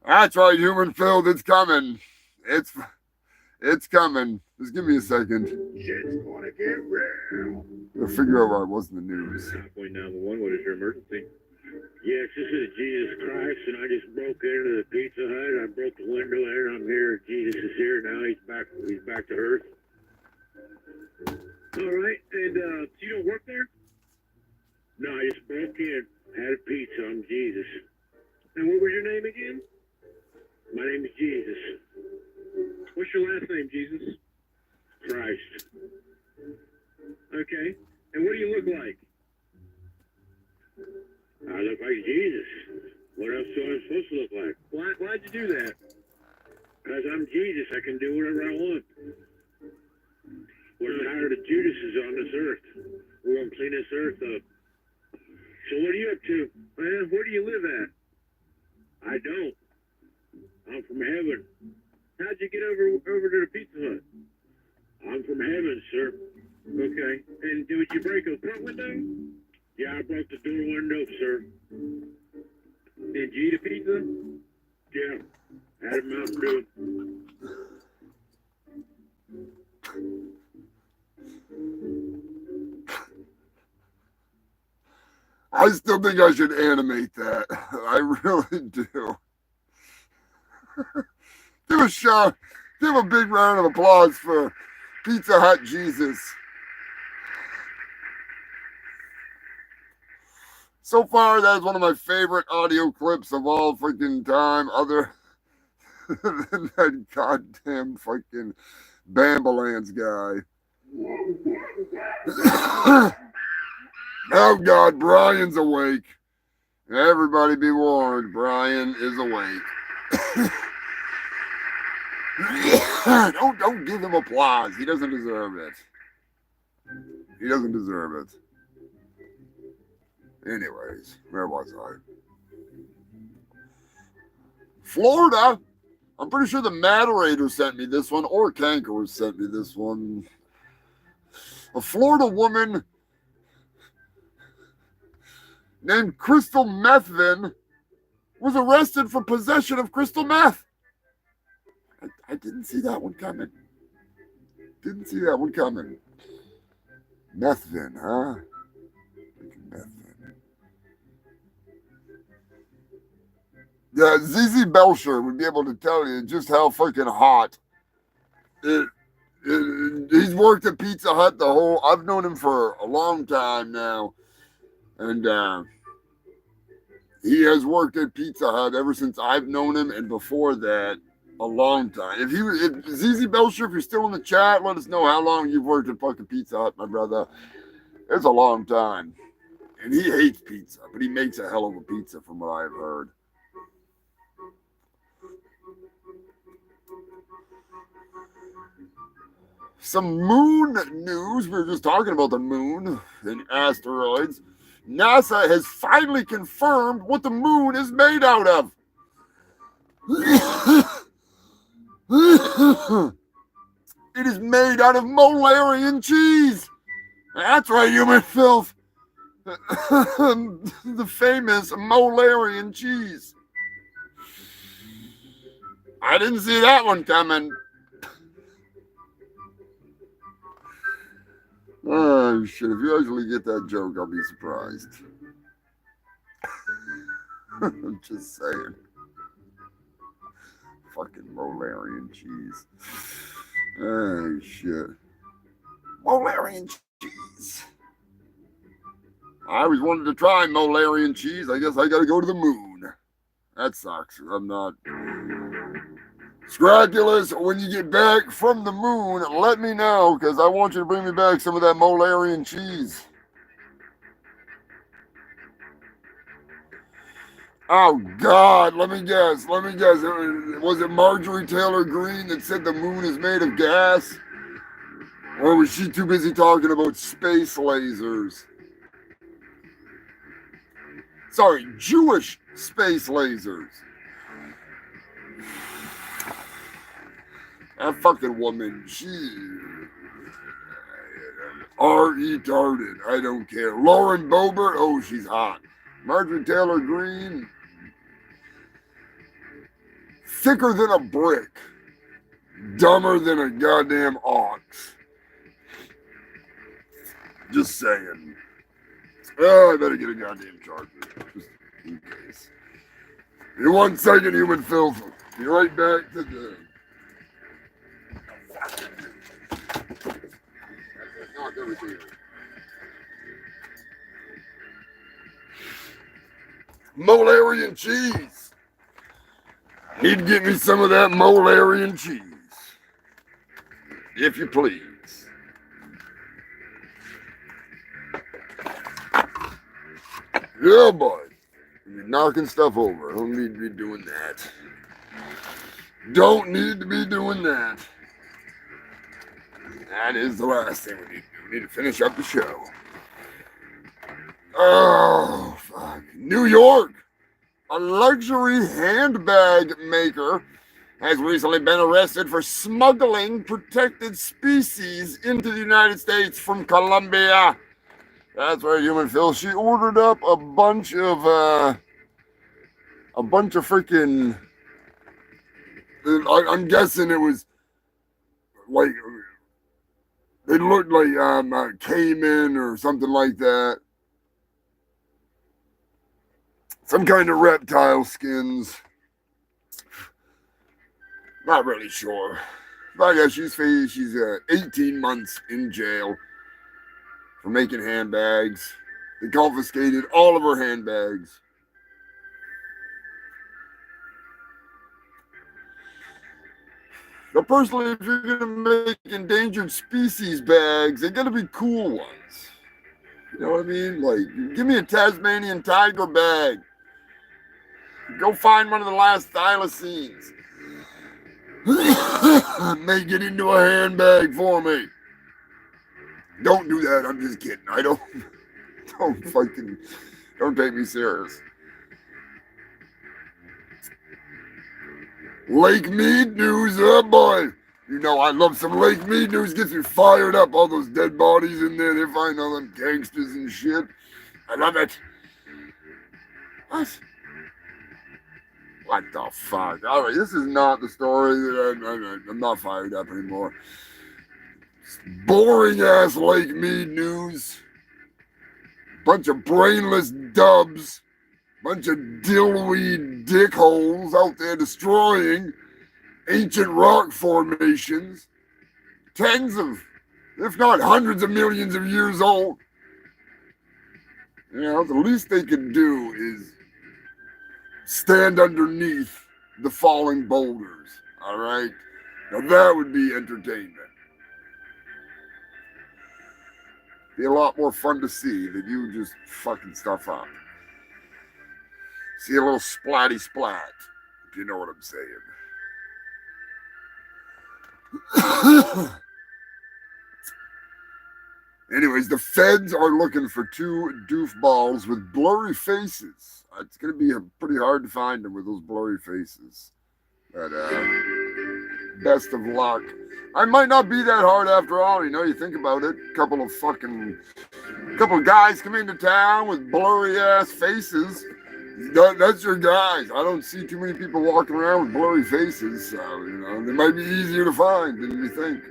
That's right, human filled. It's coming. It's coming. Just give me a second. Shit's gonna get real. I'll figure out why it wasn't the news. Point 911, what is your emergency? Yes, this is Jesus Christ, and I just broke into the Pizza Hut. I broke the window there, and I'm here. Jesus is here now. He's back to earth. All right, and so you don't work there? No, I just broke in, had a pizza. I'm Jesus. And what was your name again? My name is Jesus. What's your last name, Jesus? Christ. Okay. And what do you look like? I look like Jesus. What else do I supposed to look like? Why'd you do that? Because I'm Jesus. I can do whatever I want. We're tired of Judases on this earth. We're going to clean this earth up. So what are you up to? Man, where do you live at? I don't. I'm from heaven. How'd you get over to the Pizza Hut? I'm from heaven, sir. Okay. And did you break a front window? Yeah, I broke the door window, sir. Did you eat a pizza? Yeah. Had a Mountain Dew. I still think I should animate that. I really do. Give a big round of applause for Pizza Hut Jesus. So far, that is one of my favorite audio clips of all freaking time, other than that goddamn fucking Bambalance guy. Oh, God, Brian's awake. Everybody be warned, Brian is awake. Don't give him applause. He doesn't deserve it. He doesn't deserve it. Anyways, where was I? Florida. I'm pretty sure the Moderator sent me this one, or Kanker sent me this one. A Florida woman named Crystal Methvin was arrested for possession of crystal meth. I didn't see that one coming. Didn't see that one coming. Methvin, huh? Methvin. Yeah, ZZ Belcher would be able to tell you just how fucking hot he's worked at Pizza Hut I've known him for a long time now. And he has worked at Pizza Hut ever since I've known him, and before that, a long time. If ZZ Belcher, if you're still in the chat, let us know how long you've worked at fucking Pizza Hut, my brother. It's a long time. And he hates pizza, but he makes a hell of a pizza from what I've heard. Some moon news. We were just talking about the moon and asteroids. NASA has finally confirmed what the moon is made out of. It is made out of Molarian cheese. That's right, human filth. The famous Molarian cheese. I didn't see that one coming. Oh, shit. If you actually get that joke, I'll be surprised. I'm just saying. Fucking Molarian cheese. Oh, shit. Molarian cheese. I always wanted to try Molarian cheese. I guess I gotta go to the moon. That sucks. I'm not... Scraculus, when you get back from the moon, let me know, because I want you to bring me back some of that Molarian cheese. Oh, God, let me guess. Was it Marjorie Taylor Greene that said the moon is made of gas? Or was she too busy talking about space lasers? Sorry, Jewish space lasers. That fucking woman, she retarded. I don't care. Lauren Boebert, oh, she's hot. Marjorie Taylor Greene, thicker than a brick, dumber than a goddamn ox. Just saying. Oh, I better get a goddamn charger, just in case. In 1 second, human filth. Be right back to the... Not everything. Molarian cheese. Need to get me some of that Molarian cheese, if you please. Yeah, boy. You're knocking stuff over. Don't need to be doing that. Don't need to be doing that. That is the last thing we need to do. We need to finish up the show. Oh, fuck. New York. A luxury handbag maker has recently been arrested for smuggling protected species into the United States from Colombia. That's right, human Phil. She ordered up a bunch of freaking... I'm guessing it was like... It looked like caiman or something like that. Some kind of reptile skins. Not really sure. But yeah, she's 18 months in jail for making handbags. They confiscated all of her handbags. Now, personally, if you're going to make endangered species bags, they got to be cool ones. You know what I mean? Like, give me a Tasmanian tiger bag. Go find one of the last thylacines. Make it into a handbag for me. Don't do that. I'm just kidding. I don't take me serious. Lake Mead news, oh boy. You know I love some Lake Mead news. Gets me fired up. All those dead bodies in there. They find all them gangsters and shit. I love it. What? What the fuck? All right, this is not the story that I'm not fired up anymore. Boring ass Lake Mead news. Bunch of brainless dubs. Bunch of dillweed dickholes out there destroying ancient rock formations. Tens of, if not hundreds of millions of years old. You know, the least they can do is stand underneath the falling boulders. All right? Now that would be entertainment. Be a lot more fun to see than you just fucking stuff up. See a little splatty splat, if you know what I'm saying. Anyways, the feds are looking for two doofballs with blurry faces. It's going to be pretty hard to find them with those blurry faces. But best of luck. I might not be that hard after all. You know, you think about it. Couple of guys come into town with blurry ass faces. That's your guys. I don't see too many people walking around with blurry faces. So, you know, they might be easier to find than you think.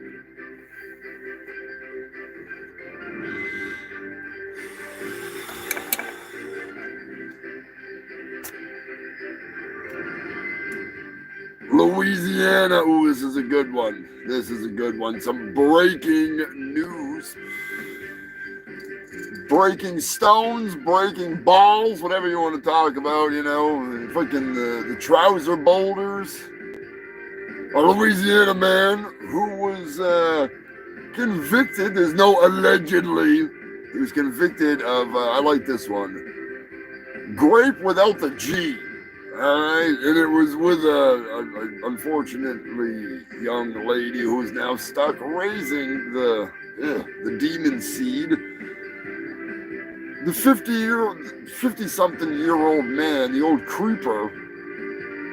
Louisiana. Ooh, this is a good one. This is a good one. Some breaking news. Breaking stones, breaking balls, whatever you want to talk about, you know. Freaking the trouser boulders. A Louisiana man who was convicted. There's no allegedly. He was convicted of, I like this one, grape without the G. All right, and it was with a unfortunately young lady who is now stuck raising the demon seed. The 50-something-year-old man, the old creeper,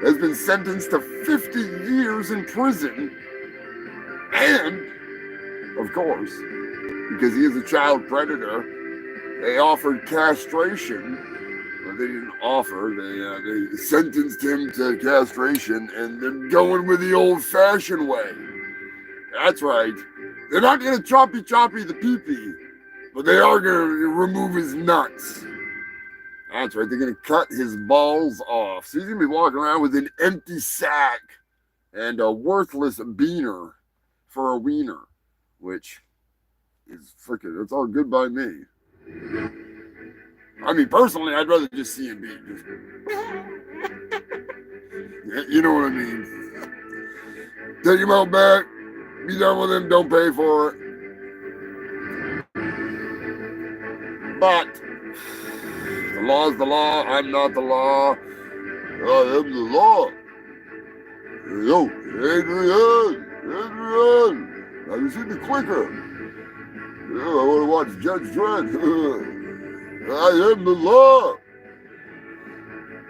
has been sentenced to 50 years in prison. And, of course, because he is a child predator, they offered castration. Well, they didn't offer, they sentenced him to castration, and they're going with the old-fashioned way. That's right. They're not going to choppy the pee-pee. But they are going to remove his nuts. That's right. They're going to cut his balls off. So he's going to be walking around with an empty sack and a worthless beaner for a wiener, which is freaking, it's all good by me. I mean, personally, I'd rather just see him be just, you know what I mean? Take him out back. Be done with him. Don't pay for it. But the law is the law. I'm not the law. I am the law. Yo, Adrian. Have you seen the clicker? Yeah, I want to watch Judge Dredd. I am the law.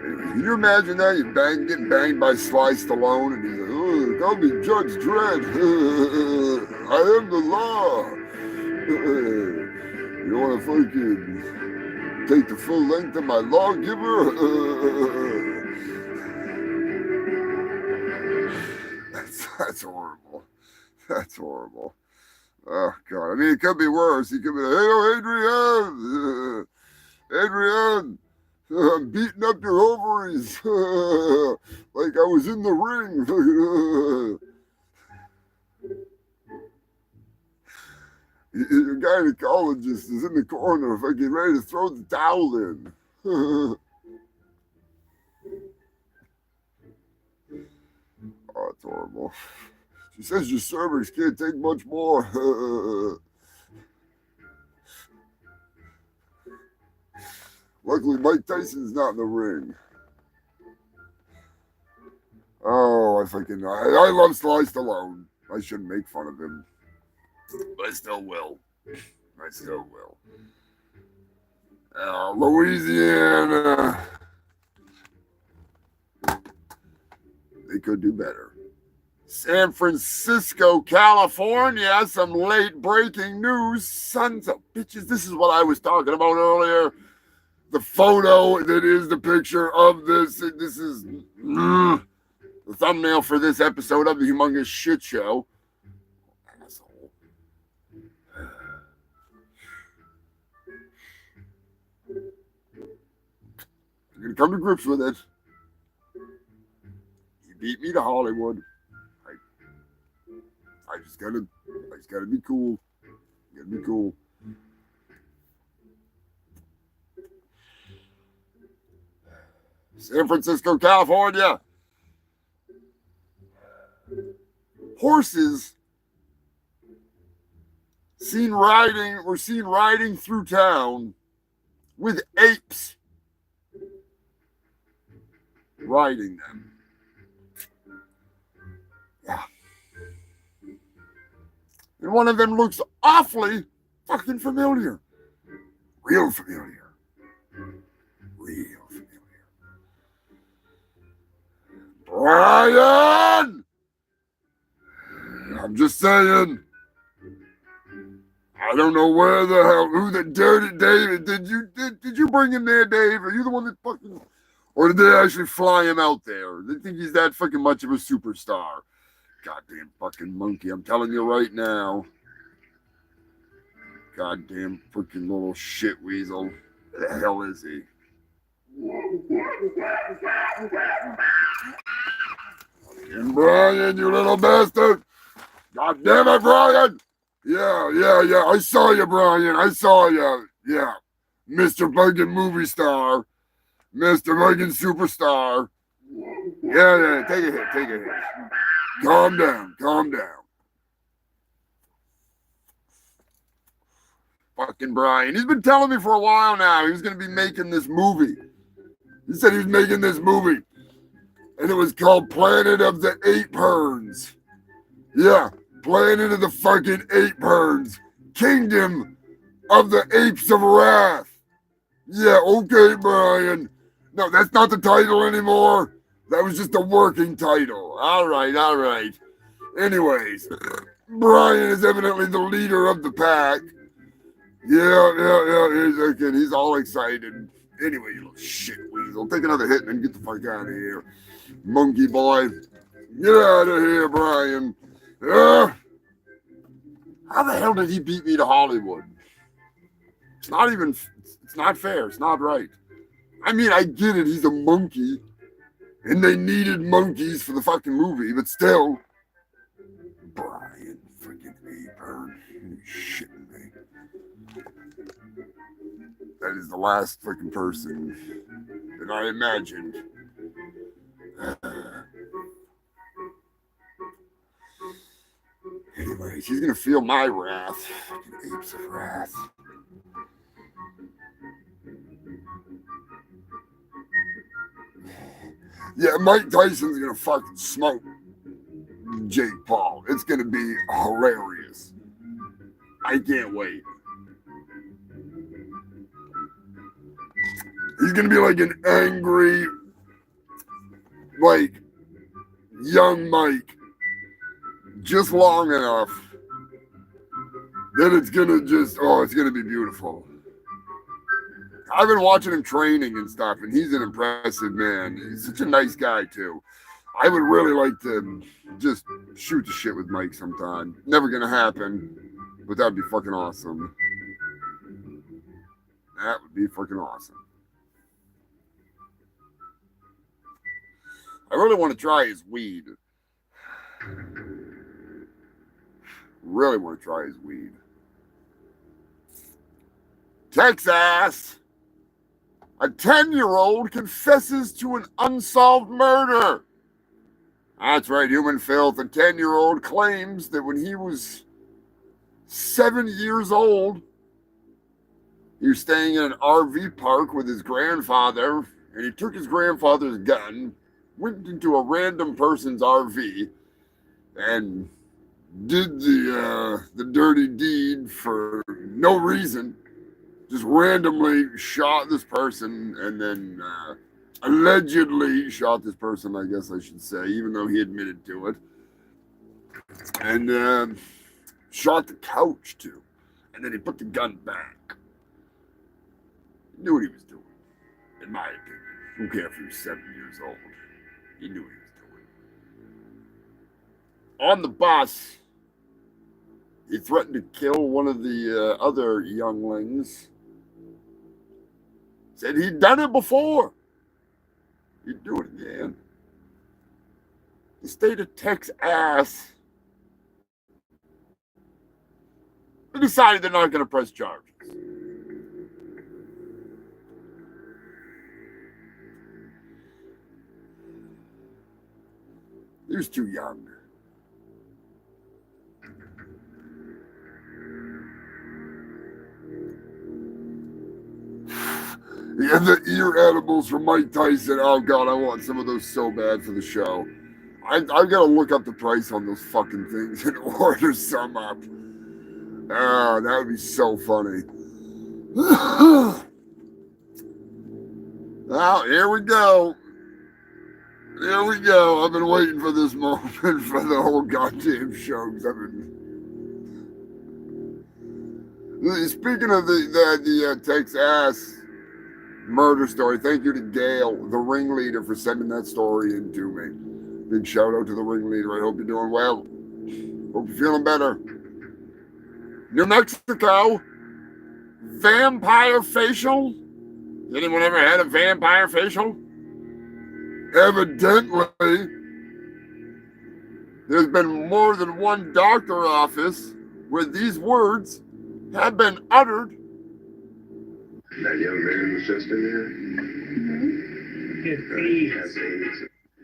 Anyway, can you imagine that? You're getting banged by Sly Stallone, and he's like, oh, call me Judge Dredd. I am the law. You want to fucking take the full length of my lawgiver? That's horrible. That's horrible. Oh, God. I mean, it could be worse. He could be like, hey, Adrian, I'm beating up your ovaries like I was in the ring. Your gynecologist is in the corner fucking ready to throw the towel in. Oh, it's horrible. She says your cervix can't take much more. Luckily, Mike Tyson's not in the ring. Oh, I love Sly Stallone. I shouldn't make fun of him. But I still will. Louisiana. They could do better. San Francisco, California. Some late breaking news. Sons of bitches. This is what I was talking about earlier. The photo that is the picture of this. This is the thumbnail for this episode of the Humongous Shit Show. Asshole. I'm gonna come to grips with it. You beat me to Hollywood. I just gotta be cool. Gotta be cool. San Francisco, California. Horses were seen riding through town with apes riding them. Yeah. And one of them looks awfully fucking familiar. Real familiar. Brian! I'm just saying. I don't know who the dirty David. Did you bring him there, Dave? Are you the one that fucking, or did they actually fly him out there? They think he's that fucking much of a superstar. Goddamn fucking monkey, I'm telling you right now. Goddamn freaking little shit weasel. Where the hell is he? Brian, you little bastard! God damn it, Brian! Yeah. I saw you, Brian. I saw you. Yeah. Mr. Fucking movie star. Mr. Fucking superstar. Yeah. Take a hit. Calm down. Fucking Brian. He's been telling me for a while now he was going to be making this movie. He said he was making this movie. And it was called Planet of the ApeHERNS. Yeah. Planet of the fucking ApeHERNS. Kingdom of the Apes of Wrath. Yeah, okay, Brian. No, that's not the title anymore. That was just a working title. All right. Anyways, Brian is evidently the leader of the pack. Yeah. He's all excited. Anyway, you little shit weasel. Take another hit and then get the fuck out of here. Monkey boy. Get out of here, Brian. How the hell did he beat me to Hollywood? It's not fair. It's not right. I mean, I get it. He's a monkey. And they needed monkeys for the fucking movie, but still. Brian freaking ApeHERNS. You shitting me. That is the last freaking person that I imagined. Anyways, he's gonna feel my wrath. Fucking apes of wrath. Yeah, Mike Tyson's gonna fucking smoke Jake Paul. It's gonna be hilarious. I can't wait. He's gonna be like an angry, like, young Mike. Just long enough that it's gonna be beautiful. I've been watching him training and stuff, and he's an impressive man. He's such a nice guy, too. I would really like to just shoot the shit with Mike sometime. Never gonna happen, but that'd be fucking awesome. That would be fucking awesome. I really want to try his weed. Really want to try his weed. Texas. A 10-year-old confesses to an unsolved murder. That's right, human filth. A 10-year-old claims that when he was 7 years old, he was staying in an RV park with his grandfather, and he took his grandfather's gun, went into a random person's RV, and did the dirty deed for no reason. Just randomly shot this person, and then allegedly shot this person, I guess I should say, even though he admitted to it. And shot the couch, too. And then he put the gun back. He knew what he was doing, in my opinion. Who cares if he was 7 years old? He knew what he was doing. On the bus, he threatened to kill one of the other younglings. Said he'd done it before. He'd do it again. The state of Texas, they decided they're not going to press charges. He was too young. Yeah, the ear edibles from Mike Tyson. Oh, God, I want some of those so bad for the show. I've got to look up the price on those fucking things and order some up. Oh, that would be so funny. Well, here we go. Here we go. I've been waiting for this moment for the whole goddamn show. Speaking of the Texas murder story, thank you to Gail, the ringleader, for sending that story in to me. Big shout out to the ringleader. I hope you're doing well. Hope you're feeling better. New Mexico, vampire facial. Anyone ever had a vampire facial? Evidently, there's been more than one doctor office where these words have been uttered. That young man was just in AIDS.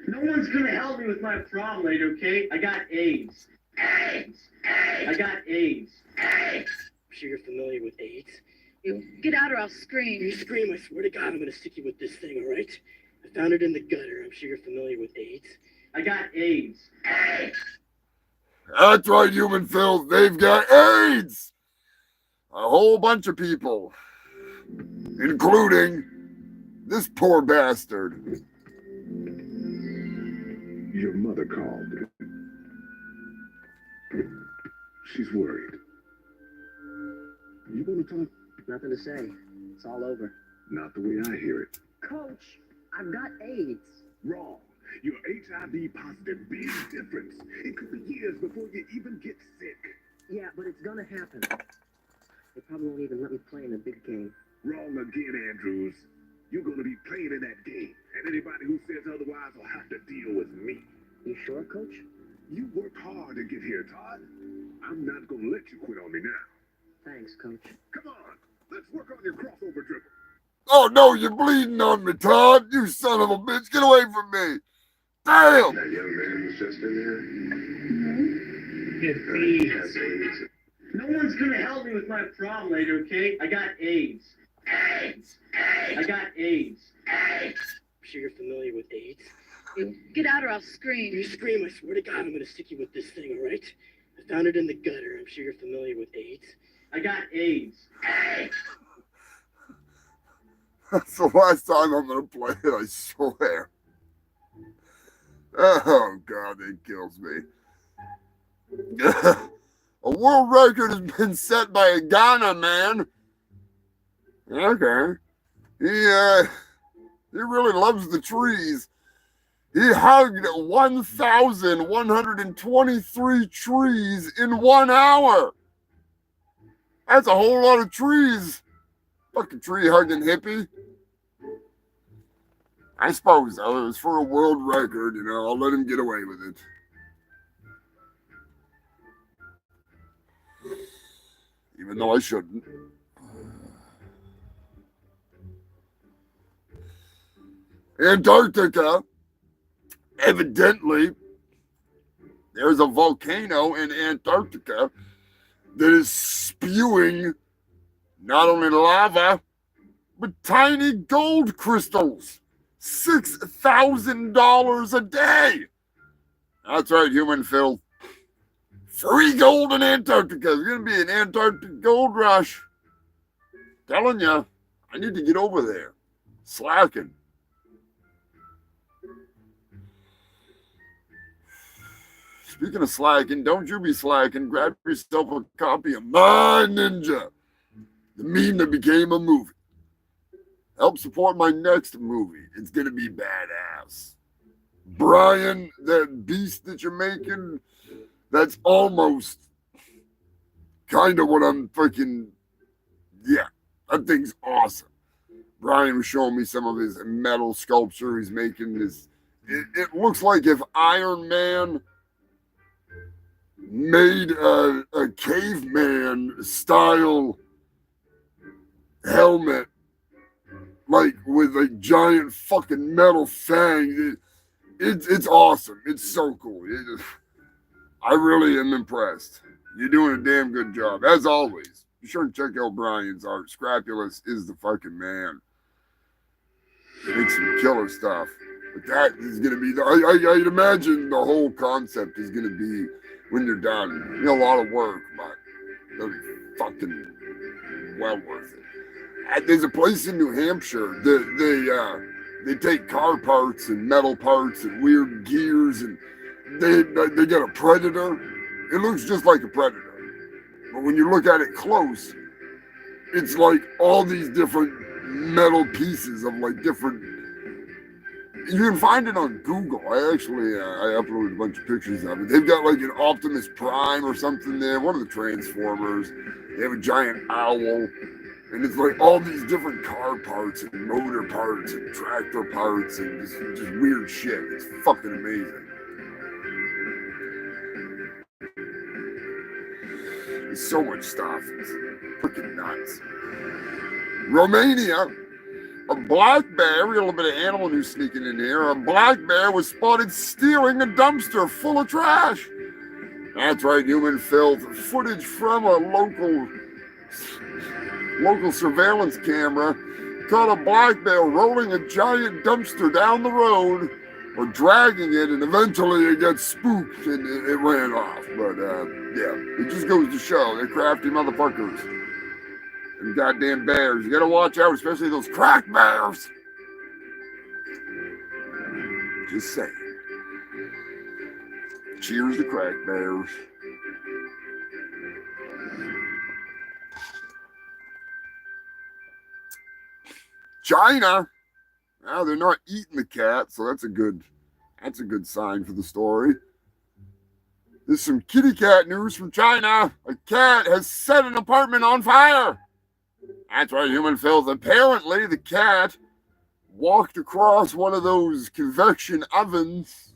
No one's gonna help me with my problem, lady, okay? I got AIDS. AIDS! I got AIDS. I'm sure you're familiar with AIDS. You get out or I'll scream. You scream, I swear to God, I'm gonna stick you with this thing, all right? I found it in the gutter. I'm sure you're familiar with AIDS. I got AIDS. AIDS! That's right, human filth. They've got AIDS. A whole bunch of people, including this poor bastard. Your mother called. She's worried. You want to talk? Nothing to say. It's all over. Not the way I hear it. Coach, I've got AIDS. Wrong. You're HIV positive. Big difference. It could be years before you even get sick. Yeah, but it's gonna happen. They probably won't even let me play in the big game. Wrong again, Andrews. You're going to be playing in that game, and anybody who says otherwise will have to deal with me. You sure, Coach? You worked hard to get here, Todd. I'm not going to let you quit on me now. Thanks, Coach. Come on, let's work on your crossover dribble. Oh, no, you're bleeding on me, Todd. You son of a bitch. Get away from me. Damn. That young man was just in Get AIDS. No one's gonna help me with my problem, lady, okay? I got AIDS. AIDS! I got AIDS. AIDS! I'm sure you're familiar with AIDS. You get out or I'll scream. You scream, I swear to God, I'm gonna stick you with this thing, all right? I found it in the gutter. I'm sure you're familiar with AIDS. I got AIDS. AIDS! That's the last time I'm going to play it, I swear. Oh, God, it kills me. A world record has been set by a Ghana man. Okay. He really loves the trees. He hugged 1,123 trees in 1 hour. That's a whole lot of trees. Fucking tree hugging hippie. I suppose, though, it was for a world record, you know, I'll let him get away with it. Even though I shouldn't. Antarctica, evidently, there's a volcano in Antarctica that is spewing not only lava, but tiny gold crystals. $6,000 a day. That's right, human filth. Free gold in Antarctica. There's going to be an Antarctic gold rush. Telling you, I need to get over there. Slacking. Speaking of slacking, don't you be slacking. Grab yourself a copy of My Ninja, the meme that became a movie. Help support my next movie. It's going to be badass. Brian, that beast that you're making, that's almost kind of what I'm freaking, yeah, that thing's awesome. Brian was showing me some of his metal sculpture he's making. It looks like if Iron Man made a caveman style helmet, like with a giant fucking metal fang. It's awesome. It's so cool. I really am impressed. You're doing a damn good job. As always, be sure to check out Brian's art. Scrapulous is the fucking man. He makes some killer stuff. But that is going to be, I'd imagine the whole concept is going to be, when you're done, a lot of work, but it'll be fucking well worth it. There's a place in New Hampshire that they take car parts and metal parts and weird gears, and they get a Predator. It looks just like a Predator, but when you look at it close, it's like all these different metal pieces of like different. You can find it on Google. I uploaded a bunch of pictures of it. They've got like an Optimus Prime or something there, one of the Transformers. They have a giant owl. And it's like all these different car parts and motor parts and tractor parts and just weird shit. It's fucking amazing. There's so much stuff. It's freaking nuts. Romania, a black bear, we got a little bit of animal news sneaking in here. A black bear was spotted stealing a dumpster full of trash. That's right, human filth. Footage from a local surveillance camera caught a black bear rolling a giant dumpster down the road or dragging it, and eventually it got spooked and it ran off. But yeah, it just goes to show they're crafty motherfuckers. And goddamn bears, you gotta watch out, especially those crack bears. Just saying. Cheers to crack bears. China, now they're not eating the cat, so that's a good sign for the story. There's some kitty cat news from China. A cat has set an apartment on fire. That's right, human filth. Apparently, the cat walked across one of those convection ovens,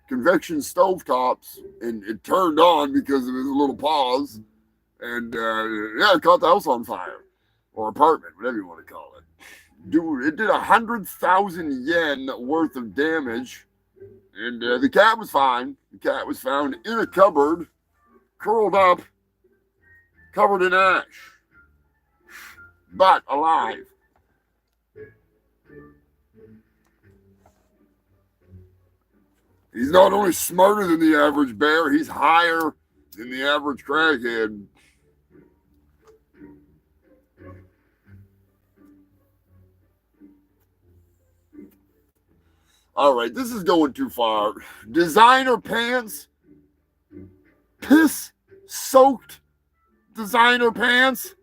convection stovetops, and it turned on because of his little paws. And yeah, it caught the house on fire. Or apartment, whatever you want to call it. Dude, it did 100,000 yen worth of damage. And the cat was fine. The cat was found in a cupboard, curled up, covered in ash, but alive. He's not only smarter than the average bear, he's higher than the average crackhead. All right, this is going too far. Designer pants, piss-soaked designer pants,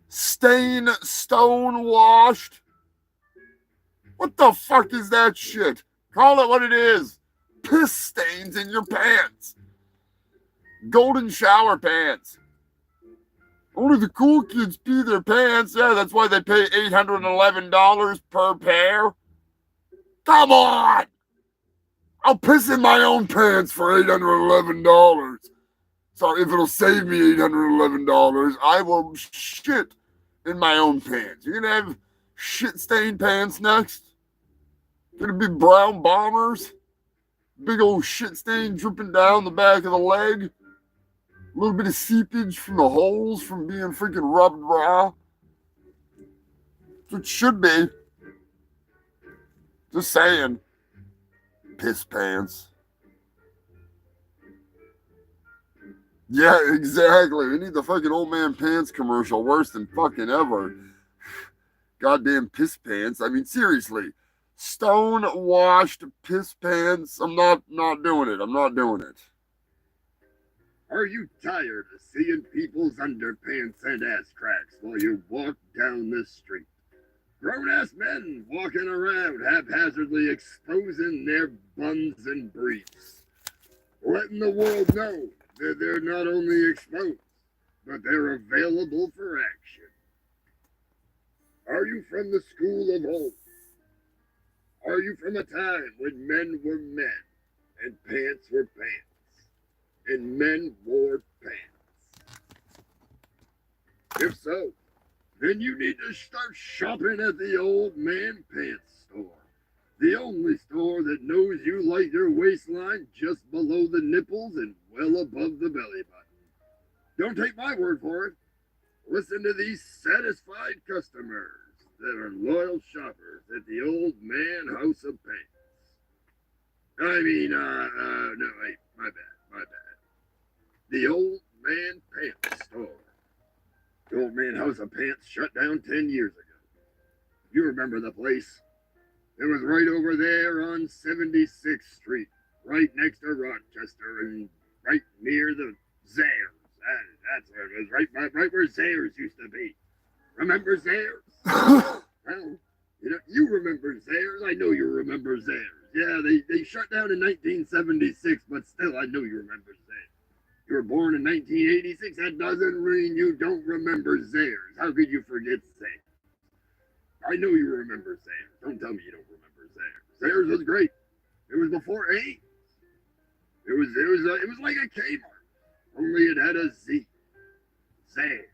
stone washed. What the fuck is that shit? Call it what it is. Piss stains in your pants. Golden shower pants. Only the cool kids pee their pants. Yeah, that's why they pay $811 per pair. Come on! I'll piss in my own pants for $811. So if it'll save me $811, I will shit in my own pants. You're gonna have shit-stained pants next? Gonna be brown bombers? Big old shit stain dripping down the back of the leg? A little bit of seepage from the holes from being freaking rubbed raw? That's what it should be. Just saying. Piss pants. Yeah, exactly. We need the fucking old man pants commercial worse than fucking ever. Goddamn piss pants. I mean, seriously. Stone washed piss pants. I'm not doing it. I'm not doing it. Are you tired of seeing people's underpants and ass cracks while you walk down the street? Grown-ass men walking around haphazardly exposing their buns and briefs. Letting the world know that they're not only exposed, but they're available for action. Are you from the school of old? Are you from a time when men were men and pants were pants and men wore pants? If so, then you need to start shopping at the Old Man Pants Store. The only store that knows you like your waistline just below the nipples and well above the belly button. Don't take my word for it. Listen to these satisfied customers that are loyal shoppers at the Old Man House of Pants. No, wait, my bad. The Old Man Pants Store. The Old Man House of Pants shut down 10 years ago. You remember the place? It was right over there on 76th Street, right next to Rochester and right near the Zayres. That's where it was, right where Zayres used to be. Remember Zayres? Well, you remember Zayres. I know you remember Zayres. Yeah, they shut down in 1976, but still, I know you remember Zayres. You were born in 1986. That doesn't mean you don't remember Zayres. How could you forget Zayres? I know you remember Zayres. Don't tell me you don't remember Zayres. Zayres was great. It was before AIDS. It was like a Kmart, only it had a Z. Zayres.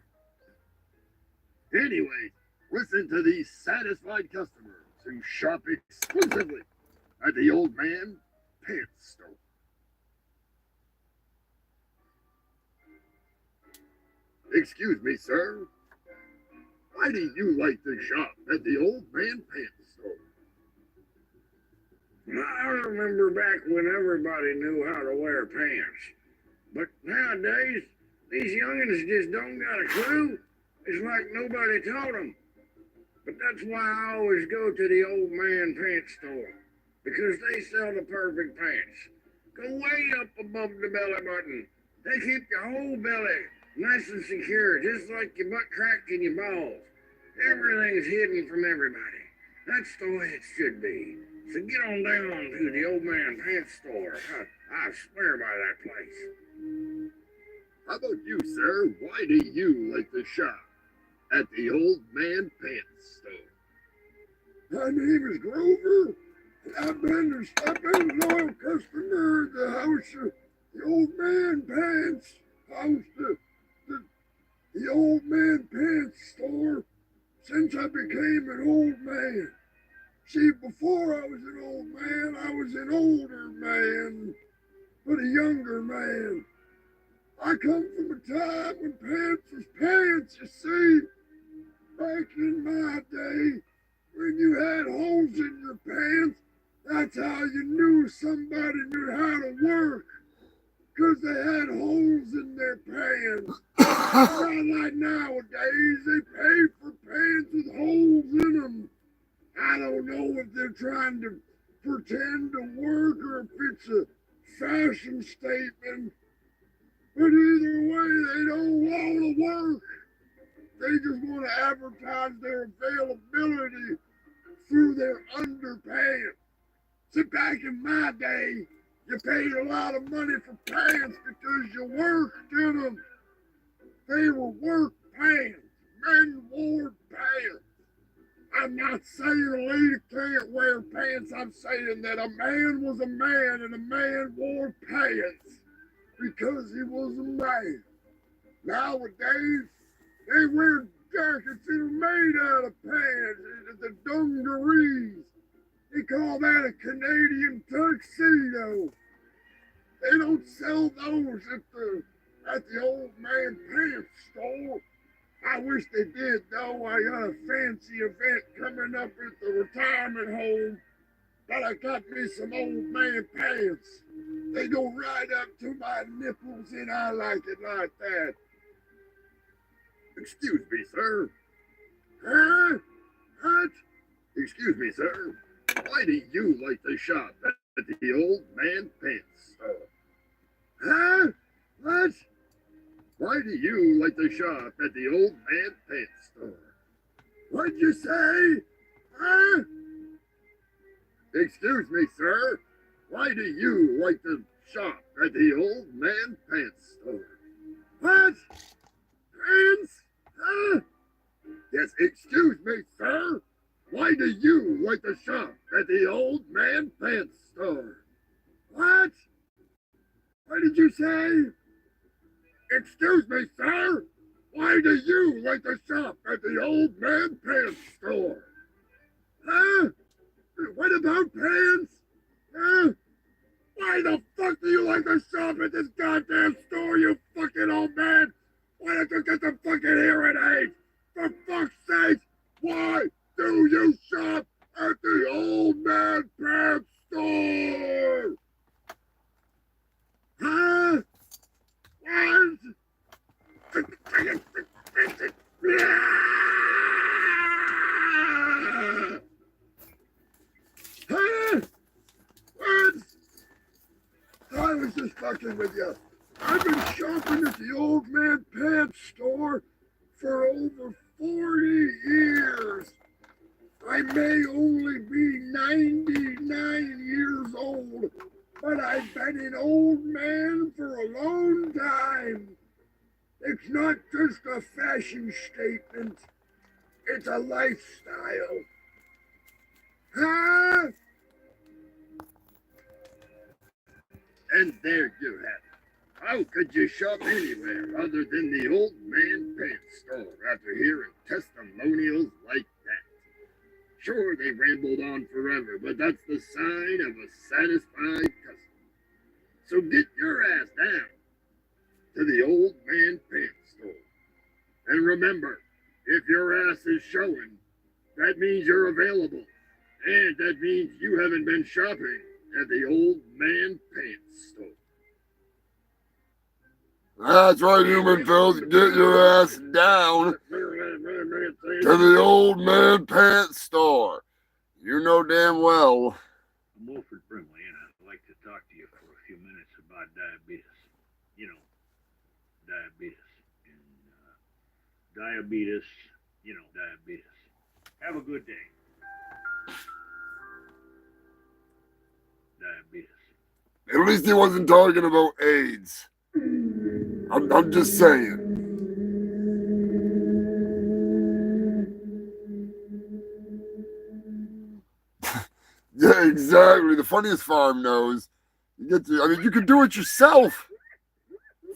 Anyway, listen to these satisfied customers who shop exclusively at the Old Man Pants Store. Excuse me, sir. Why do you like to shop at the Old Man Pants Store? I remember back when everybody knew how to wear pants. But nowadays, these youngins just don't got a clue. It's like nobody taught them. But that's why I always go to the Old Man Pants Store. Because they sell the perfect pants. Go way up above the belly button. They keep your whole belly nice and secure, just like your butt crack and your balls. Everything's hidden from everybody. That's the way it should be. So get on down to the Old Man Pants Store. I swear by that place. How about you, sir? Why do you like to shop at the Old Man Pants Store? My name is Grover. I've been a loyal customer at the house of the Old Man Pants House, the Old Man Pants Store, since I became an old man. See, before I was an old man, I was an older man, but a younger man. I come from a time when pants was pants, you see. Back in my day, when you had holes in your pants, that's how you knew somebody knew how to work. Because they had holes in their pants. Not like nowadays, they pay for pants with holes in them. I don't know if they're trying to pretend to work or if it's a fashion statement. But either way, they don't want to work. They just want to advertise their availability through their underpants. So back in my day, you paid a lot of money for pants because you worked in them. They were work pants. Men wore pants. I'm not saying a lady can't wear pants. I'm saying that a man was a man and a man wore pants because he was a man. Nowadays, they wear jackets that are made out of pants, the dungarees. They call that a Canadian tuxedo. They don't sell those at the old man pants store. I wish they did, though. I got a fancy event coming up at the retirement home that I got me some old man pants. They go right up to my nipples, and I like it like that. Excuse me, sir. Huh? What? Excuse me, sir. Why do you like to shop at the old man pants store? Huh? What? Why do you like to shop at the old man pants store? What'd you say? Huh? Excuse me, sir. Why do you like to shop at the old man pants store? What? Pants? Huh? Yes, excuse me, sir. Why do you like to shop at the old man pants store? What? What did you say? Excuse me, sir. Why do you like to shop at the old man pants store? Huh? What about pants? Huh? Why the fuck do you like to shop at this goddamn store, you fucking old man? Why don't you get some fucking hearing aids? For fuck's sake, why do you shop at the old man pants store? Huh? What? Huh? What? I was just fucking with you. I've been shopping at the old man pants store for over 40 years. I may only be 99 years old, but I've been an old man for a long time. It's not just a fashion statement, it's a lifestyle. Huh? And there you have it. How could you shop anywhere other than the old man pants store after hearing testimonials like that? Sure, they rambled on forever, but that's the sign of a satisfied customer. So get your ass down to the old man pants store. And remember, if your ass is showing, that means you're available. And that means you haven't been shopping at the old man pants store. That's right, human filth. Get your ass down to the old man pants store. You know damn well. I'm Wilfred Brimley, and I'd like to talk to you for a few minutes about diabetes. You know, diabetes. And diabetes, diabetes. Have a good day. Diabetes. At least he wasn't talking about AIDS. I'm just saying. Yeah, exactly. The funniest farm knows. You can do it yourself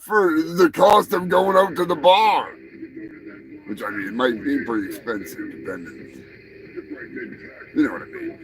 for the cost of going out to the bar. Which, it might be pretty expensive, depending. You know what I mean.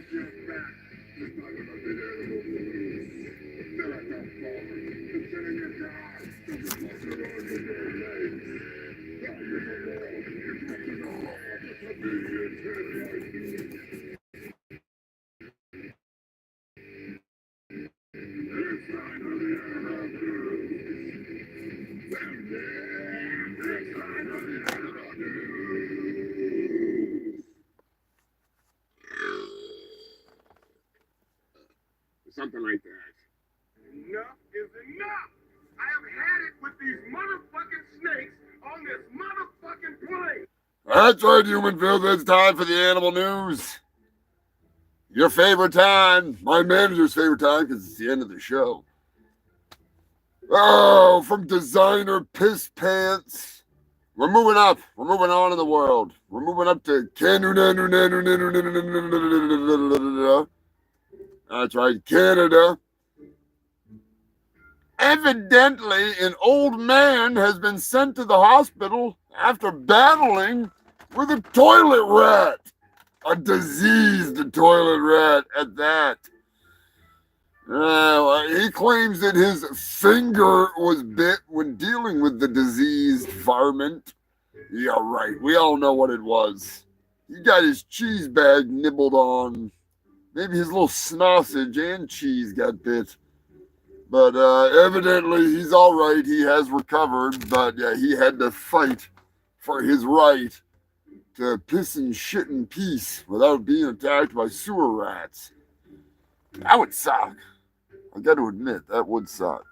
Something like that. Enough is enough! I have had it with these motherfucking snakes on this motherfucking plane! That's right, human filth. It's time for the animal news. Your favorite time. My manager's favorite time, because it's the end of the show. Oh, from designer piss pants. We're moving up. We're moving on in the world. We're moving up to Canada. That's right, Canada. Evidently, an old man has been sent to the hospital after battling with a toilet rat. A diseased toilet rat at that. He claims that his finger was bit when dealing with the diseased varmint. Yeah, right. We all know what it was. He got his cheese bag nibbled on. Maybe his little sausage and cheese got bit. But evidently he's all right. He has recovered. But yeah, he had to fight for his right to piss and shit in peace without being attacked by sewer rats. That would suck. I got to admit, that would suck.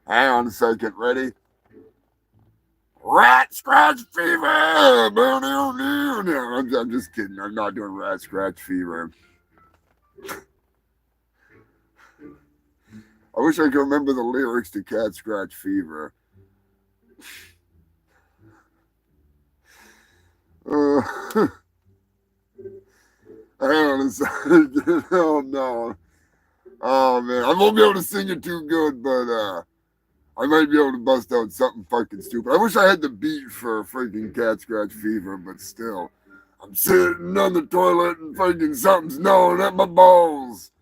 Hang on a second, ready? Rat scratch fever! I'm just kidding. I'm not doing rat scratch fever. I wish I could remember the lyrics to Cat Scratch Fever. Hang on a second. Oh, no. Oh, man. I won't be able to sing it too good, but I might be able to bust out something fucking stupid. I wish I had the beat for freaking Cat Scratch Fever, but still. I'm sitting on the toilet and freaking something's gnawing at my balls.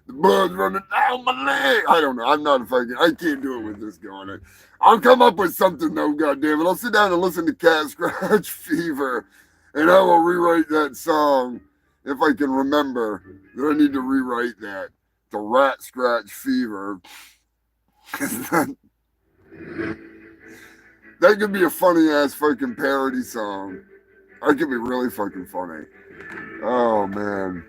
The blood's running down my leg. I don't know. I'm not a fucking... I can't do it with this going. I'll come up with something, though, goddammit. I'll sit down and listen to Cat Scratch Fever, and I will rewrite that song if I can remember that I need to rewrite that. The Rat Scratch Fever. That could be a funny-ass fucking parody song. That could be really fucking funny. Oh, man.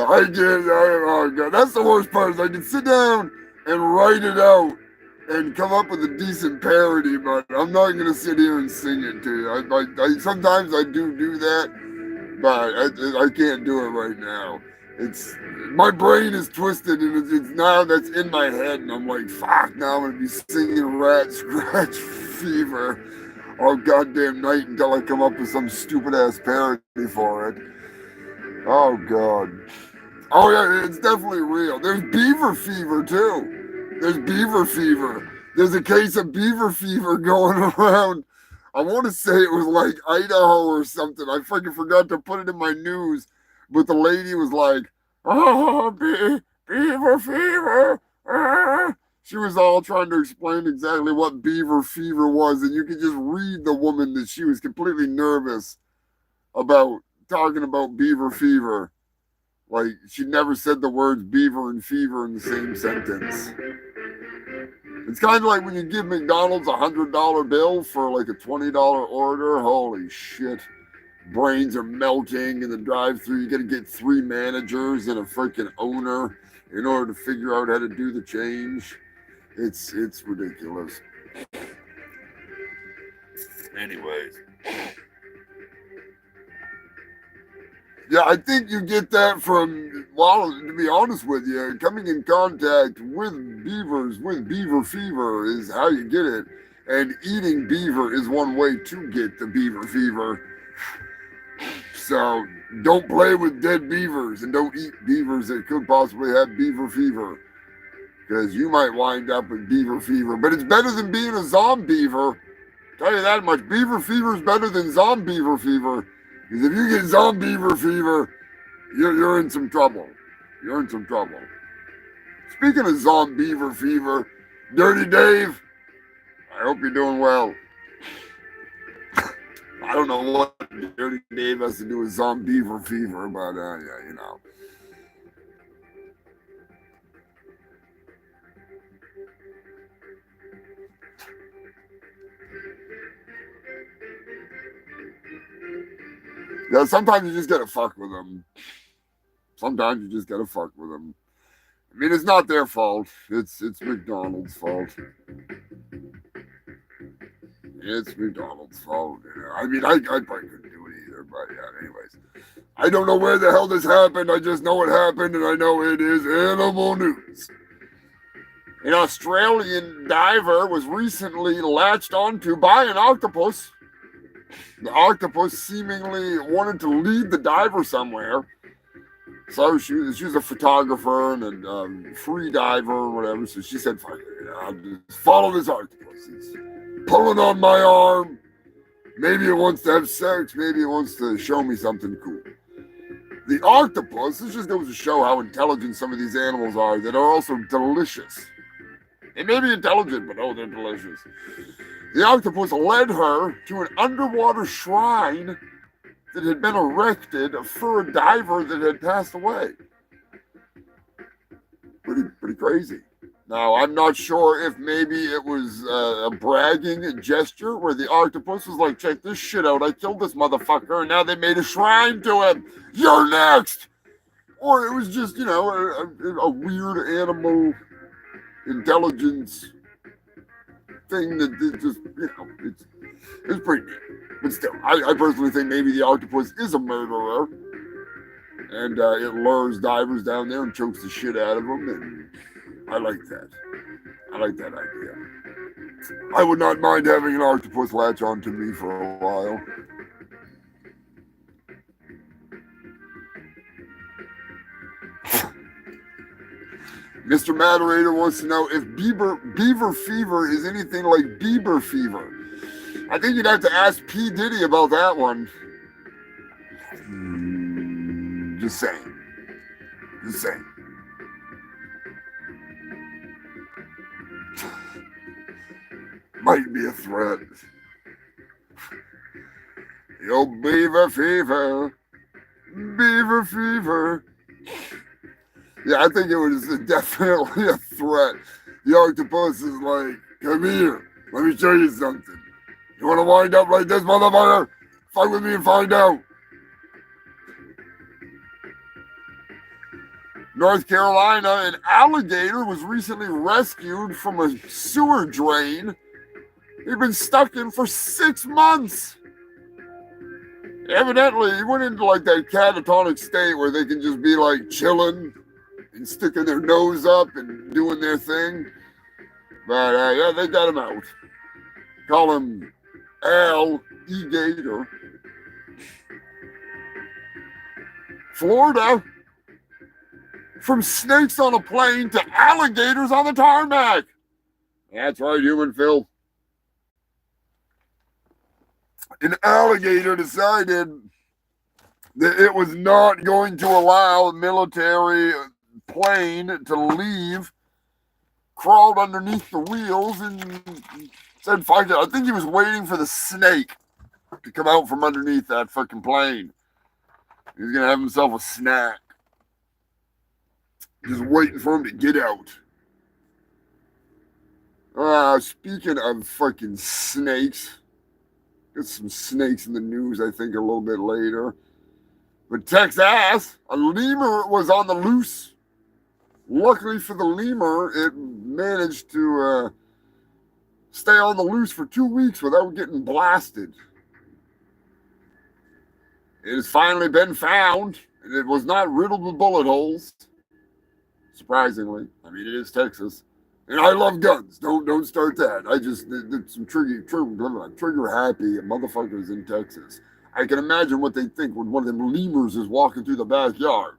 I can't. Oh god, that's the worst part. Is I can sit down and write it out and come up with a decent parody, but I'm not gonna sit here and sing it to you. Sometimes I do that, but I can't do it right now. It's my brain is twisted and it's now that's in my head, and I'm like, fuck. Now I'm gonna be singing Rat Scratch Fever all goddamn night until I come up with some stupid ass parody for it. Oh god. Oh yeah, it's definitely real. There's beaver fever too. There's beaver fever. There's a case of beaver fever going around. I want to say it was like Idaho or something. I fucking forgot to put it in my news. But the lady was like, oh, beaver fever. She was all trying to explain exactly what beaver fever was, and you could just read the woman that she was completely nervous about talking about beaver fever. Like, she never said the words beaver and fever in the same sentence. It's kind of like when you give McDonald's a $100 bill for like a $20 order. Holy shit. Brains are melting in the drive-thru. You got to get 3 managers and a freaking owner in order to figure out how to do the change. It's ridiculous. Anyways. Yeah, I think you get that from, well, to be honest with you, coming in contact with beavers, with beaver fever is how you get it. And eating beaver is one way to get the beaver fever. So don't play with dead beavers and don't eat beavers that could possibly have beaver fever. Because you might wind up with beaver fever. But it's better than being a zombiever. Tell you that much. Beaver fever is better than zombiever fever. Because if you get zombiever fever, you're in some trouble. You're in some trouble. Speaking of zombiever fever, Dirty Dave, I hope you're doing well. I don't know what Dirty Dave has to do with zombiever fever, but yeah, you know. Yeah, sometimes you just gotta fuck with them. Sometimes you just gotta fuck with them. I mean, it's not their fault. It's McDonald's fault. It's McDonald's fault. You know? I mean, I probably couldn't do it either, but yeah, anyways. I don't know where the hell this happened. I just know it happened, and I know it is animal news. An Australian diver was recently latched onto by an octopus The octopus seemingly wanted to lead the diver somewhere. So she was a photographer and a free diver or whatever. So she said, "Fuck it, I'll just follow this octopus. It's pulling on my arm. Maybe it wants to have sex. Maybe it wants to show me something cool." The octopus, this just goes to show how intelligent some of these animals are that are also delicious. They may be intelligent, but oh, they're delicious. The octopus led her to an underwater shrine that had been erected for a diver that had passed away. Pretty crazy. Now, I'm not sure if maybe it was a bragging gesture where the octopus was like, "Check this shit out. I killed this motherfucker, and now they made a shrine to him. You're next!" Or it was just, a weird animal intelligence thing that just, it's pretty neat. But still, I personally think maybe the octopus is a murderer, and it lures divers down there and chokes the shit out of them, and I like that. I like that idea. I would not mind having an octopus latch onto me for a while. Mr. Moderator wants to know if beaver fever is anything like Bieber fever. I think you'd have to ask P. Diddy about that one. Just saying. Just saying. Might be a threat. Yo, beaver fever. Beaver fever. Yeah, I think it was definitely a threat. The octopus is like, "Come here, let me show you something. You want to wind up like this, motherfucker? Fight with me and find out." North Carolina, an alligator was recently rescued from a sewer drain he'd been stuck in for 6 months. Evidently, he went into like that catatonic state where they can just be like chilling and sticking their nose up and doing their thing. But yeah, they got him out. Call him Al-E-Gator. Florida, from snakes on a plane to alligators on the tarmac. That's right, human Phil. An alligator decided that it was not going to allow a military plane to leave, crawled underneath the wheels and said, "Fuck it." I think he was waiting for the snake to come out from underneath that fucking plane. He was going to have himself a snack. Just waiting for him to get out. Speaking of fucking snakes, got some snakes in the news, I think, a little bit later. But Texas, a lemur was on the loose. Luckily for the lemur, it managed to stay on the loose for 2 weeks without getting blasted. It has finally been found, and it was not riddled with bullet holes. Surprisingly. I mean, it is Texas. And I love guns. Don't start that. I just did some trigger happy motherfuckers in Texas. I can imagine what they think when one of them lemurs is walking through the backyard.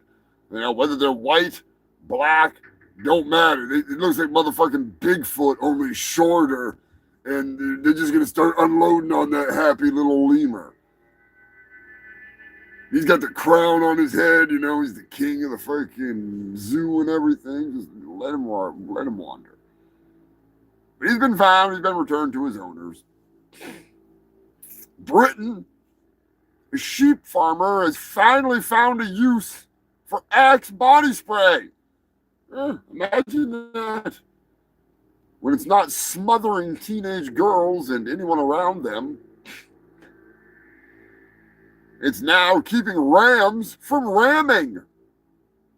Whether they're white, black, don't matter. It looks like motherfucking Bigfoot, only shorter. And they're just going to start unloading on that happy little lemur. He's got the crown on his head, he's the king of the fucking zoo and everything. Just let him wander. But he's been found, he's been returned to his owners. Britain, a sheep farmer has finally found a use for Axe body spray. Imagine that. When it's not smothering teenage girls and anyone around them, it's now keeping rams from ramming.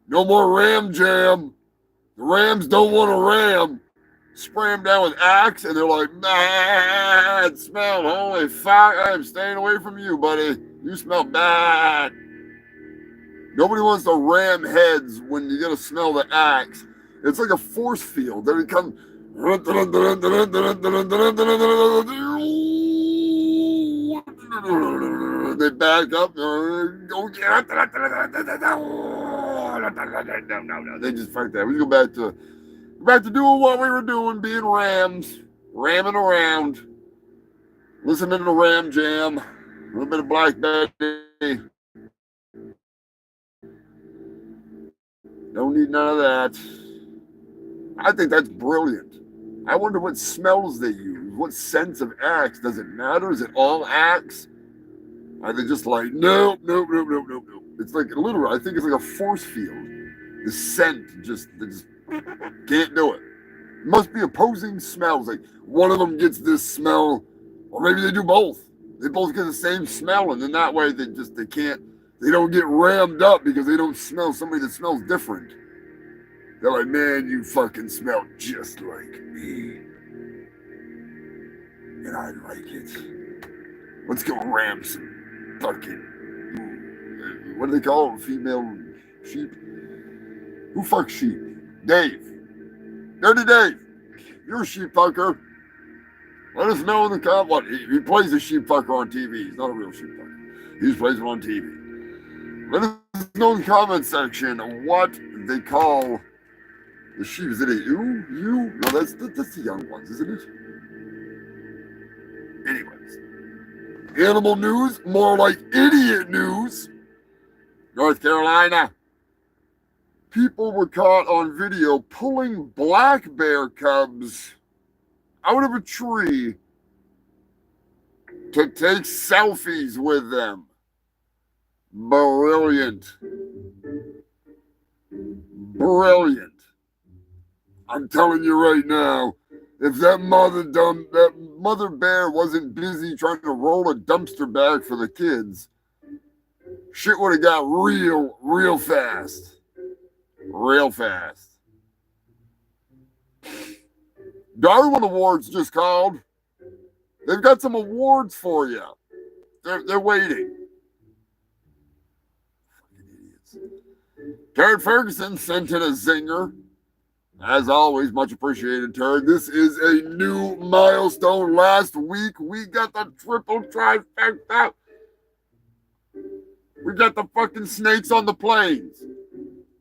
No more ram jam. The rams don't want to ram. Spray them down with Axe, and they're like, bad smell. Holy fuck, I'm staying away from you, buddy. You smell bad. Nobody wants to ram heads when you get to smell the Axe. It's like a force field. Then it comes. They back up. They just fuck that. We go back to doing what we were doing, being rams, ramming around, listening to Ram Jam, a little bit of Black Betty. Don't need none of that. I think that's brilliant. I wonder what smells they use. What scents of Axe? Does it matter? Is it all Axe? Are they just like, nope. It's like, literally, I think it's like a force field. The scent, they just can't do it. Must be opposing smells. Like, one of them gets this smell, or maybe they do both. They both get the same smell, and then that way they don't get rammed up because they don't smell somebody that smells different. They're like, man, you fucking smell just like me. And I like it. Let's go ram some fucking, what do they call it? Female sheep? Who fucks sheep? Dave. Dirty Dave. You're a sheep fucker. Let us know in the comments. He plays a sheep fucker on TV. He's not a real sheep fucker. He just plays it on TV. Let us know in the comment section what they call the sheep. Is it a ewe? No, that's the young ones, isn't it? Anyways. Animal news, more like idiot news. North Carolina. People were caught on video pulling black bear cubs out of a tree to take selfies with them. Brilliant. I'm telling you right now, if that mother bear wasn't busy trying to roll a dumpster bag for the kids, shit would have got real fast. Real fast. Darwin Awards just called. They've got some awards for you. They're waiting. Fucking idiots. Turd Ferguson sent in a zinger. As always, much appreciated, Turd. This is a new milestone. Last week, we got the triple trifecta. We got the fucking snakes on the planes.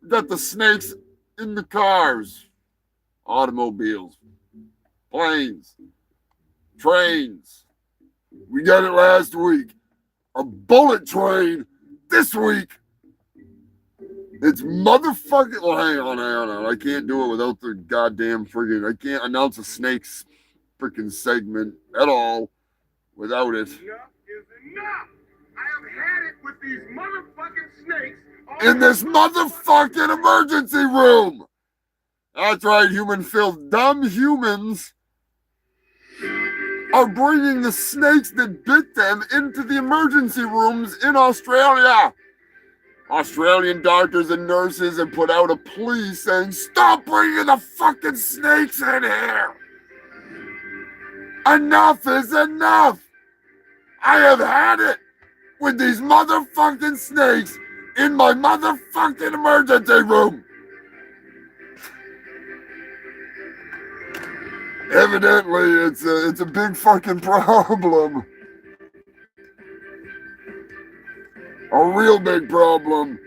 We got the snakes in the cars. Automobiles. Planes. Trains. We got it last week. A bullet train this week. It's motherfucking. Well, hang on. I can't do it without the goddamn friggin'. I can't announce a snakes freaking segment at all without it. Enough is enough. I have had it with these motherfucking snakes. In this motherfucking emergency room. That's right, human filth. Dumb humans are bringing the snakes that bit them into the emergency rooms in Australia. Australian doctors and nurses have put out a plea saying, stop bringing the fucking snakes in here. Enough is enough. I have had it with these motherfucking snakes in my motherfucking emergency room. Evidently, it's a big fucking problem. A real big problem.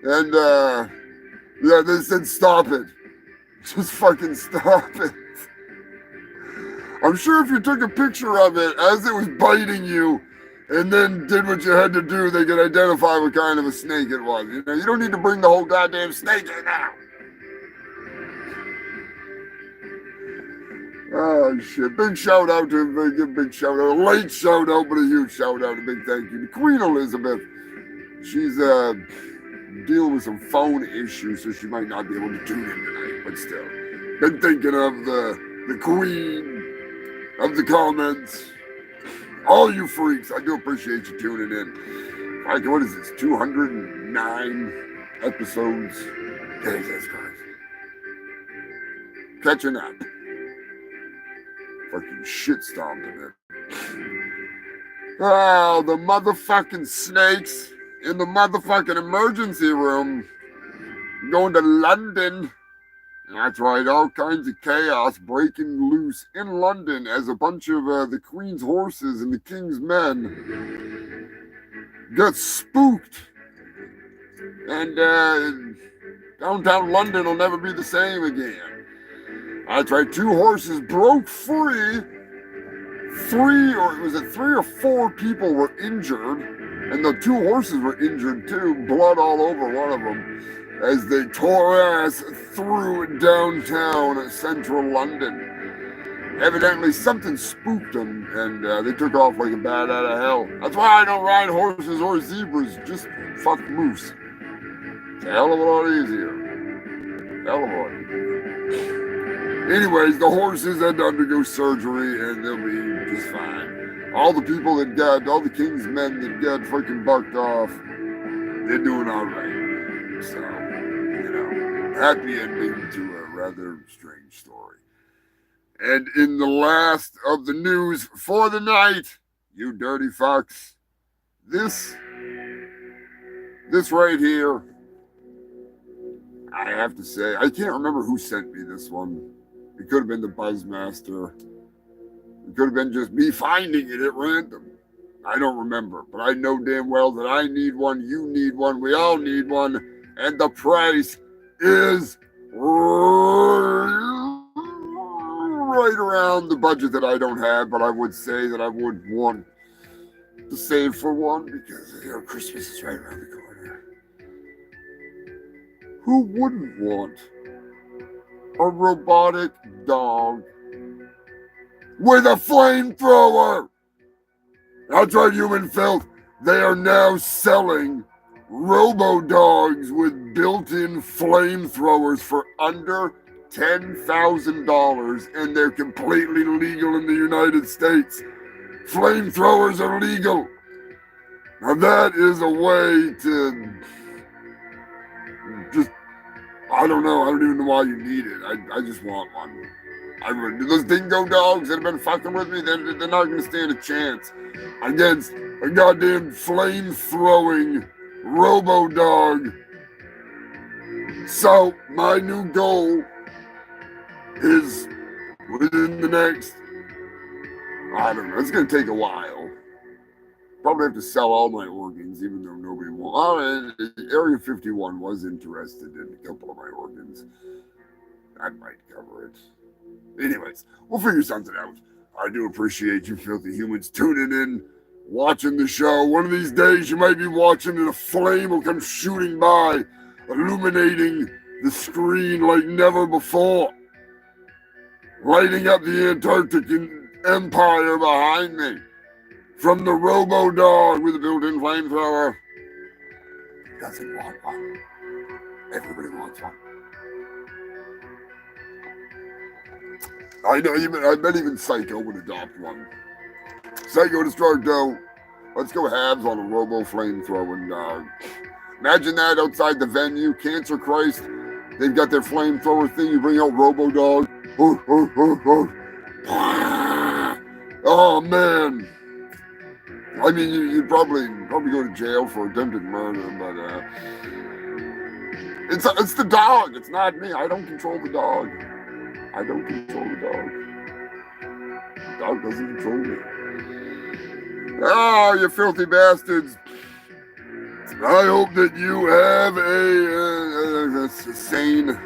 And, yeah, they said stop it. Just fucking stop it. I'm sure if you took a picture of it as it was biting you and then did what you had to do, they could identify what kind of a snake it was. You know, you don't need to bring the whole goddamn snake in now. Oh, shit. Big shout out to him. Big shout out. A late shout out, but a huge shout out. A big thank you to Queen Elizabeth. She's dealing with some phone issues, so she might not be able to tune in tonight, but still. Been thinking of the queen of the comments. All you freaks, I do appreciate you tuning in. Like, what is this? 209 episodes? Jesus Christ. Catching up. Fucking shit stomping it. Oh, the motherfucking snakes in the motherfucking emergency room. Going to London. That's right, all kinds of chaos breaking loose in London as a bunch of the Queen's horses and the King's men get spooked. And downtown London will never be the same again. That's right, 2 horses broke free. 3 or 4 people were injured, and the 2 horses were injured too, blood all over one of them, as they tore ass through downtown central London. Evidently something spooked them, and they took off like a bat out of hell. That's why I don't ride horses or zebras, just fuck moose. It's a hell of a lot easier. Hell of a lot easier. Anyways, the horses had to undergo surgery and they'll be just fine. All the King's men that got fucking bucked off, they're doing all right. So, happy ending to a rather strange story. And in the last of the news for the night, you dirty fucks, this right here, I have to say, I can't remember who sent me this one. It could have been the Buzzmaster. It could have been just me finding it at random. I don't remember, but I know damn well that I need one, you need one, we all need one, and the price is right around the budget that I don't have, but I would say that I would want to save for one because Christmas is right around the corner. Who wouldn't want a robotic dog with a flamethrower? That's right, human filth. They are now selling robo-dogs with built-in flamethrowers for under $10,000, and they're completely legal in the United States. Flamethrowers are legal. Now that is a way to just, I don't know. I don't even know why you need it. I just want one. Those dingo dogs that have been fucking with me, they're not going to stand a chance against a goddamn flame-throwing robo-dog. So, my new goal is within the next, I don't know, it's going to take a while. Probably have to sell all my organs, even though nobody wants. Area 51 was interested in a couple of my organs. That might cover it. Anyways, we'll figure something out. I do appreciate you filthy humans tuning in, watching the show. One of these days you might be watching and a flame will come shooting by, illuminating the screen like never before, lighting up the Antarctic empire behind me. From the robo-dog with a built-in flamethrower. Doesn't want one. Everybody wants one. I bet even Psycho would adopt one. Psycho Destructo, let's go halves on a robo-flamethrowing dog. Imagine that outside the venue, Cancer Christ. They've got their flamethrower thing. You bring out robo-dog. Oh, man. I mean, you'd probably go to jail for attempted murder, but it's the dog. It's not me. I don't control the dog. I don't control the dog. The dog doesn't control me. Oh, you filthy bastards. I hope that you have a sane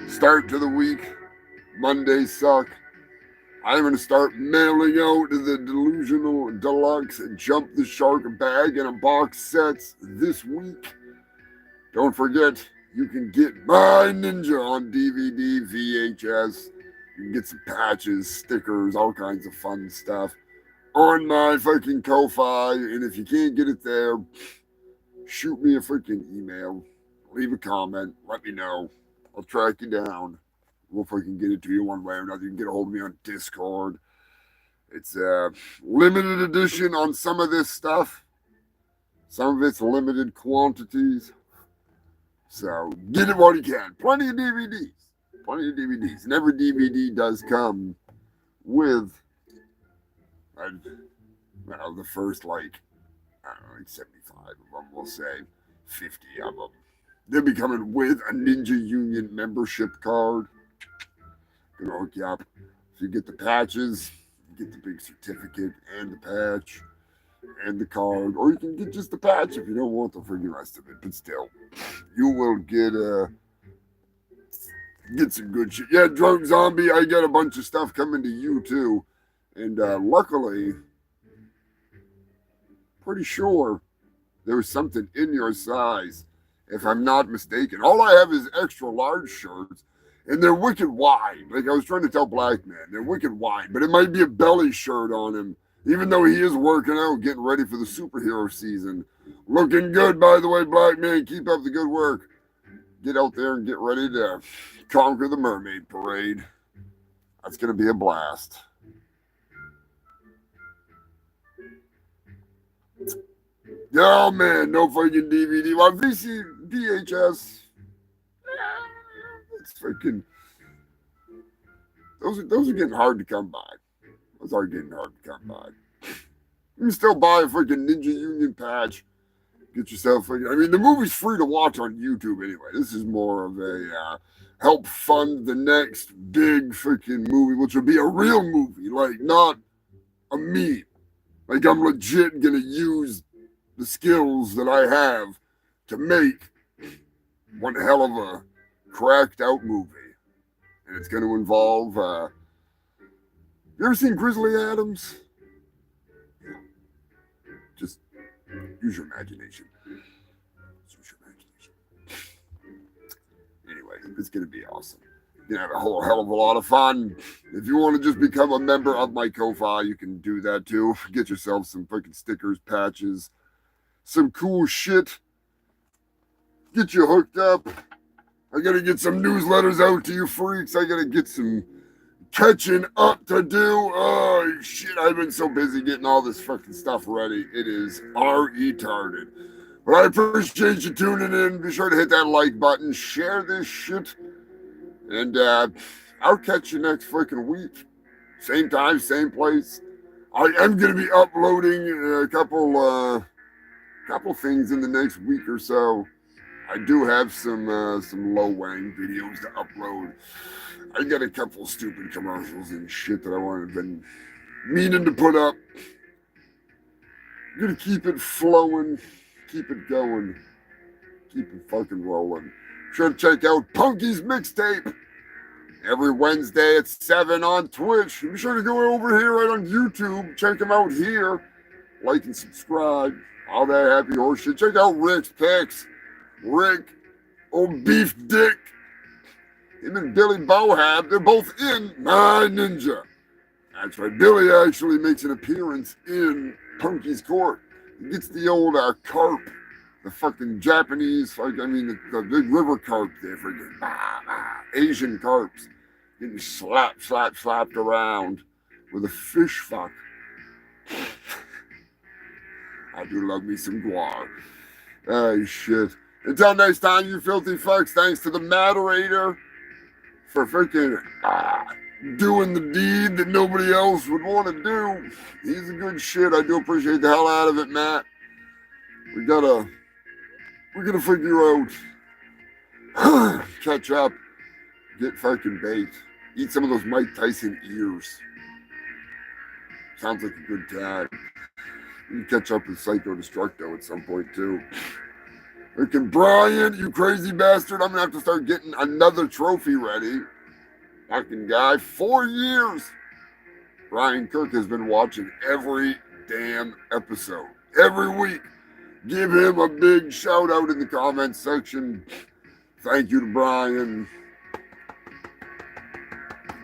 start to the week. Mondays suck. I'm going to start mailing out the Delusional Deluxe Jump the Shark bag and a box sets this week. Don't forget, you can get my Ninja on DVD, VHS. You can get some patches, stickers, all kinds of fun stuff on my fucking Ko-Fi. And if you can't get it there, shoot me a freaking email. Leave a comment. Let me know. I'll track you down. We'll fucking get it to you one way or another. You can get a hold of me on Discord. It's a limited edition on some of this stuff. Some of it's limited quantities. So get it while you can. Plenty of DVDs. And every DVD does come with, the first, 75 of them, we'll say. 50 of them. They'll be coming with a Ninja Union membership card. Gonna hook you up. So you get the patches, you get the big certificate and the patch and the card, or you can get just the patch if you don't want the freaking rest of it. But still, you will get some good shit. Yeah, Drunk Zombie, I got a bunch of stuff coming to you too, and luckily, pretty sure there was something in your size, if I'm not mistaken. All I have is extra large shirts, and they're wicked wide. Like I was trying to tell Black Man, they're wicked wide, but it might be a belly shirt on him, even though he is working out, getting ready for the superhero season. Looking good, by the way, Black Man. Keep up the good work. Get out there and get ready to conquer the mermaid parade. That's going to be a blast. Oh, man, no fucking DVD. Well, VHS. It's freaking... Those are getting hard to come by. Those are getting hard to come by. You can still buy a freaking Ninja Union patch. Get yourself... I mean, the movie's free to watch on YouTube anyway. This is more of a help fund the next big freaking movie, which will be a real movie, like not a meme. Like I'm legit going to use the skills that I have to make one hell of a cracked out movie. And it's going to involve, you ever seen Grizzly Adams? Yeah. Just use your imagination. Use your imagination. Anyway, it's going to be awesome. You're going to have a whole hell of a lot of fun. If you want to just become a member of my Ko-Fi, you can do that too. Get yourself some freaking stickers, patches, some cool shit. Get you hooked up. I got to get some newsletters out to you freaks. I got to get some catching up to do. Oh, shit. I've been so busy getting all this fucking stuff ready. It is retarded. But I appreciate you tuning in. Be sure to hit that like button. Share this shit. And I'll catch you next freaking week. Same time, same place. I am going to be uploading a couple things in the next week or so. I do have some low-wang videos to upload. I got a couple stupid commercials and shit that I've been meaning to put up. I'm gonna keep it flowing, keep it going, keep it fucking rolling. Sure to check out Punky's Mixtape every Wednesday at 7 on Twitch. Be sure to go over here right on YouTube. Check him out here. Like and subscribe. All that happy horse shit. Check out Rick's Picks. Rick, old beef dick, him and Billy Bohab, they're both in My Ninja. That's right, Billy actually makes an appearance in Punky's court. He gets the old carp, the fucking Japanese, the big river carp there, freaking Asian carps, getting slapped around with a fish fuck. I do love me some guar. Oh, shit. Until next time, you filthy fucks, thanks to the moderator for freaking doing the deed that nobody else would want to do. He's a good shit. I do appreciate the hell out of it, Matt. We're gonna figure out, catch up, get fucking baked, eat some of those Mike Tyson ears. Sounds like a good time. You can catch up with Psycho Destructo at some point too. Freaking Brian, you crazy bastard. I'm going to have to start getting another trophy ready. Fucking guy, 4 years. Brian Kirk has been watching every damn episode. Every week. Give him a big shout out in the comments section. Thank you to Brian.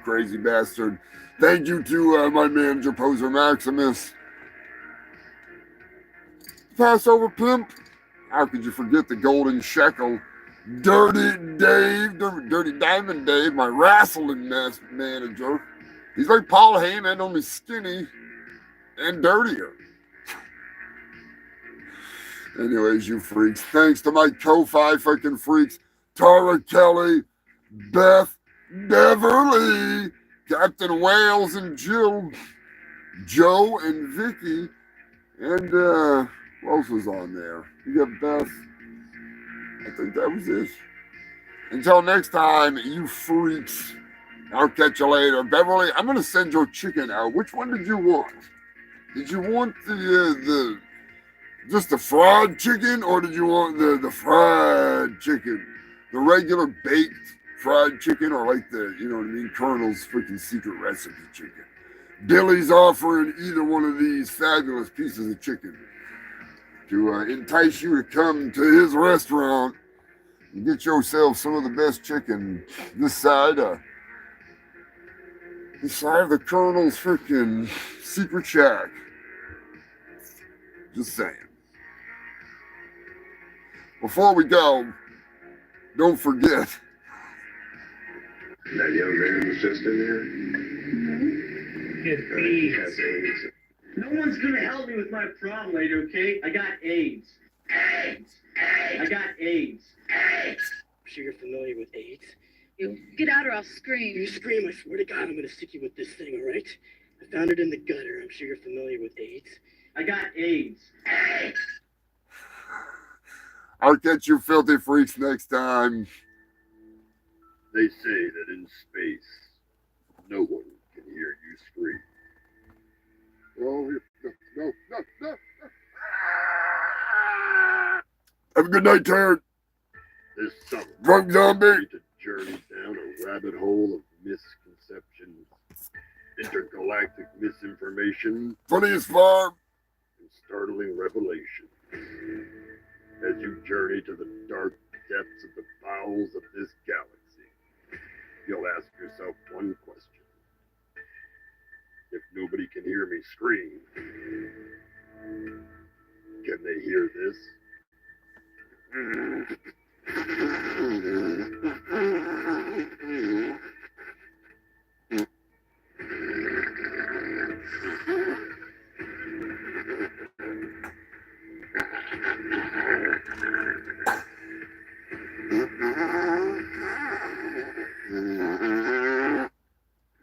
Crazy bastard. Thank you to my manager, Poser Maximus. Passover Pimp. How could you forget the golden shekel? Dirty Diamond Dave, my wrestling manager. He's like Paul Heyman, only skinny and dirtier. Anyways, you freaks. Thanks to my Ko-Fi fucking freaks. Tara Kelly, Beth Beverly, Captain Wales and Jill, Joe and Vicky, and who else was on there? You got Beth, I think that was it. Until next time, you freaks. I'll catch you later. Beverly, I'm going to send your chicken out. Which one did you want? Did you want just the fried chicken, or did you want the fried chicken? The regular baked fried chicken, or like the, you know what I mean, Colonel's freaking secret recipe chicken? Billy's offering either one of these fabulous pieces of chicken to entice you to come to his restaurant and get yourself some of the best chicken this side of the Colonel's freaking secret shack. Just saying. Before we go, don't forget. That young man's just in there. He has AIDS. No one's gonna help me with my problem, lady, okay? I got AIDS. AIDS! I got AIDS. I'm sure you're familiar with AIDS. You get out or I'll scream. You scream, I swear to God, I'm gonna stick you with this thing, alright? I found it in the gutter. I'm sure you're familiar with AIDS. I got AIDS. AIDS! I'll catch you filthy freaks next time. They say that in space, no one can hear you scream. Oh, no. Have a good night, Turd. This summer, Drunk zombie. we're to journey down a rabbit hole of misconceptions, intergalactic misinformation, Funniest farm. and startling revelation. As you journey to the dark depths of the bowels of this galaxy, you'll ask yourself one question. If nobody can hear me scream, can they hear this?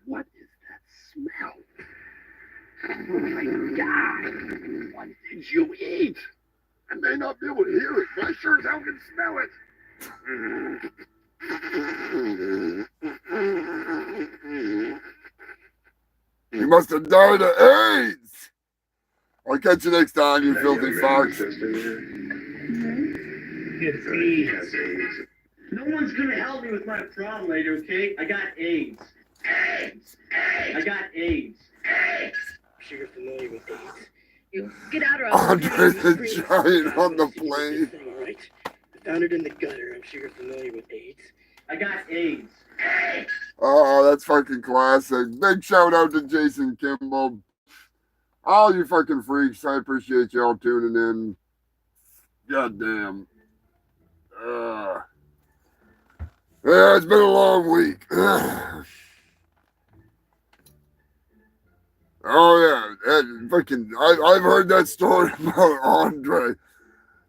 What is that smell? Oh my God! What did you eat? I may not be able to hear it, but I sure as hell can smell it. You must have died of AIDS. I'll catch you next time, you That filthy young man fox. just in there. He has AIDS. No one's gonna help me with my problem, lady, okay? I got AIDS. AIDS! I got AIDS. I'm sure you're familiar with AIDS. You get out or I'll Andre scream. the Giant on the plane. Thing, all right? I found it in the gutter. I'm sure you're familiar with AIDS. I got AIDS. AIDS! Oh, that's fucking classic. Big shout out to Jason Kimball. All you fucking freaks, I appreciate y'all tuning in. Goddamn. Yeah, it's been a long week. Oh yeah, I've heard that story about Andre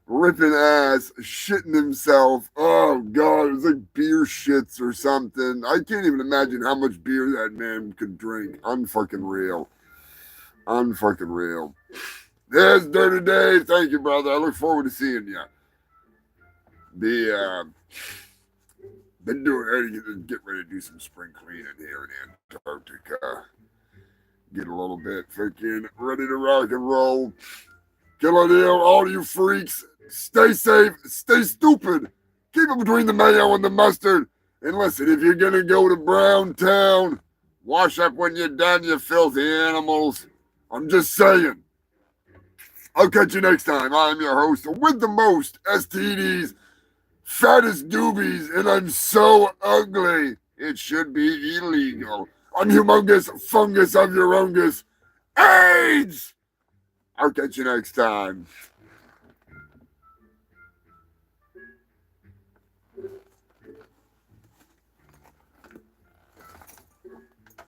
ripping ass, shitting himself. Oh God, it was like beer shits or something. I can't even imagine how much beer that man could drink. Unfucking real. Unfucking real. There's Dirty Dave. Thank you, brother. I look forward to seeing you. Been get ready to do some spring cleaning here in Antarctica. Get a little bit freaking ready to rock and roll. Killer deal, all you freaks. Stay safe, stay stupid. Keep it between the mayo and the mustard. And listen, if you're gonna go to Brown Town, wash up when you're done, you filthy animals. I'm just saying. I'll catch you next time. I'm your host with the most STDs, fattest doobies, and I'm so ugly, it should be illegal. I'm Humongous Fungus of your Ungus. AIDS! I'll catch you next time.